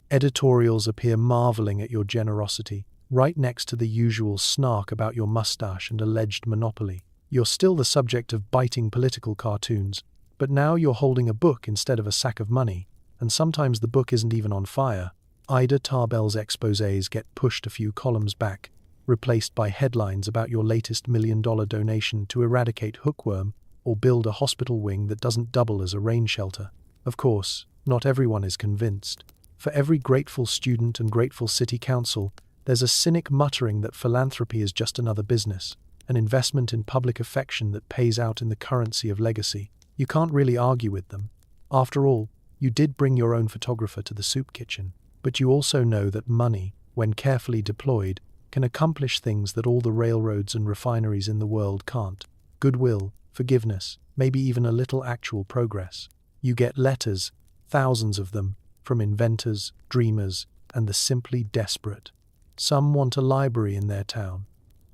Editorials appear marveling at your generosity, right next to the usual snark about your mustache and alleged monopoly. You're still the subject of biting political cartoons, but now you're holding a book instead of a sack of money, and sometimes the book isn't even on fire. Ida Tarbell's exposés get pushed a few columns back, replaced by headlines about your latest $1 million donation to eradicate hookworm or build a hospital wing that doesn't double as a rain shelter. Of course, not everyone is convinced. For every grateful student and grateful city council, there's a cynic muttering that philanthropy is just another business, an investment in public affection that pays out in the currency of legacy. You can't really argue with them. After all, you did bring your own photographer to the soup kitchen. But you also know that money, when carefully deployed, can accomplish things that all the railroads and refineries in the world can't. Goodwill, forgiveness, maybe even a little actual progress. You get letters, thousands of them, from inventors, dreamers, and the simply desperate. Some want a library in their town.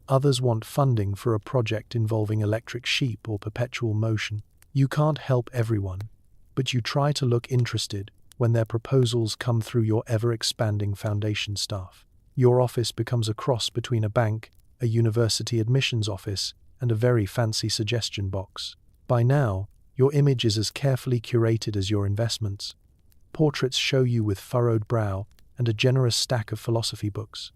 Others want funding for a project involving electric sheep or perpetual motion. You can't help everyone, but you try to look interested when their proposals come through your ever-expanding foundation staff. Your office becomes a cross between a bank, a university admissions office, and a very fancy suggestion box. By now, your image is as carefully curated as your investments. Portraits show you with furrowed brow and a generous stack of philosophy books.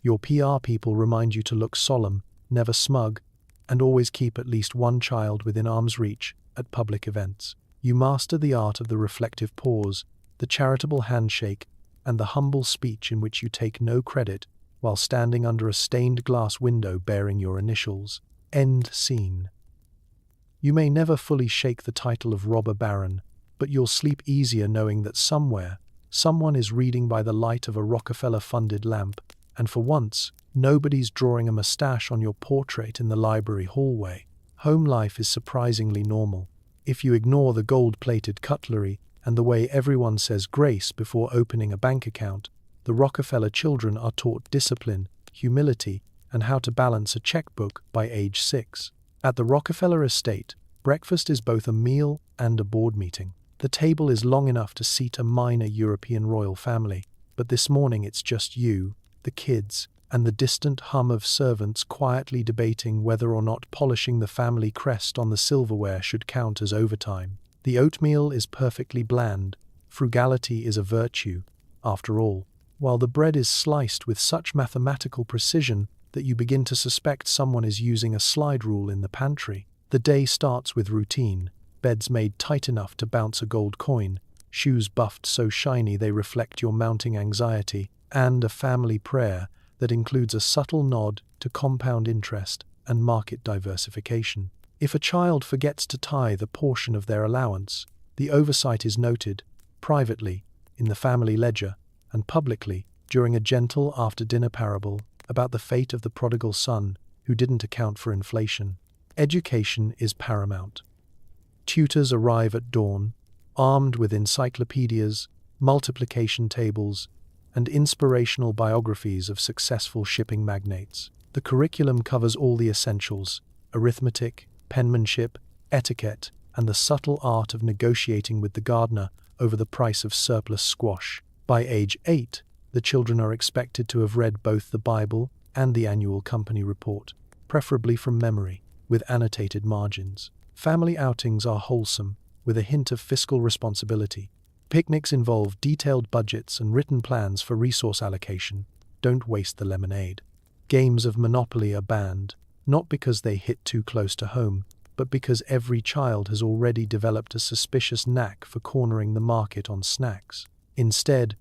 Your PR people remind you to look solemn, never smug, and always keep at least one child within arm's reach at public events. You master the art of the reflective pause, the charitable handshake, and the humble speech in which you take no credit while standing under a stained glass window bearing your initials. End scene. You may never fully shake the title of robber baron, but you'll sleep easier knowing that somewhere, someone is reading by the light of a Rockefeller-funded lamp, and for once, nobody's drawing a mustache on your portrait in the library hallway. Home life is surprisingly normal. If you ignore the gold-plated cutlery and the way everyone says grace before opening a bank account, the Rockefeller children are taught discipline, humility, and how to balance a checkbook by age 6. At the Rockefeller estate, breakfast is both a meal and a board meeting. The table is long enough to seat a minor European royal family, but this morning it's just you, the kids, and the distant hum of servants quietly debating whether or not polishing the family crest on the silverware should count as overtime. The oatmeal is perfectly bland. Frugality is a virtue. After all, while the bread is sliced with such mathematical precision that you begin to suspect someone is using a slide rule in the pantry. The day starts with routine, beds made tight enough to bounce a gold coin, shoes buffed so shiny they reflect your mounting anxiety, and a family prayer that includes a subtle nod to compound interest and market diversification. If a child forgets to tithe a portion of their allowance, the oversight is noted, privately, in the family ledger, and publicly, during a gentle after-dinner parable about the fate of the prodigal son who didn't account for inflation. Education is paramount. Tutors arrive at dawn, armed with encyclopedias, multiplication tables, and inspirational biographies of successful shipping magnates. The curriculum covers all the essentials: arithmetic, penmanship, etiquette, and the subtle art of negotiating with the gardener over the price of surplus squash. By age 8, the children are expected to have read both the Bible and the annual company report, preferably from memory, with annotated margins. Family outings are wholesome, with a hint of fiscal responsibility. Picnics involve detailed budgets and written plans for resource allocation. Don't waste the lemonade. Games of Monopoly are banned, not because they hit too close to home, but because every child has already developed a suspicious knack for cornering the market on snacks. Instead,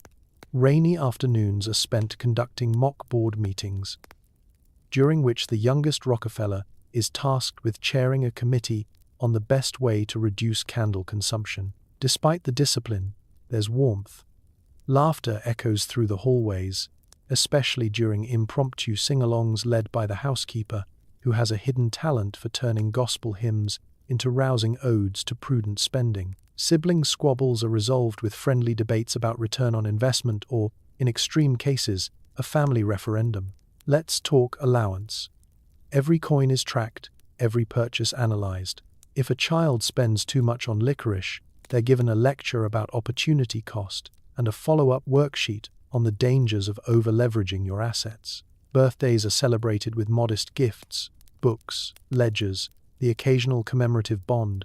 rainy afternoons are spent conducting mock board meetings, during which the youngest Rockefeller is tasked with chairing a committee on the best way to reduce candle consumption. Despite the discipline, there's warmth. Laughter echoes through the hallways, especially during impromptu sing-alongs led by the housekeeper, who has a hidden talent for turning gospel hymns into rousing odes to prudent spending. Sibling squabbles are resolved with friendly debates about return on investment or, in extreme cases, a family referendum. Let's talk allowance. Every coin is tracked, every purchase analyzed. If a child spends too much on licorice, they're given a lecture about opportunity cost and a follow-up worksheet on the dangers of over-leveraging your assets. Birthdays are celebrated with modest gifts, books, ledgers, the occasional commemorative bond,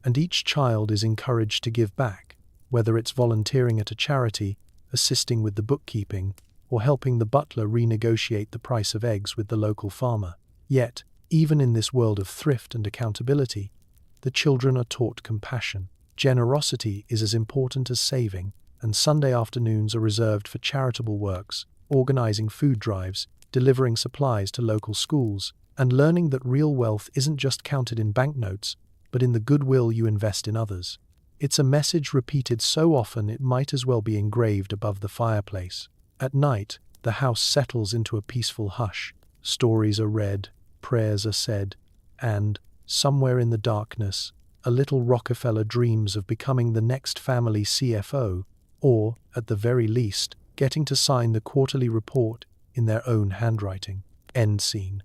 and each child is encouraged to give back, whether it's volunteering at a charity, assisting with the bookkeeping, or helping the butler renegotiate the price of eggs with the local farmer. Yet, even in this world of thrift and accountability, the children are taught compassion. Generosity is as important as saving, and Sunday afternoons are reserved for charitable works, organizing food drives, delivering supplies to local schools, and learning that real wealth isn't just counted in banknotes, but in the goodwill you invest in others. It's a message repeated so often it might as well be engraved above the fireplace. At night, the house settles into a peaceful hush. Stories are read, prayers are said, and, somewhere in the darkness, a little Rockefeller dreams of becoming the next family CFO, or, at the very least, getting to sign the quarterly report in their own handwriting. End scene.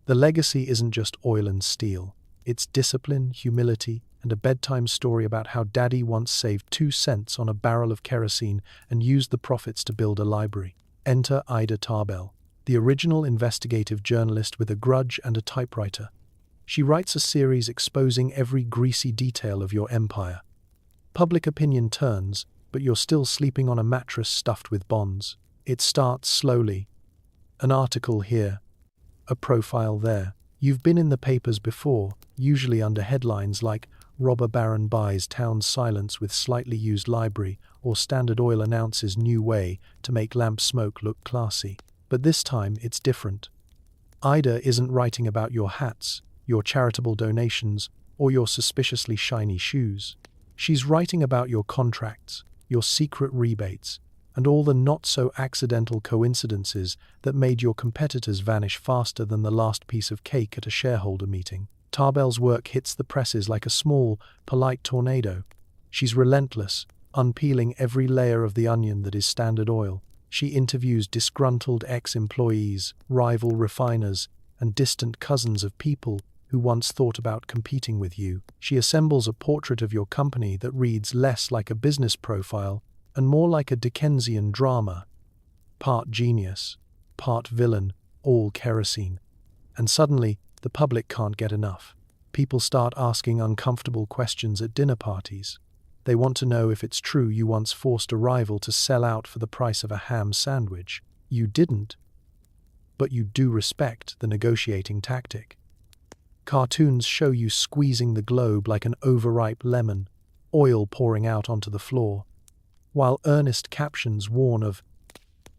The legacy isn't just oil and steel. It's discipline, humility, and a bedtime story about how Daddy once saved 2 cents on a barrel of kerosene and used the profits to build a library. Enter Ida Tarbell, the original investigative journalist with a grudge and a typewriter. She writes a series exposing every greasy detail of your empire. Public opinion turns, but you're still sleeping on a mattress stuffed with bonds. It starts slowly. An article here, a profile there. You've been in the papers before, usually under headlines like "Robber Baron buys town's silence with slightly used library" or "Standard Oil announces new way to make lamp smoke look classy." But this time it's different. Ida isn't writing about your hats, your charitable donations, or your suspiciously shiny shoes. She's writing about your contracts, your secret rebates, and all the not-so-accidental coincidences that made your competitors vanish faster than the last piece of cake at a shareholder meeting. Tarbell's work hits the presses like a small, polite tornado. She's relentless, unpeeling every layer of the onion that is Standard Oil. She interviews disgruntled ex-employees, rival refiners, and distant cousins of people who once thought about competing with you. She assembles a portrait of your company that reads less like a business profile and more like a Dickensian drama. Part genius, part villain, all kerosene. And suddenly, the public can't get enough. People start asking uncomfortable questions at dinner parties. They want to know if it's true you once forced a rival to sell out for the price of a ham sandwich. You didn't, but you do respect the negotiating tactic. Cartoons show you squeezing the globe like an overripe lemon, oil pouring out onto the floor, while earnest captions warn of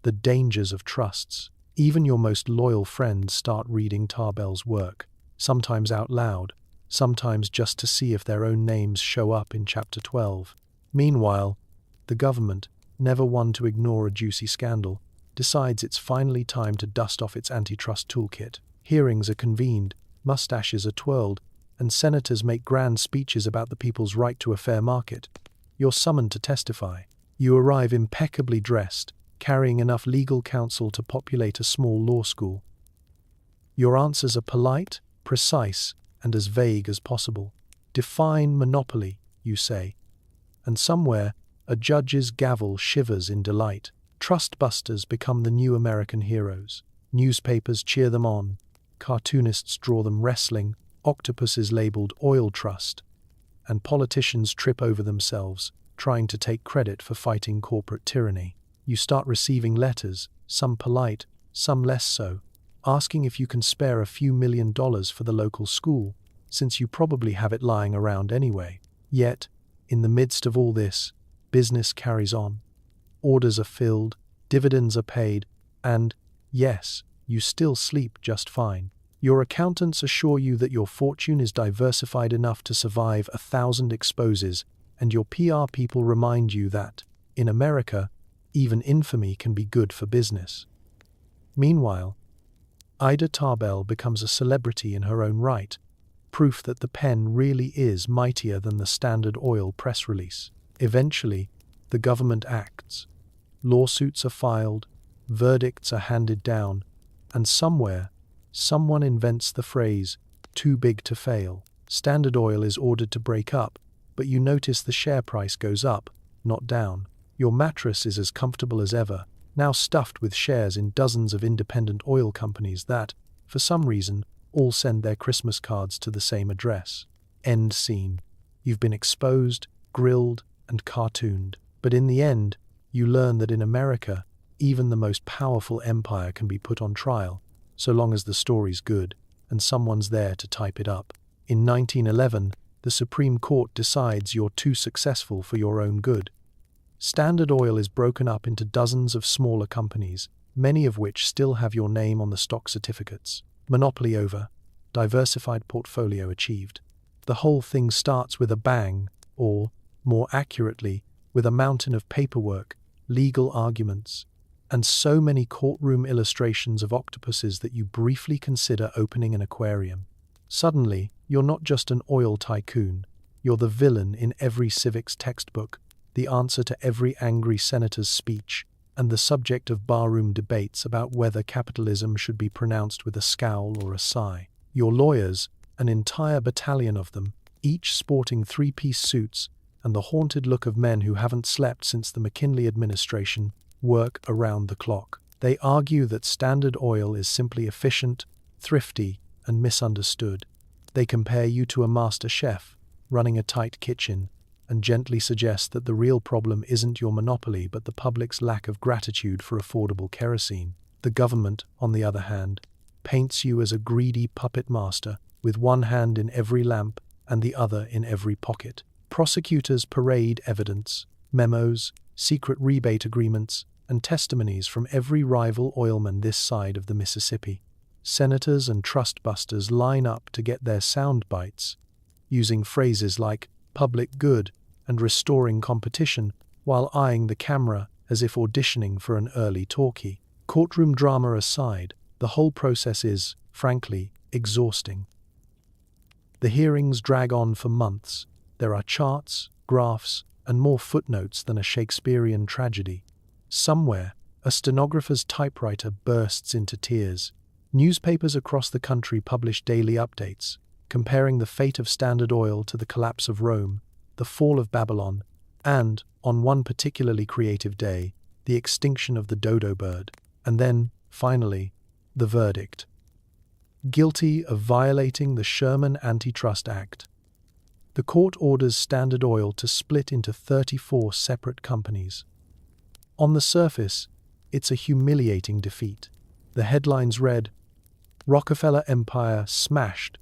the dangers of trusts. Even your most loyal friends start reading Tarbell's work, sometimes out loud, sometimes just to see if their own names show up in Chapter 12. Meanwhile, the government, never one to ignore a juicy scandal, decides it's finally time to dust off its antitrust toolkit. Hearings are convened, mustaches are twirled, and senators make grand speeches about the people's right to a fair market. You're summoned to testify. You arrive impeccably dressed, carrying enough legal counsel to populate a small law school. Your answers are polite, precise, and as vague as possible. Define monopoly, you say. And somewhere, a judge's gavel shivers in delight. Trustbusters become the new American heroes. Newspapers cheer them on. Cartoonists draw them wrestling, octopuses labeled oil trust, and politicians trip over themselves, trying to take credit for fighting corporate tyranny. You start receiving letters, some polite, some less so, asking if you can spare a few $1,000,000 for the local school, since you probably have it lying around anyway. Yet, in the midst of all this, business carries on. Orders are filled, dividends are paid, and, yes, you still sleep just fine. Your accountants assure you that your fortune is diversified enough to survive 1,000 exposes, and your PR people remind you that, in America, even infamy can be good for business. Meanwhile, Ida Tarbell becomes a celebrity in her own right, proof that the pen really is mightier than the Standard Oil press release. Eventually, the government acts. Lawsuits are filed, verdicts are handed down, and somewhere, someone invents the phrase, "too big to fail." Standard Oil is ordered to break up, but you notice the share price goes up, not down. Your mattress is as comfortable as ever, now stuffed with shares in dozens of independent oil companies that, for some reason, all send their Christmas cards to the same address. End scene. You've been exposed, grilled, and cartooned. But in the end, you learn that in America, even the most powerful empire can be put on trial, so long as the story's good, and someone's there to type it up. In 1911, the Supreme Court decides you're too successful for your own good. Standard Oil is broken up into dozens of smaller companies, many of which still have your name on the stock certificates. Monopoly over, diversified portfolio achieved. The whole thing starts with a bang, or, more accurately, with a mountain of paperwork, legal arguments, and so many courtroom illustrations of octopuses that you briefly consider opening an aquarium. Suddenly, you're not just an oil tycoon, you're the villain in every civics textbook, the answer to every angry senator's speech, and the subject of barroom debates about whether capitalism should be pronounced with a scowl or a sigh. Your lawyers, an entire battalion of them, each sporting three-piece suits, and the haunted look of men who haven't slept since the McKinley administration, work around the clock. They argue that Standard Oil is simply efficient, thrifty, and misunderstood. They compare you to a master chef, running a tight kitchen, and gently suggest that the real problem isn't your monopoly but the public's lack of gratitude for affordable kerosene. The government, on the other hand, paints you as a greedy puppet master, with one hand in every lamp and the other in every pocket. Prosecutors parade evidence, memos, secret rebate agreements, and testimonies from every rival oilman this side of the Mississippi. Senators and trustbusters line up to get their sound bites, using phrases like public good and restoring competition while eyeing the camera as if auditioning for an early talkie. Courtroom drama aside, the whole process is, frankly, exhausting. The hearings drag on for months. There are charts, graphs, and more footnotes than a Shakespearean tragedy. Somewhere, a stenographer's typewriter bursts into tears. Newspapers across the country publish daily updates, comparing the fate of Standard Oil to the collapse of Rome, the fall of Babylon, and, on one particularly creative day, the extinction of the dodo bird. And then, finally, the verdict. Guilty of violating the Sherman Antitrust Act. The court orders Standard Oil to split into 34 separate companies. On the surface, it's a humiliating defeat. The headlines read, "Rockefeller Empire Smashed,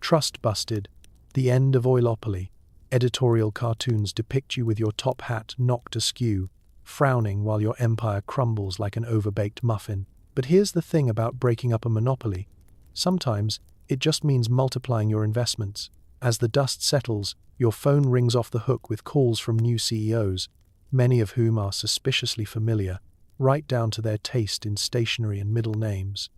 Trust Busted, The End of Oilopoly." Editorial cartoons depict you with your top hat knocked askew, frowning while your empire crumbles like an overbaked muffin. But here's the thing about breaking up a monopoly. Sometimes, it just means multiplying your investments. As the dust settles, your phone rings off the hook with calls from new CEOs, many of whom are suspiciously familiar, right down to their taste in stationery and middle names.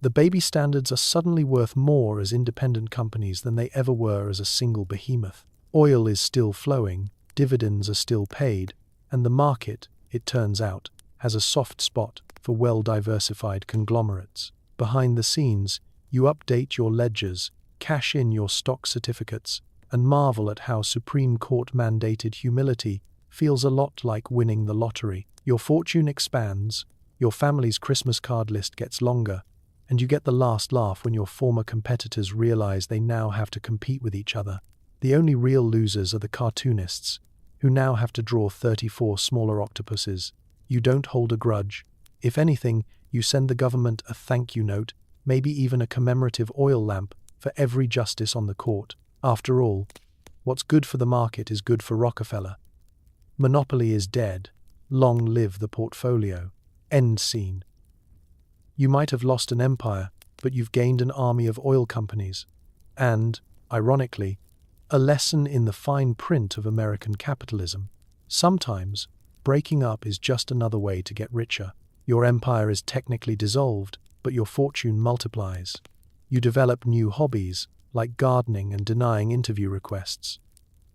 The baby standards are suddenly worth more as independent companies than they ever were as a single behemoth. Oil is still flowing, dividends are still paid, and the market, it turns out, has a soft spot for well-diversified conglomerates. Behind the scenes, you update your ledgers, cash in your stock certificates, and marvel at how Supreme Court-mandated humility feels a lot like winning the lottery. Your fortune expands, your family's Christmas card list gets longer, and you get the last laugh when your former competitors realize they now have to compete with each other. The only real losers are the cartoonists, who now have to draw 34 smaller octopuses. You don't hold a grudge. If anything, you send the government a thank you note, maybe even a commemorative oil lamp, for every justice on the court. After all, what's good for the market is good for Rockefeller. Monopoly is dead. Long live the portfolio. End scene. You might have lost an empire, but you've gained an army of oil companies. And, ironically, a lesson in the fine print of American capitalism. Sometimes, breaking up is just another way to get richer. Your empire is technically dissolved, but your fortune multiplies. You develop new hobbies, like gardening and denying interview requests.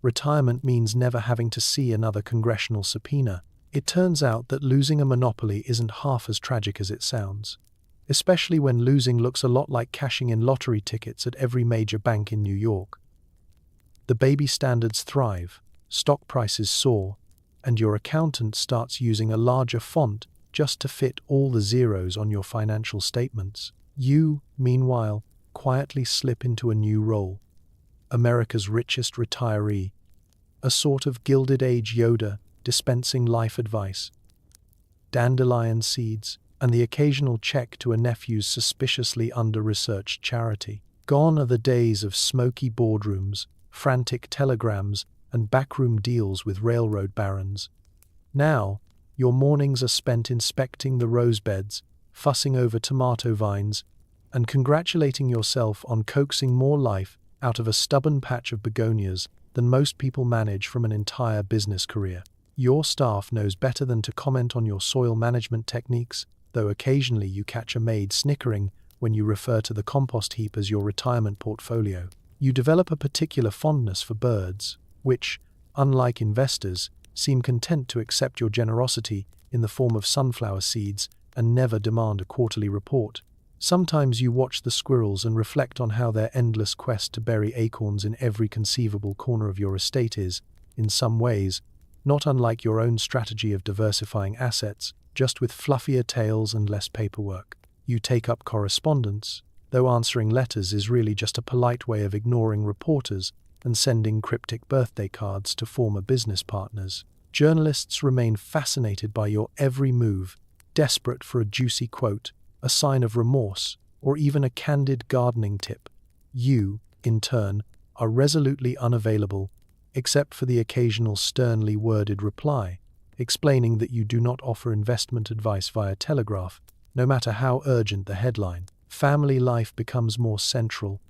Retirement means never having to see another congressional subpoena. It turns out that losing a monopoly isn't half as tragic as it sounds, especially when losing looks a lot like cashing in lottery tickets at every major bank in New York. The baby standards thrive, stock prices soar, and your accountant starts using a larger font just to fit all the zeros on your financial statements. You, meanwhile, quietly slip into a new role. America's richest retiree, a sort of Gilded Age Yoda dispensing life advice. Dandelion seeds, and the occasional check to a nephew's suspiciously under-researched charity. Gone are the days of smoky boardrooms, frantic telegrams, and backroom deals with railroad barons. Now, your mornings are spent inspecting the rose beds, fussing over tomato vines, and congratulating yourself on coaxing more life out of a stubborn patch of begonias than most people manage from an entire business career. Your staff knows better than to comment on your soil management techniques, though occasionally you catch a maid snickering when you refer to the compost heap as your retirement portfolio. You develop a particular fondness for birds, which, unlike investors, seem content to accept your generosity in the form of sunflower seeds and never demand a quarterly report. Sometimes you watch the squirrels and reflect on how their endless quest to bury acorns in every conceivable corner of your estate is, in some ways, not unlike your own strategy of diversifying assets, just with fluffier tails and less paperwork. You take up correspondence, though answering letters is really just a polite way of ignoring reporters and sending cryptic birthday cards to former business partners. Journalists remain fascinated by your every move, desperate for a juicy quote, a sign of remorse, or even a candid gardening tip. You, in turn, are resolutely unavailable, except for the occasional sternly worded reply, explaining that you do not offer investment advice via telegraph, no matter how urgent the headline. Family life becomes more central,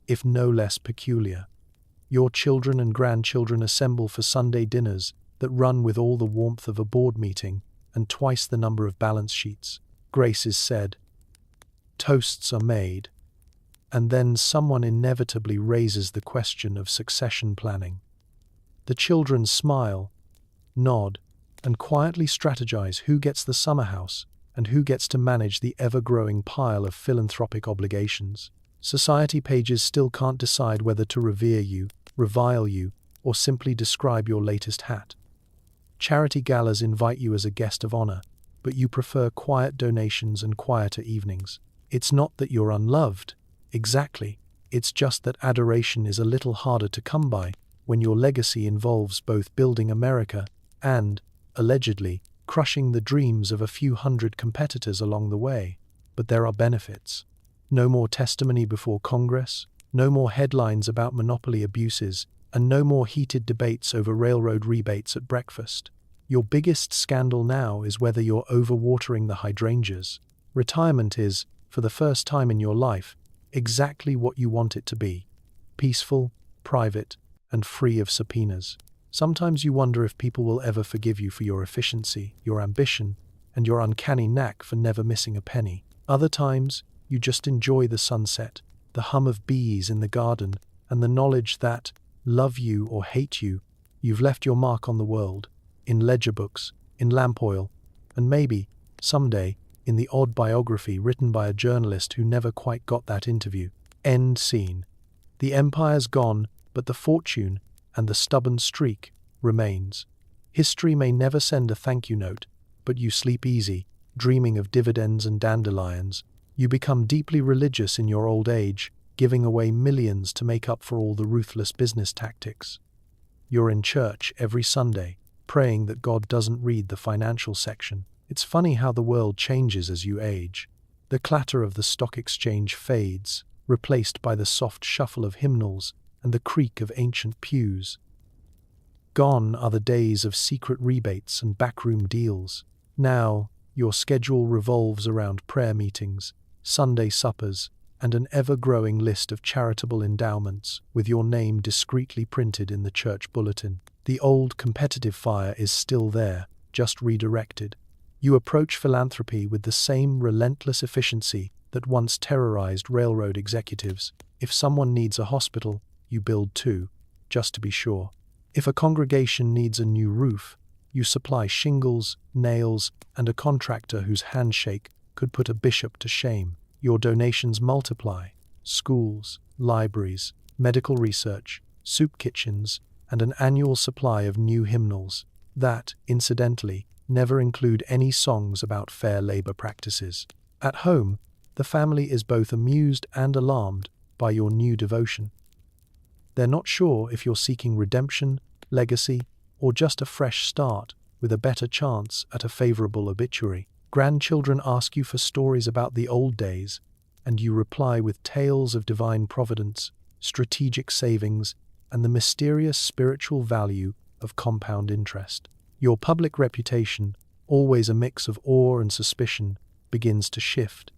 if no less peculiar. Your children and grandchildren assemble for Sunday dinners that run with all the warmth of a board meeting and twice the number of balance sheets. Grace is said, toasts are made, and then someone inevitably raises the question of succession planning. The children smile, nod, and quietly strategize who gets the summer house and who gets to manage the ever-growing pile of philanthropic obligations. Society pages still can't decide whether to revere you, revile you, or simply describe your latest hat. Charity galas invite you as a guest of honor, but you prefer quiet donations and quieter evenings. It's not that you're unloved, exactly. It's just that adoration is a little harder to come by when your legacy involves both building America and, allegedly, crushing the dreams of a few hundred competitors along the way. But there are benefits. No more testimony before Congress, no more headlines about monopoly abuses, and no more heated debates over railroad rebates at breakfast. Your biggest scandal now is whether you're overwatering the hydrangeas. Retirement is, for the first time in your life, exactly what you want it to be. Peaceful, private, and free of subpoenas. Sometimes you wonder if people will ever forgive you for your efficiency, your ambition, and your uncanny knack for never missing a penny. Other times, you just enjoy the sunset, the hum of bees in the garden, and the knowledge that, love you or hate you, you've left your mark on the world, in ledger books, in lamp oil, and maybe, someday, in the odd biography written by a journalist who never quite got that interview. End scene. The empire's gone, but the fortune and the stubborn streak remains. History may never send a thank you note, but you sleep easy, dreaming of dividends and dandelions. You become deeply religious in your old age, giving away millions to make up for all the ruthless business tactics. You're in church every Sunday, praying that God doesn't read the financial section. It's funny how the world changes as you age. The clatter of the stock exchange fades, replaced by the soft shuffle of hymnals and the creak of ancient pews. Gone are the days of secret rebates and backroom deals. Now, your schedule revolves around prayer meetings, Sunday suppers, and an ever-growing list of charitable endowments, with your name discreetly printed in the church bulletin. The old competitive fire is still there, just redirected. You approach philanthropy with the same relentless efficiency that once terrorized railroad executives. If someone needs a hospital, you build two, just to be sure. If a congregation needs a new roof, you supply shingles, nails, and a contractor whose handshake could put a bishop to shame. Your donations multiply. Schools, libraries, medical research, soup kitchens, and an annual supply of new hymnals that, incidentally, never include any songs about fair labor practices. At home, the family is both amused and alarmed by your new devotion. They're not sure if you're seeking redemption, legacy, or just a fresh start with a better chance at a favorable obituary. Grandchildren ask you for stories about the old days, and you reply with tales of divine providence, strategic savings, and the mysterious spiritual value of compound interest. Your public reputation, always a mix of awe and suspicion, begins to shift.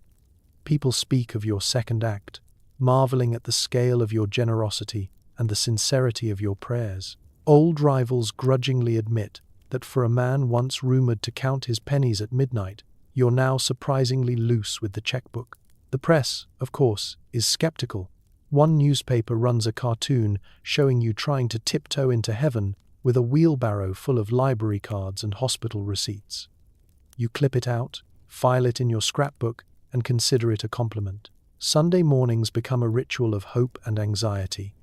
People speak of your second act, marveling at the scale of your generosity and the sincerity of your prayers. Old rivals grudgingly admit that for a man once rumored to count his pennies at midnight, you're now surprisingly loose with the checkbook. The press, of course, is skeptical. One newspaper runs a cartoon showing you trying to tiptoe into heaven with a wheelbarrow full of library cards and hospital receipts. You clip it out, file it in your scrapbook, and consider it a compliment. Sunday mornings become a ritual of hope and anxiety.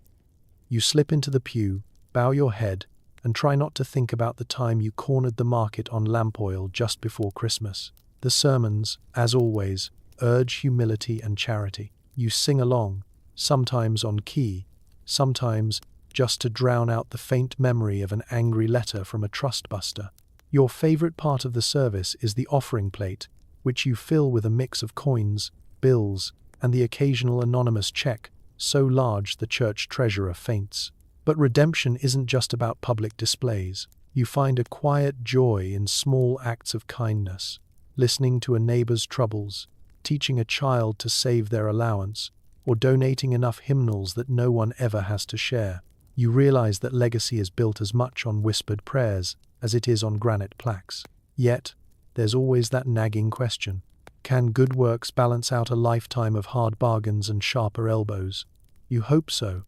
You slip into the pew, bow your head, and try not to think about the time you cornered the market on lamp oil just before Christmas. The sermons, as always, urge humility and charity. You sing along, sometimes on key, sometimes just to drown out the faint memory of an angry letter from a trustbuster. Your favorite part of the service is the offering plate, which you fill with a mix of coins, bills, and the occasional anonymous check, so large the church treasurer faints. But redemption isn't just about public displays. You find a quiet joy in small acts of kindness, listening to a neighbor's troubles, teaching a child to save their allowance, or donating enough hymnals that no one ever has to share. You realize that legacy is built as much on whispered prayers as it is on granite plaques. Yet, there's always that nagging question. Can good works balance out a lifetime of hard bargains and sharper elbows? You hope so.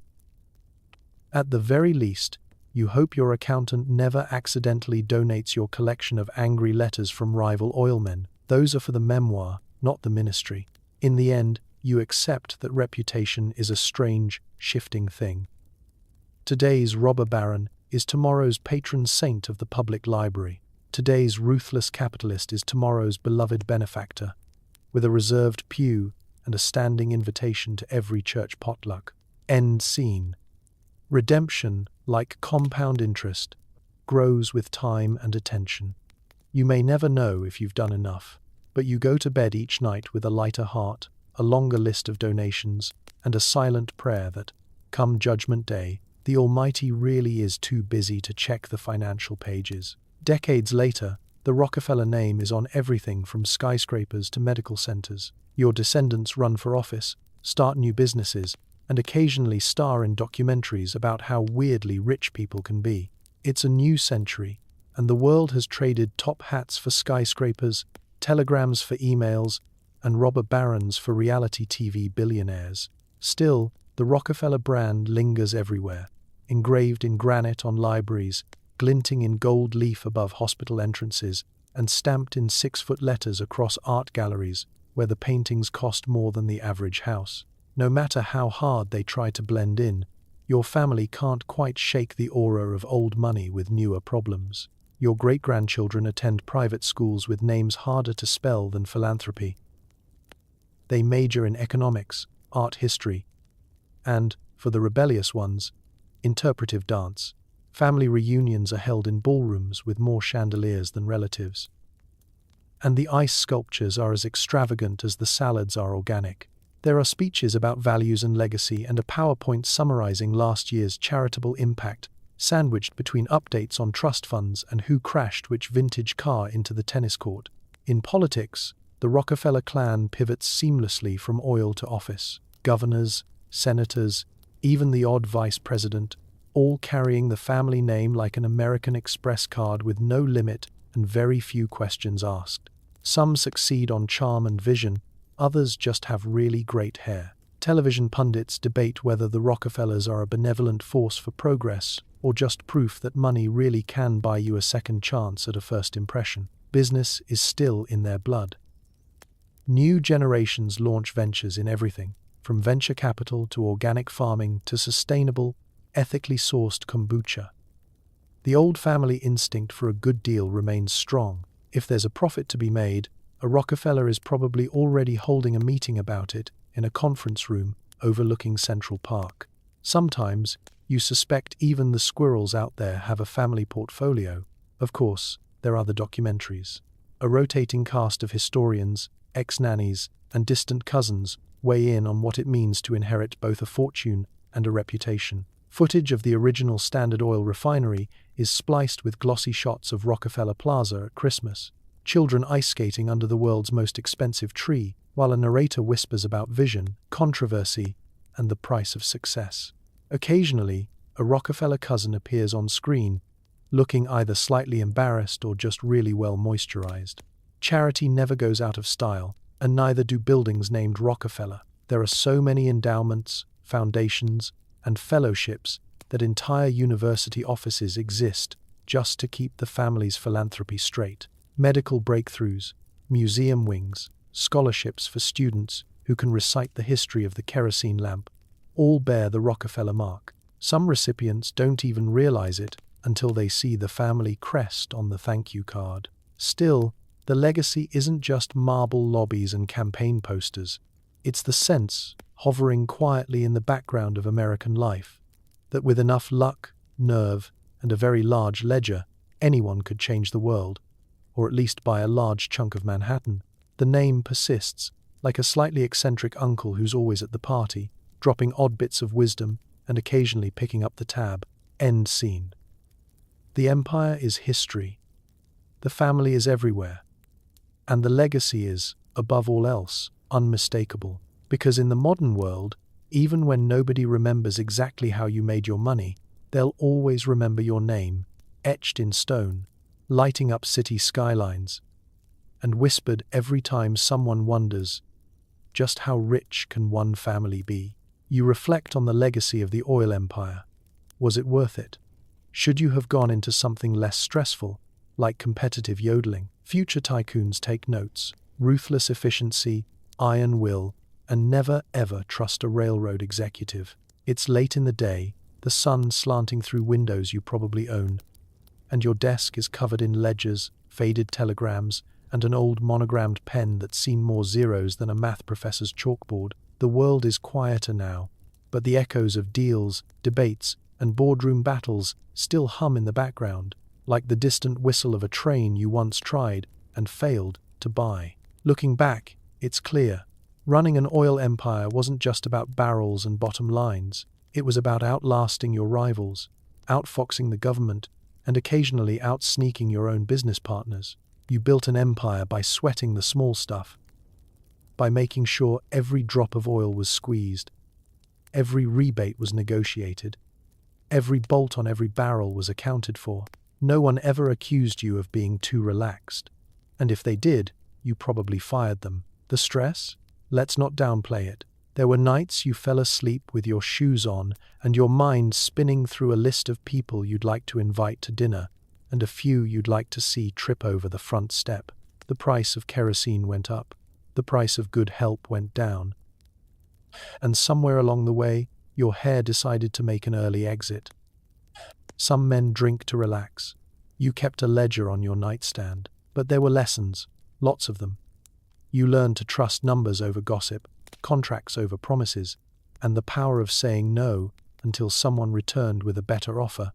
At the very least, you hope your accountant never accidentally donates your collection of angry letters from rival oilmen. Those are for the memoir, not the ministry. In the end, you accept that reputation is a strange, shifting thing. Today's robber baron is tomorrow's patron saint of the public library. Today's ruthless capitalist is tomorrow's beloved benefactor. With a reserved pew, and a standing invitation to every church potluck. End scene. Redemption, like compound interest, grows with time and attention. You may never know if you've done enough, but you go to bed each night with a lighter heart, a longer list of donations, and a silent prayer that, come Judgment Day, the Almighty really is too busy to check the financial pages. Decades later, the Rockefeller name is on everything from skyscrapers to medical centers. Your descendants run for office, start new businesses, and occasionally star in documentaries about how weirdly rich people can be. It's a new century, and the world has traded top hats for skyscrapers, telegrams for emails, and robber barons for reality TV billionaires. Still, the Rockefeller brand lingers everywhere, engraved in granite on libraries, glinting in gold leaf above hospital entrances, and stamped in 6-foot letters across art galleries where the paintings cost more than the average house. No matter how hard they try to blend in, your family can't quite shake the aura of old money with newer problems. Your great-grandchildren attend private schools with names harder to spell than philanthropy. They major in economics, art history, and, for the rebellious ones, interpretive dance. Family reunions are held in ballrooms with more chandeliers than relatives. And the ice sculptures are as extravagant as the salads are organic. There are speeches about values and legacy and a PowerPoint summarizing last year's charitable impact, sandwiched between updates on trust funds and who crashed which vintage car into the tennis court. In politics, the Rockefeller clan pivots seamlessly from oil to office. Governors, senators, even the odd vice president, all carrying the family name like an American Express card with no limit and very few questions asked. Some succeed on charm and vision, others just have really great hair. Television pundits debate whether the Rockefellers are a benevolent force for progress or just proof that money really can buy you a second chance at a first impression. Business is still in their blood. New generations launch ventures in everything, from venture capital to organic farming to sustainable, ethically sourced kombucha. The old family instinct for a good deal remains strong. If there's a profit to be made, a Rockefeller is probably already holding a meeting about it in a conference room overlooking Central Park. Sometimes, you suspect even the squirrels out there have a family portfolio. Of course, there are the documentaries. A rotating cast of historians, ex-nannies, and distant cousins weigh in on what it means to inherit both a fortune and a reputation. Footage of the original Standard Oil refinery is spliced with glossy shots of Rockefeller Plaza at Christmas. Children ice skating under the world's most expensive tree, while a narrator whispers about vision, controversy, and the price of success. Occasionally, a Rockefeller cousin appears on screen, looking either slightly embarrassed or just really well moisturized. Charity never goes out of style, and neither do buildings named Rockefeller. There are so many endowments, foundations, and fellowships that entire university offices exist just to keep the family's philanthropy straight. Medical breakthroughs, museum wings, scholarships for students who can recite the history of the kerosene lamp, all bear the Rockefeller mark. Some recipients don't even realize it until they see the family crest on the thank you card. Still, the legacy isn't just marble lobbies and campaign posters. It's the sense, hovering quietly in the background of American life, that with enough luck, nerve, and a very large ledger, anyone could change the world, or at least buy a large chunk of Manhattan. The name persists, like a slightly eccentric uncle who's always at the party, dropping odd bits of wisdom and occasionally picking up the tab. End scene. The empire is history. The family is everywhere. And the legacy is, above all else, unmistakable. Because in the modern world, even when nobody remembers exactly how you made your money, they'll always remember your name, etched in stone, lighting up city skylines, and whispered every time someone wonders, just how rich can one family be? You reflect on the legacy of the oil empire. Was it worth it? Should you have gone into something less stressful, like competitive yodeling? Future tycoons take notes: ruthless efficiency, iron will, and never ever trust a railroad executive. It's late in the day, the sun slanting through windows you probably own, and your desk is covered in ledgers, faded telegrams, and an old monogrammed pen that's seen more zeros than a math professor's chalkboard. The world is quieter now, but the echoes of deals, debates, and boardroom battles still hum in the background, like the distant whistle of a train you once tried and failed to buy. Looking back, it's clear. Running an oil empire wasn't just about barrels and bottom lines. It was about outlasting your rivals, outfoxing the government, and occasionally outsneaking your own business partners. You built an empire by sweating the small stuff, by making sure every drop of oil was squeezed, every rebate was negotiated, every bolt on every barrel was accounted for. No one ever accused you of being too relaxed. And if they did, you probably fired them. The stress? Let's not downplay it. There were nights you fell asleep with your shoes on and your mind spinning through a list of people you'd like to invite to dinner and a few you'd like to see trip over the front step. The price of kerosene went up. The price of good help went down. And somewhere along the way, your hair decided to make an early exit. Some men drink to relax. You kept a ledger on your nightstand, but there were lessons, lots of them. You learned to trust numbers over gossip, contracts over promises, and the power of saying no until someone returned with a better offer.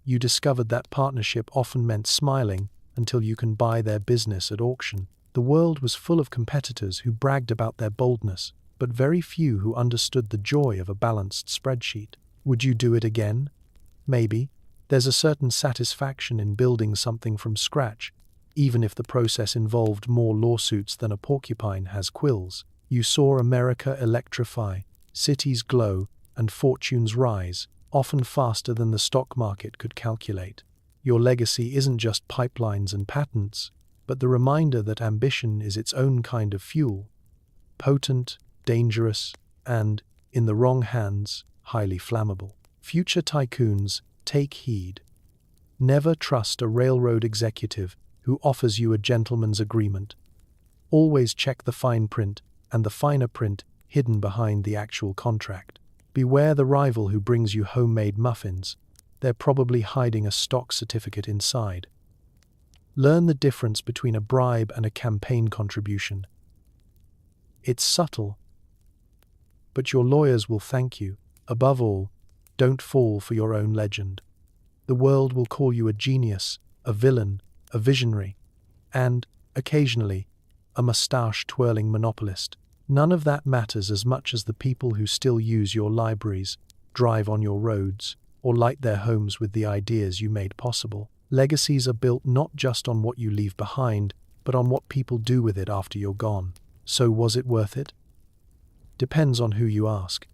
You discovered that partnership often meant smiling until you can buy their business at auction. The world was full of competitors who bragged about their boldness, but very few who understood the joy of a balanced spreadsheet. Would you do it again? Maybe. There's a certain satisfaction in building something from scratch, even if the process involved more lawsuits than a porcupine has quills. You saw America electrify, cities glow, and fortunes rise, often faster than the stock market could calculate. Your legacy isn't just pipelines and patents, but the reminder that ambition is its own kind of fuel, potent, dangerous, and, in the wrong hands, highly flammable. Future tycoons, take heed. Never trust a railroad executive who offers you a gentleman's agreement. Always check the fine print and the finer print hidden behind the actual contract. Beware the rival who brings you homemade muffins. They're probably hiding a stock certificate inside. Learn the difference between a bribe and a campaign contribution. It's subtle, but your lawyers will thank you. Above all, don't fall for your own legend. The world will call you a genius, a villain, a visionary, and, occasionally, a mustache-twirling monopolist. None of that matters as much as the people who still use your libraries, drive on your roads, or light their homes with the ideas you made possible. Legacies are built not just on what you leave behind, but on what people do with it after you're gone. So was it worth it? Depends on who you ask.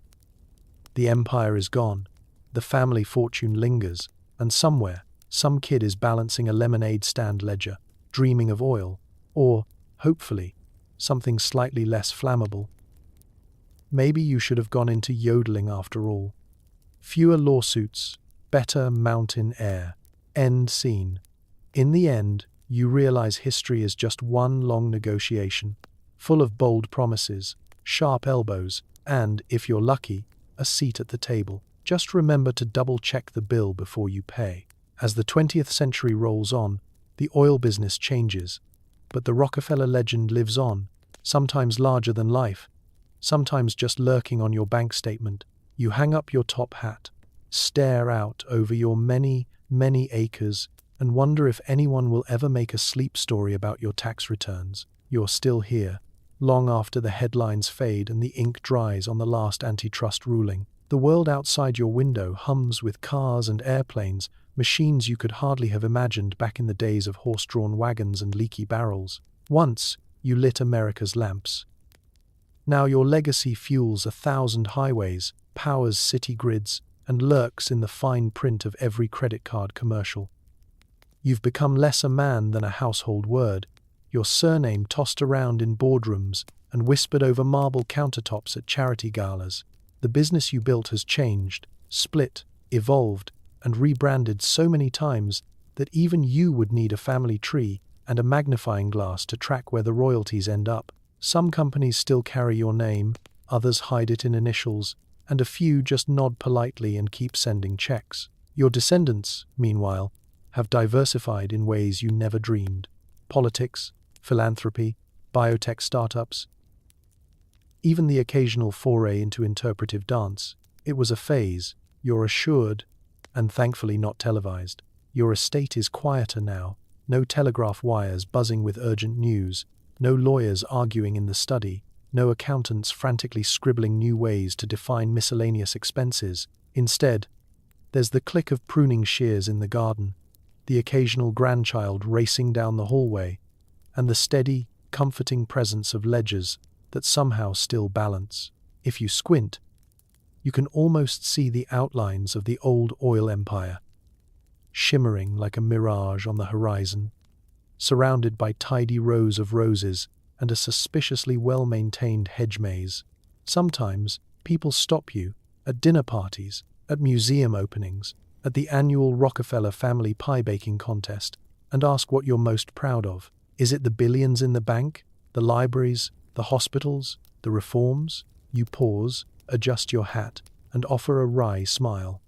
The empire is gone, the family fortune lingers, and somewhere, some kid is balancing a lemonade stand ledger, dreaming of oil, or, hopefully, something slightly less flammable. Maybe you should have gone into yodeling after all. Fewer lawsuits, better mountain air. End scene. In the end, you realize history is just one long negotiation, full of bold promises, sharp elbows, and, if you're lucky, a seat at the table. Just remember to double-check the bill before you pay. As the 20th century rolls on, the oil business changes, but the Rockefeller legend lives on, sometimes larger than life, sometimes just lurking on your bank statement. You hang up your top hat, stare out over your many acres, and wonder if anyone will ever make a sleep story about your tax returns. You're still here, long after the headlines fade and the ink dries on the last antitrust ruling. The world outside your window hums with cars and airplanes, machines you could hardly have imagined back in the days of horse-drawn wagons and leaky barrels. Once, you lit America's lamps. Now your legacy fuels 1,000 highways, powers city grids, and lurks in the fine print of every credit card commercial. You've become less a man than a household word, your surname tossed around in boardrooms and whispered over marble countertops at charity galas. The business you built has changed, split, evolved, and rebranded so many times that even you would need a family tree and a magnifying glass to track where the royalties end up. Some companies still carry your name, others hide it in initials, and a few just nod politely and keep sending checks. Your descendants, meanwhile, have diversified in ways you never dreamed. Politics, philanthropy, biotech startups, even the occasional foray into interpretive dance. It was a phase, you're assured, and thankfully not televised. Your estate is quieter now, no telegraph wires buzzing with urgent news, no lawyers arguing in the study, no accountants frantically scribbling new ways to define miscellaneous expenses. Instead, there's the click of pruning shears in the garden, the occasional grandchild racing down the hallway, and the steady, comforting presence of ledgers that somehow still balance. If you squint, you can almost see the outlines of the old oil empire, shimmering like a mirage on the horizon, surrounded by tidy rows of roses and a suspiciously well-maintained hedge maze. Sometimes, people stop you, at dinner parties, at museum openings, at the annual Rockefeller family pie baking contest, and ask what you're most proud of. Is it the billions in the bank, the libraries, the hospitals, the reforms? You pause, adjust your hat, and offer a wry smile.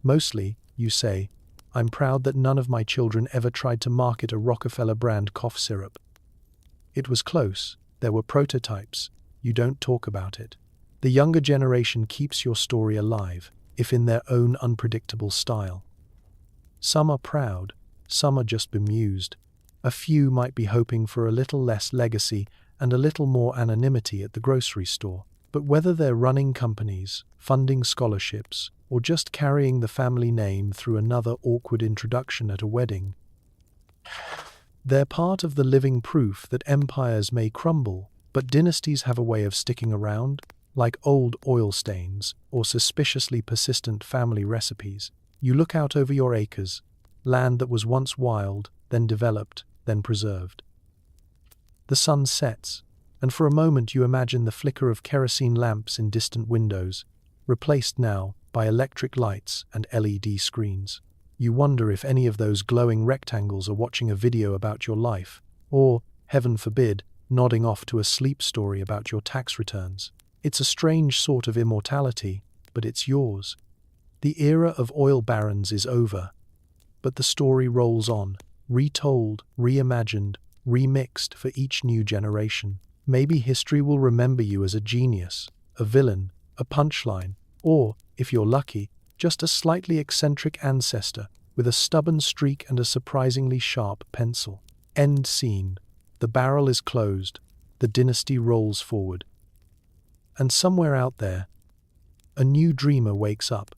Mostly, you say, I'm proud that none of my children ever tried to market a Rockefeller brand cough syrup. It was close, there were prototypes, you don't talk about it. The younger generation keeps your story alive, if in their own unpredictable style. Some are proud, some are just bemused. A few might be hoping for a little less legacy and a little more anonymity at the grocery store. But whether they're running companies, funding scholarships, or just carrying the family name through another awkward introduction at a wedding, they're part of the living proof that empires may crumble, but dynasties have a way of sticking around, like old oil stains or suspiciously persistent family recipes. You look out over your acres, land that was once wild, then developed, then preserved. The sun sets, and for a moment you imagine the flicker of kerosene lamps in distant windows, replaced now by electric lights and LED screens. You wonder if any of those glowing rectangles are watching a video about your life, or, heaven forbid, nodding off to a sleep story about your tax returns. It's a strange sort of immortality, but it's yours. The era of oil barons is over, but the story rolls on, retold, reimagined, remixed for each new generation. Maybe history will remember you as a genius, a villain, a punchline, or, if you're lucky, just a slightly eccentric ancestor with a stubborn streak and a surprisingly sharp pencil. End scene. The barrel is closed. The dynasty rolls forward. And somewhere out there, a new dreamer wakes up,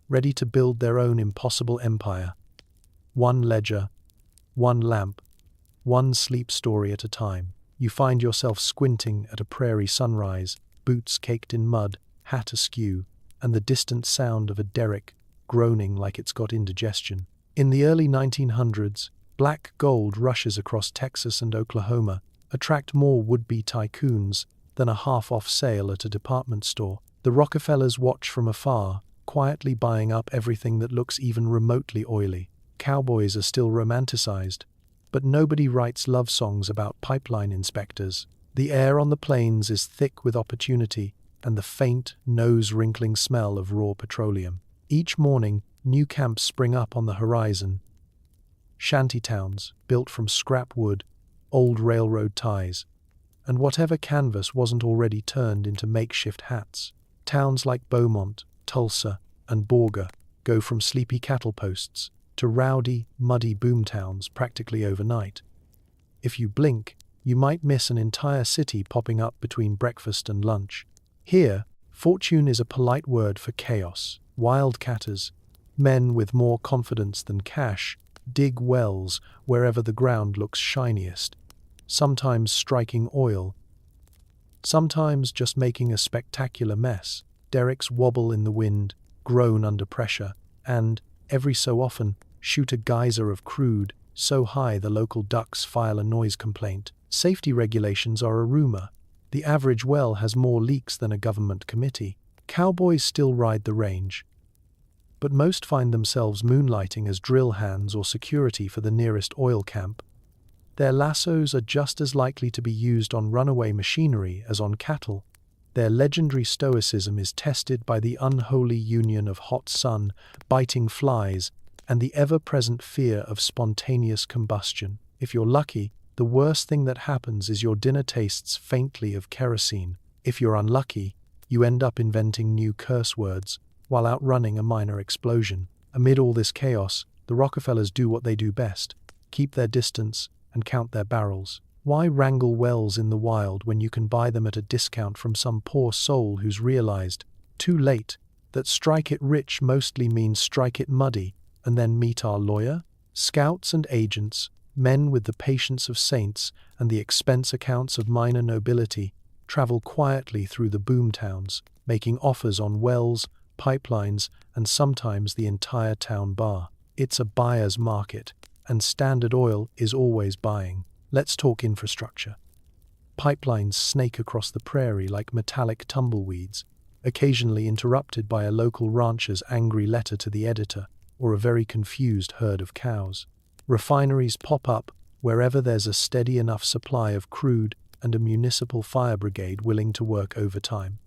ready to build their own impossible empire. One ledger, one lamp, one sleep story at a time. You find yourself squinting at a prairie sunrise, boots caked in mud, hat askew, and the distant sound of a derrick groaning like it's got indigestion. In the early 1900s, black gold rushes across Texas and Oklahoma, attract more would-be tycoons than a half-off sale at a department store. The Rockefellers watch from afar, quietly buying up everything that looks even remotely oily. Cowboys are still romanticized, but nobody writes love songs about pipeline inspectors. The air on the plains is thick with opportunity and the faint, nose-wrinkling smell of raw petroleum. Each morning, new camps spring up on the horizon. Shanty towns, built from scrap wood, old railroad ties, and whatever canvas wasn't already turned into makeshift hats. Towns like Beaumont, Tulsa, and Borga go from sleepy cattle posts to rowdy, muddy boomtowns practically overnight. If you blink, you might miss an entire city popping up between breakfast and lunch. Here, fortune is a polite word for chaos. Wildcatters, men with more confidence than cash, dig wells wherever the ground looks shiniest, sometimes striking oil, sometimes just making a spectacular mess. Derricks wobble in the wind, groan under pressure, and, every so often, shoot a geyser of crude, so high the local ducks file a noise complaint. Safety regulations are a rumor. The average well has more leaks than a government committee. Cowboys still ride the range, but most find themselves moonlighting as drill hands or security for the nearest oil camp. Their lassos are just as likely to be used on runaway machinery as on cattle. Their legendary stoicism is tested by the unholy union of hot sun, biting flies, and the ever-present fear of spontaneous combustion. If you're lucky, the worst thing that happens is your dinner tastes faintly of kerosene. If you're unlucky, you end up inventing new curse words while outrunning a minor explosion. Amid all this chaos, the Rockefellers do what they do best: keep their distance and count their barrels. Why wrangle wells in the wild when you can buy them at a discount from some poor soul who's realized, too late, that strike it rich mostly means strike it muddy, and then meet our lawyer? Scouts and agents, men with the patience of saints and the expense accounts of minor nobility, travel quietly through the boom towns, making offers on wells, pipelines, and sometimes the entire town bar. It's a buyer's market, and Standard Oil is always buying. Let's talk infrastructure. Pipelines snake across the prairie like metallic tumbleweeds, occasionally interrupted by a local rancher's angry letter to the editor or a very confused herd of cows. Refineries pop up wherever there's a steady enough supply of crude and a municipal fire brigade willing to work overtime.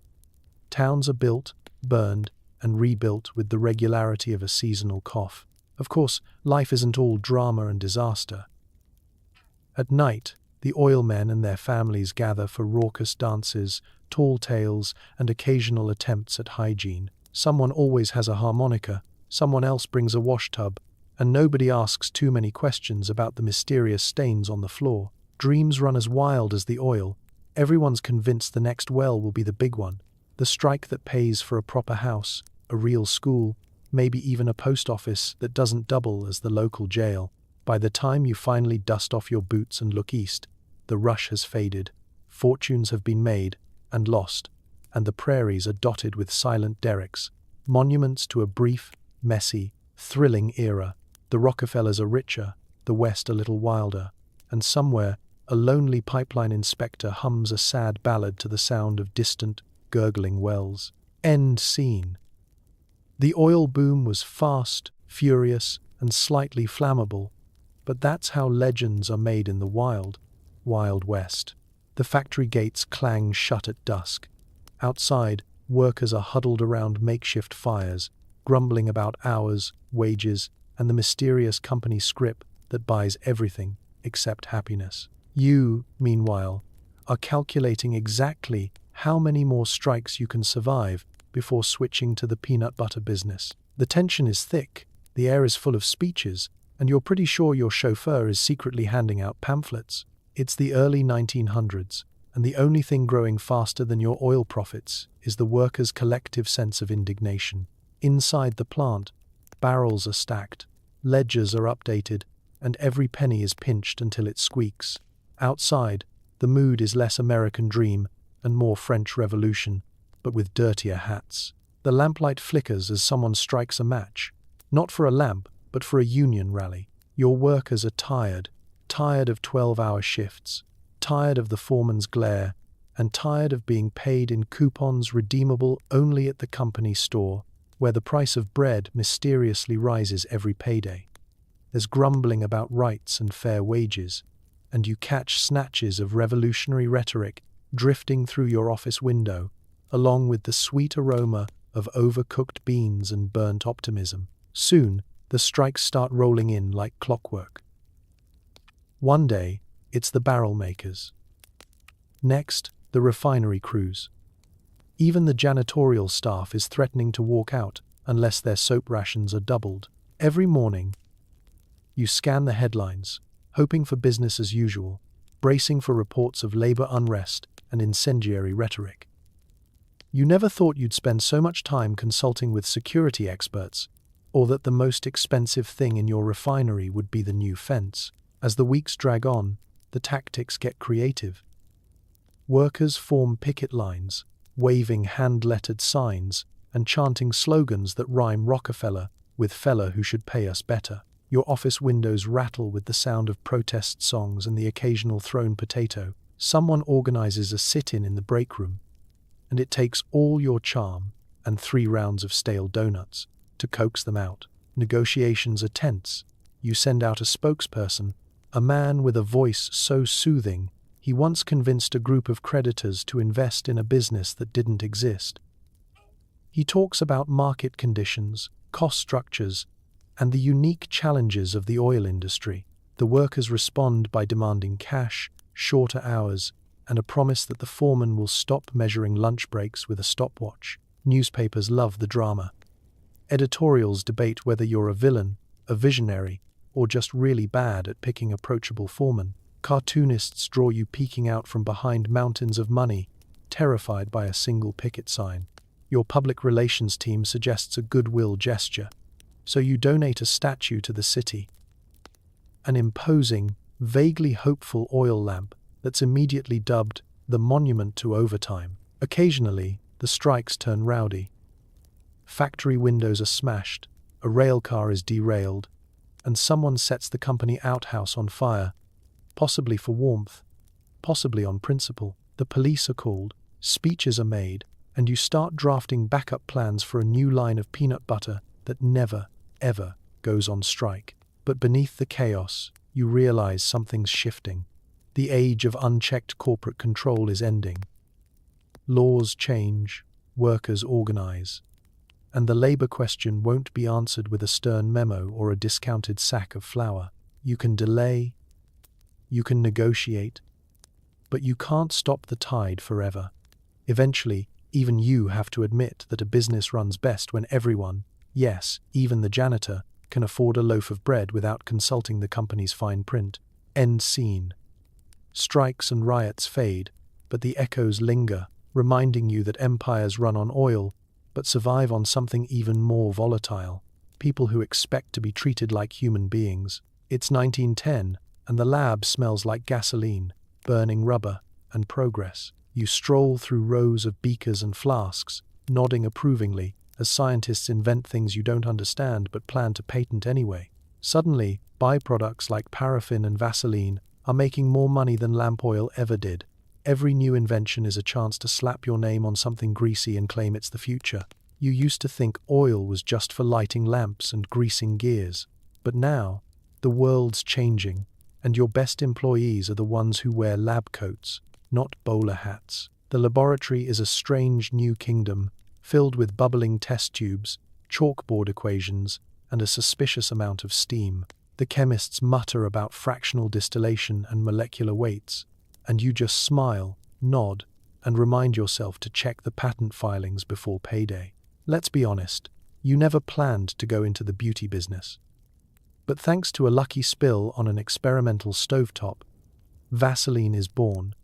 Towns are built, burned, and rebuilt with the regularity of a seasonal cough. Of course, life isn't all drama and disaster. At night, the oilmen and their families gather for raucous dances, tall tales, and occasional attempts at hygiene. Someone always has a harmonica, someone else brings a washtub, and nobody asks too many questions about the mysterious stains on the floor. Dreams run as wild as the oil. Everyone's convinced the next well will be the big one, the strike that pays for a proper house, a real school, maybe even a post office that doesn't double as the local jail. By the time you finally dust off your boots and look east, the rush has faded, fortunes have been made and lost, and the prairies are dotted with silent derricks, monuments to a brief, messy, thrilling era. The Rockefellers are richer, the West a little wilder, and somewhere a lonely pipeline inspector hums a sad ballad to the sound of distant, gurgling wells. End scene. The oil boom was fast, furious, and slightly flammable, but that's how legends are made in the wild, Wild West. The factory gates clang shut at dusk. Outside, workers are huddled around makeshift fires, grumbling about hours, wages, and the mysterious company script that buys everything except happiness. You, meanwhile, are calculating exactly how many more strikes you can survive before switching to the peanut butter business. The tension is thick, the air is full of speeches, and you're pretty sure your chauffeur is secretly handing out pamphlets. It's the early 1900s, and the only thing growing faster than your oil profits is the workers' collective sense of indignation. Inside the plant, barrels are stacked, ledgers are updated, and every penny is pinched until it squeaks. Outside, the mood is less American dream and more French Revolution, but with dirtier hats. The lamplight flickers as someone strikes a match, not for a lamp, but for a union rally. Your workers are tired of 12-hour shifts, tired of the foreman's glare, and tired of being paid in coupons redeemable only at the company store, where the price of bread mysteriously rises every payday. There's grumbling about rights and fair wages, and you catch snatches of revolutionary rhetoric drifting through your office window, along with the sweet aroma of overcooked beans and burnt optimism. Soon, the strikes start rolling in like clockwork. One day, it's the barrel makers. Next, the refinery crews. Even the janitorial staff is threatening to walk out unless their soap rations are doubled. Every morning, you scan the headlines, hoping for business as usual, bracing for reports of labor unrest and incendiary rhetoric. You never thought you'd spend so much time consulting with security experts, or that the most expensive thing in your refinery would be the new fence. As the weeks drag on, the tactics get creative. Workers form picket lines, waving hand-lettered signs and chanting slogans that rhyme Rockefeller with fella who should pay us better. Your office windows rattle with the sound of protest songs and the occasional thrown potato. Someone organizes a sit-in in the break room, and it takes all your charm and 3 rounds of stale donuts to coax them out. Negotiations are tense. You send out a spokesperson, a man with a voice so soothing he once convinced a group of creditors to invest in a business that didn't exist. He talks about market conditions, cost structures, and the unique challenges of the oil industry. The workers respond by demanding cash, shorter hours, and a promise that the foreman will stop measuring lunch breaks with a stopwatch. Newspapers love the drama. Editorials debate whether you're a villain, a visionary, or just really bad at picking approachable foremen. Cartoonists draw you peeking out from behind mountains of money, terrified by a single picket sign. Your public relations team suggests a goodwill gesture, so you donate a statue to the city. An imposing, vaguely hopeful oil lamp that's immediately dubbed the monument to overtime. Occasionally, the strikes turn rowdy. Factory windows are smashed, a rail car is derailed, and someone sets the company outhouse on fire, possibly for warmth, possibly on principle. The police are called, speeches are made, and you start drafting backup plans for a new line of peanut butter that never, ever goes on strike. But beneath the chaos, you realize something's shifting. The age of unchecked corporate control is ending. Laws change, workers organize, and the labor question won't be answered with a stern memo or a discounted sack of flour. You can delay, you can negotiate, but you can't stop the tide forever. Eventually, even you have to admit that a business runs best when everyone, yes, even the janitor, can afford a loaf of bread without consulting the company's fine print. End scene. Strikes and riots fade, but the echoes linger, reminding you that empires run on oil, but survive on something even more volatile: people who expect to be treated like human beings. It's 1910, and the lab smells like gasoline, burning rubber, and progress. You stroll through rows of beakers and flasks, nodding approvingly, as scientists invent things you don't understand but plan to patent anyway. Suddenly, byproducts like paraffin and Vaseline are making more money than lamp oil ever did. Every new invention is a chance to slap your name on something greasy and claim it's the future. You used to think oil was just for lighting lamps and greasing gears. But now, the world's changing, and your best employees are the ones who wear lab coats, not bowler hats. The laboratory is a strange new kingdom, filled with bubbling test tubes, chalkboard equations, and a suspicious amount of steam. The chemists mutter about fractional distillation and molecular weights, and you just smile, nod, and remind yourself to check the patent filings before payday. Let's be honest, you never planned to go into the beauty business. But thanks to a lucky spill on an experimental stovetop, Vaseline is born,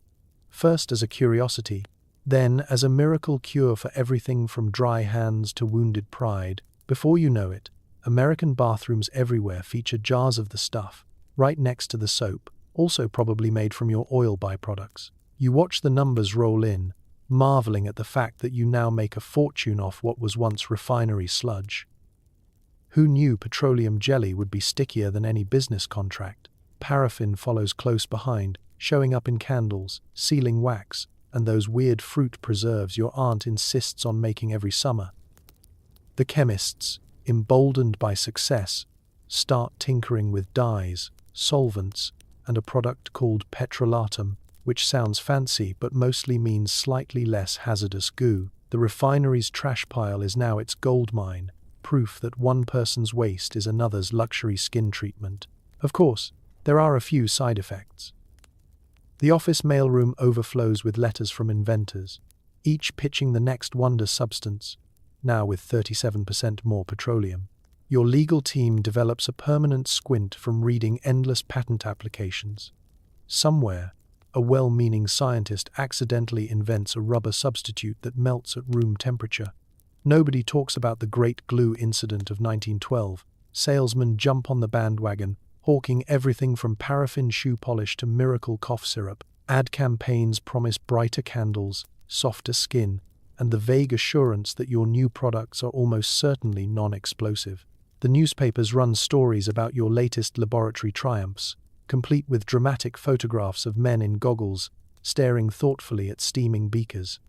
first as a curiosity, then as a miracle cure for everything from dry hands to wounded pride. Before you know it, American bathrooms everywhere feature jars of the stuff, right next to the soap, also probably made from your oil byproducts. You watch the numbers roll in, marveling at the fact that you now make a fortune off what was once refinery sludge. Who knew petroleum jelly would be stickier than any business contract? Paraffin follows close behind, showing up in candles, sealing wax, and those weird fruit preserves your aunt insists on making every summer. The chemists, emboldened by success, start tinkering with dyes, solvents, and a product called petrolatum, which sounds fancy but mostly means slightly less hazardous goo. The refinery's trash pile is now its gold mine, proof that one person's waste is another's luxury skin treatment. Of course, there are a few side effects. The office mailroom overflows with letters from inventors, each pitching the next wonder substance, now with 37% more petroleum. Your legal team develops a permanent squint from reading endless patent applications. Somewhere, a well-meaning scientist accidentally invents a rubber substitute that melts at room temperature. Nobody talks about the Great Glue Incident of 1912. Salesmen jump on the bandwagon, hawking everything from paraffin shoe polish to miracle cough syrup. Ad campaigns promise brighter candles, softer skin, and the vague assurance that your new products are almost certainly non-explosive. The newspapers run stories about your latest laboratory triumphs, complete with dramatic photographs of men in goggles, staring thoughtfully at steaming beakers.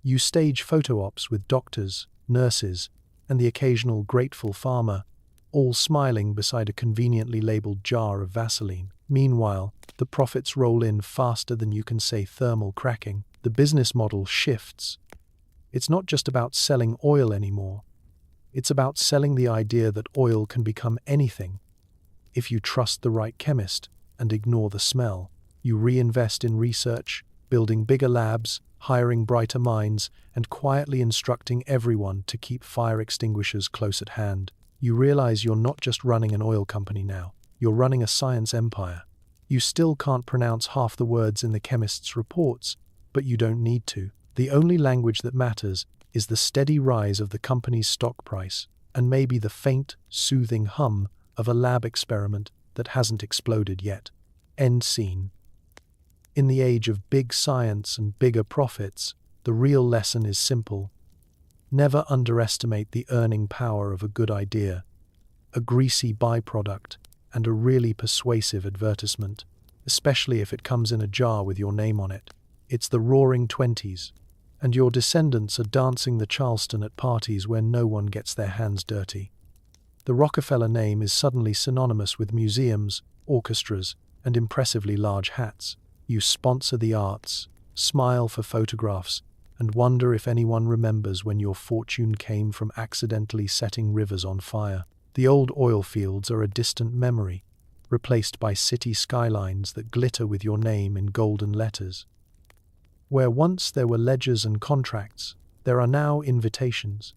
You stage photo ops with doctors, nurses, and the occasional grateful farmer, all smiling beside a conveniently labeled jar of Vaseline. Meanwhile, the profits roll in faster than you can say thermal cracking. The business model shifts. It's not just about selling oil anymore. It's about selling the idea that oil can become anything. if you trust the right chemist and ignore the smell. You reinvest in research, building bigger labs, hiring brighter minds, and quietly instructing everyone to keep fire extinguishers close at hand. You realize you're not just running an oil company now, you're running a science empire. You still can't pronounce half the words in the chemist's reports, but you don't need to. The only language that matters is the steady rise of the company's stock price, and maybe the faint, soothing hum of a lab experiment that hasn't exploded yet. End scene. In the age of big science and bigger profits, the real lesson is simple. Never underestimate the earning power of a good idea, a greasy byproduct, and a really persuasive advertisement, especially if it comes in a jar with your name on it. It's the roaring 20s, and your descendants are dancing the Charleston at parties where no one gets their hands dirty. The Rockefeller name is suddenly synonymous with museums, orchestras, and impressively large hats. You sponsor the arts, smile for photographs, and wonder if anyone remembers when your fortune came from accidentally setting rivers on fire. The old oil fields are a distant memory, replaced by city skylines that glitter with your name in golden letters. Where once there were ledgers and contracts, there are now invitations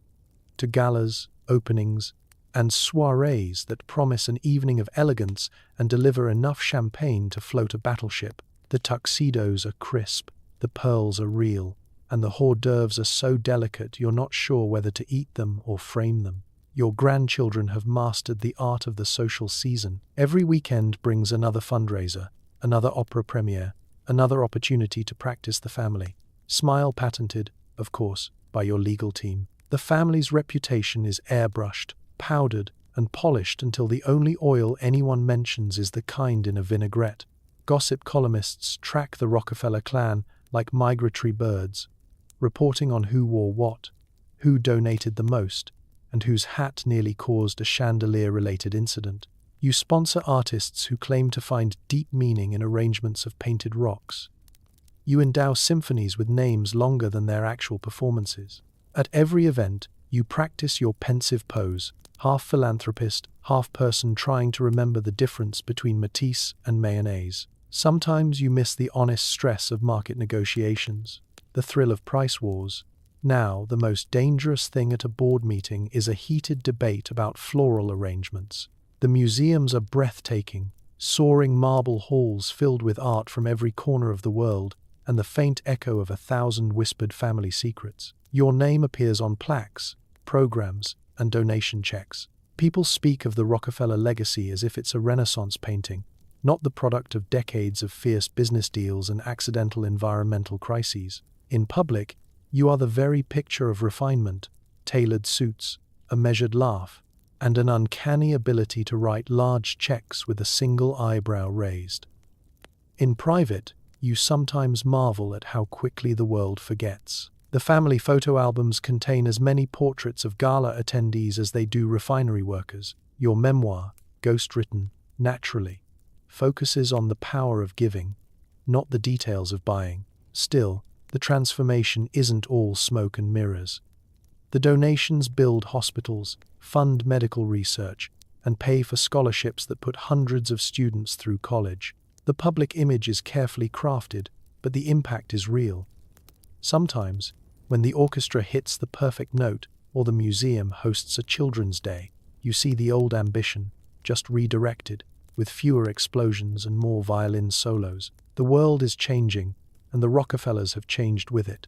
to galas, openings, and soirees that promise an evening of elegance and deliver enough champagne to float a battleship. The tuxedos are crisp, the pearls are real, and the hors d'oeuvres are so delicate you're not sure whether to eat them or frame them. Your grandchildren have mastered the art of the social season. Every weekend brings another fundraiser, another opera premiere, another opportunity to practice the family. Smile patented, of course, by your legal team. The family's reputation is airbrushed, powdered, and polished until the only oil anyone mentions is the kind in a vinaigrette. Gossip columnists track the Rockefeller clan like migratory birds, reporting on who wore what, who donated the most, and whose hat nearly caused a chandelier-related incident. You sponsor artists who claim to find deep meaning in arrangements of painted rocks. You endow symphonies with names longer than their actual performances. At every event, you practice your pensive pose, half philanthropist, half person trying to remember the difference between Matisse and mayonnaise. Sometimes you miss the honest stress of market negotiations, the thrill of price wars. Now, the most dangerous thing at a board meeting is a heated debate about floral arrangements. The museums are breathtaking, soaring marble halls filled with art from every corner of the world, and the faint echo of 1,000 whispered family secrets. Your name appears on plaques, programs, and donation checks. People speak of the Rockefeller legacy as if it's a Renaissance painting, not the product of decades of fierce business deals and accidental environmental crises. In public, you are the very picture of refinement, tailored suits, a measured laugh, and an uncanny ability to write large checks with a single eyebrow raised. In private, you sometimes marvel at how quickly the world forgets. The family photo albums contain as many portraits of gala attendees as they do refinery workers. Your memoir, ghost-written, naturally, focuses on the power of giving, not the details of buying. Still, the transformation isn't all smoke and mirrors. The donations build hospitals, fund medical research, and pay for scholarships that put hundreds of students through college. The public image is carefully crafted, but the impact is real. Sometimes, when the orchestra hits the perfect note or the museum hosts a children's day, you see the old ambition, just redirected, with fewer explosions and more violin solos. The world is changing, and the Rockefellers have changed with it.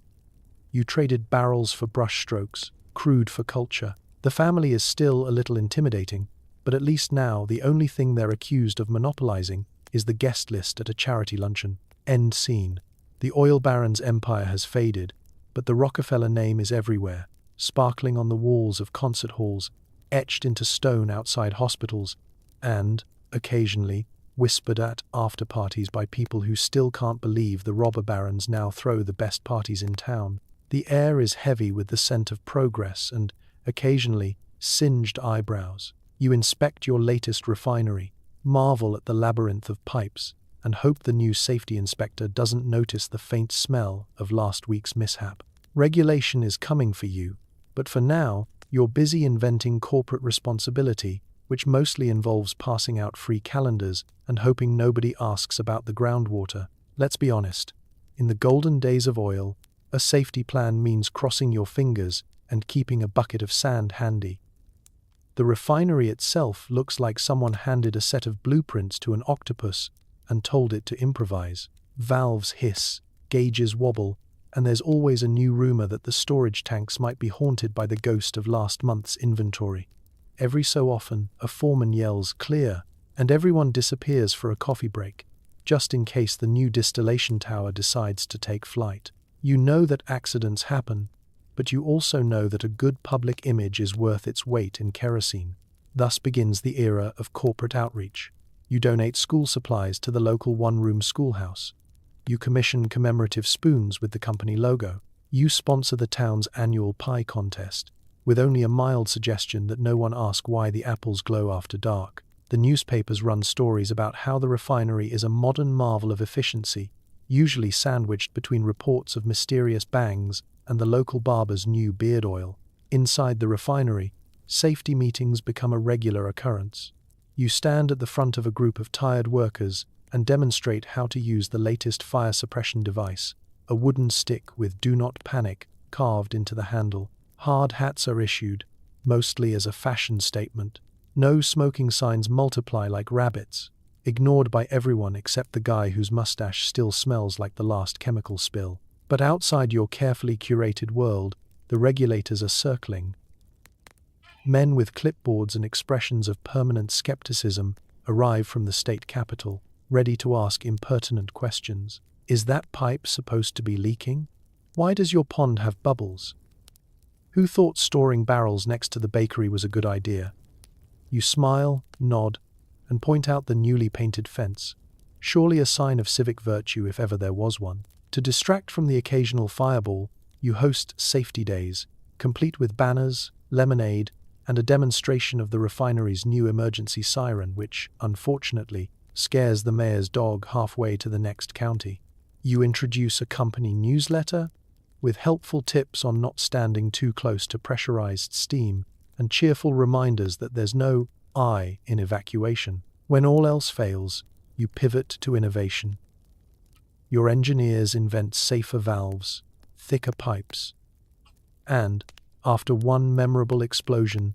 You traded barrels for brushstrokes, crude for culture. The family is still a little intimidating, but at least now the only thing they're accused of monopolizing is the guest list at a charity luncheon. End scene. The oil baron's empire has faded, but the Rockefeller name is everywhere, sparkling on the walls of concert halls, etched into stone outside hospitals, and, occasionally, whispered at after-parties by people who still can't believe the robber barons now throw the best parties in town. The air is heavy with the scent of progress and, occasionally, singed eyebrows. You inspect your latest refinery, marvel at the labyrinth of pipes, and hope the new safety inspector doesn't notice the faint smell of last week's mishap. Regulation is coming for you, but for now, you're busy inventing corporate responsibility which mostly involves passing out free calendars and hoping nobody asks about the groundwater. Let's be honest. In the golden days of oil, a safety plan means crossing your fingers and keeping a bucket of sand handy. The refinery itself looks like someone handed a set of blueprints to an octopus and told it to improvise. Valves hiss, gauges wobble, and there's always a new rumor that the storage tanks might be haunted by the ghost of last month's inventory. Every so often, a foreman yells, "Clear," and everyone disappears for a coffee break, just in case the new distillation tower decides to take flight. You know that accidents happen, but you also know that a good public image is worth its weight in kerosene. Thus begins the era of corporate outreach. You donate school supplies to the local one-room schoolhouse. You commission commemorative spoons with the company logo. You sponsor the town's annual pie contest, with only a mild suggestion that no one ask why the apples glow after dark. The newspapers run stories about how the refinery is a modern marvel of efficiency, usually sandwiched between reports of mysterious bangs and the local barber's new beard oil. Inside the refinery, safety meetings become a regular occurrence. You stand at the front of a group of tired workers and demonstrate how to use the latest fire suppression device, a wooden stick with "Do Not Panic" carved into the handle. Hard hats are issued, mostly as a fashion statement. No smoking signs multiply like rabbits, ignored by everyone except the guy whose mustache still smells like the last chemical spill. But outside your carefully curated world, the regulators are circling. Men with clipboards and expressions of permanent skepticism arrive from the state capitol, ready to ask impertinent questions. Is that pipe supposed to be leaking? Why does your pond have bubbles? Who thought storing barrels next to the bakery was a good idea? You smile, nod, and point out the newly painted fence, surely a sign of civic virtue if ever there was one. To distract from the occasional fireball, you host safety days, complete with banners, lemonade, and a demonstration of the refinery's new emergency siren, which, unfortunately, scares the mayor's dog halfway to the next county. You introduce a company newsletter with helpful tips on not standing too close to pressurized steam and cheerful reminders that there's no I in evacuation. When all else fails, you pivot to innovation. Your engineers invent safer valves, thicker pipes, and, after one memorable explosion,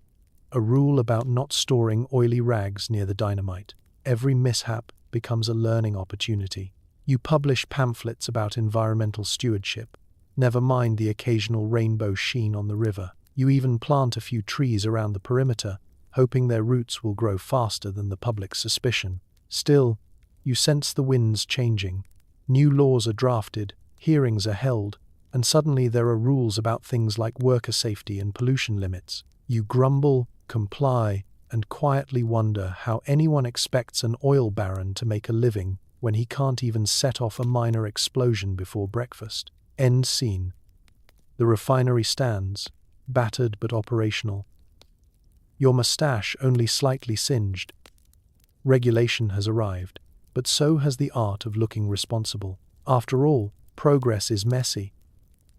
a rule about not storing oily rags near the dynamite. Every mishap becomes a learning opportunity. You publish pamphlets about environmental stewardship, never mind the occasional rainbow sheen on the river. You even plant a few trees around the perimeter, hoping their roots will grow faster than the public's suspicion. Still, you sense the winds changing. New laws are drafted, hearings are held, and suddenly there are rules about things like worker safety and pollution limits. You grumble, comply, and quietly wonder how anyone expects an oil baron to make a living when he can't even set off a minor explosion before breakfast. End scene. The refinery stands, battered but operational. Your mustache only slightly singed. Regulation has arrived, but so has the art of looking responsible. After all, progress is messy,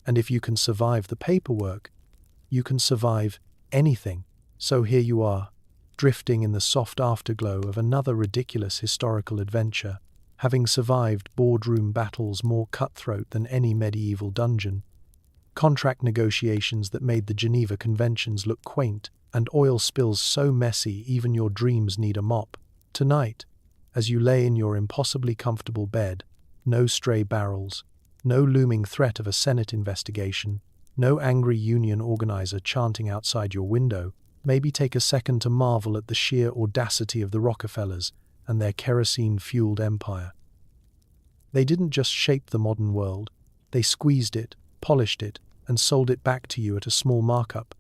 and if you can survive the paperwork, you can survive anything. So here you are, drifting in the soft afterglow of another ridiculous historical adventure, having survived boardroom battles more cutthroat than any medieval dungeon, contract negotiations that made the Geneva Conventions look quaint, and oil spills so messy even your dreams need a mop. Tonight, as you lay in your impossibly comfortable bed, no stray barrels, no looming threat of a Senate investigation, no angry union organizer chanting outside your window. Maybe take a second to marvel at the sheer audacity of the Rockefellers and their kerosene-fueled empire. They didn't just shape the modern world, they squeezed it, polished it, and sold it back to you at a small markup.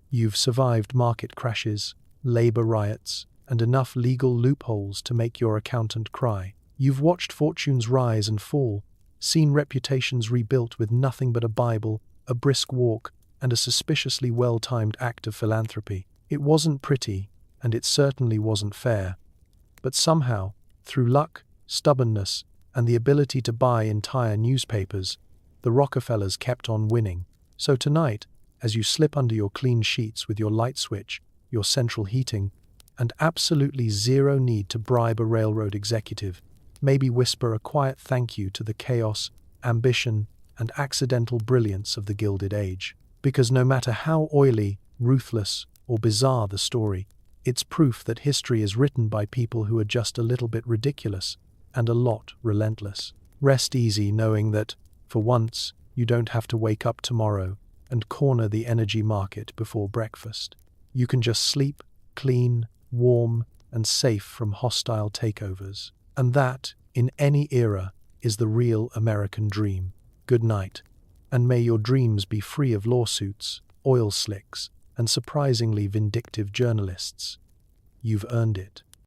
You've survived market crashes, labor riots, and enough legal loopholes to make your accountant cry. You've watched fortunes rise and fall, seen reputations rebuilt with nothing but a Bible, a brisk walk, and a suspiciously well-timed act of philanthropy. It wasn't pretty, and it certainly wasn't fair. But somehow, through luck, stubbornness, and the ability to buy entire newspapers, the Rockefellers kept on winning. So tonight, as you slip under your clean sheets with your light switch, your central heating, and absolutely zero need to bribe a railroad executive. Maybe whisper a quiet thank you to the chaos, ambition, and accidental brilliance of the Gilded Age. Because no matter how oily, ruthless, or bizarre the story, it's proof that history is written by people who are just a little bit ridiculous and a lot relentless. Rest easy knowing that, for once, you don't have to wake up tomorrow and corner the energy market before breakfast. You can just sleep, clean, warm, and safe from hostile takeovers. And that, in any era, is the real American dream. Good night, and may your dreams be free of lawsuits, oil slicks, and surprisingly vindictive journalists. You've earned it.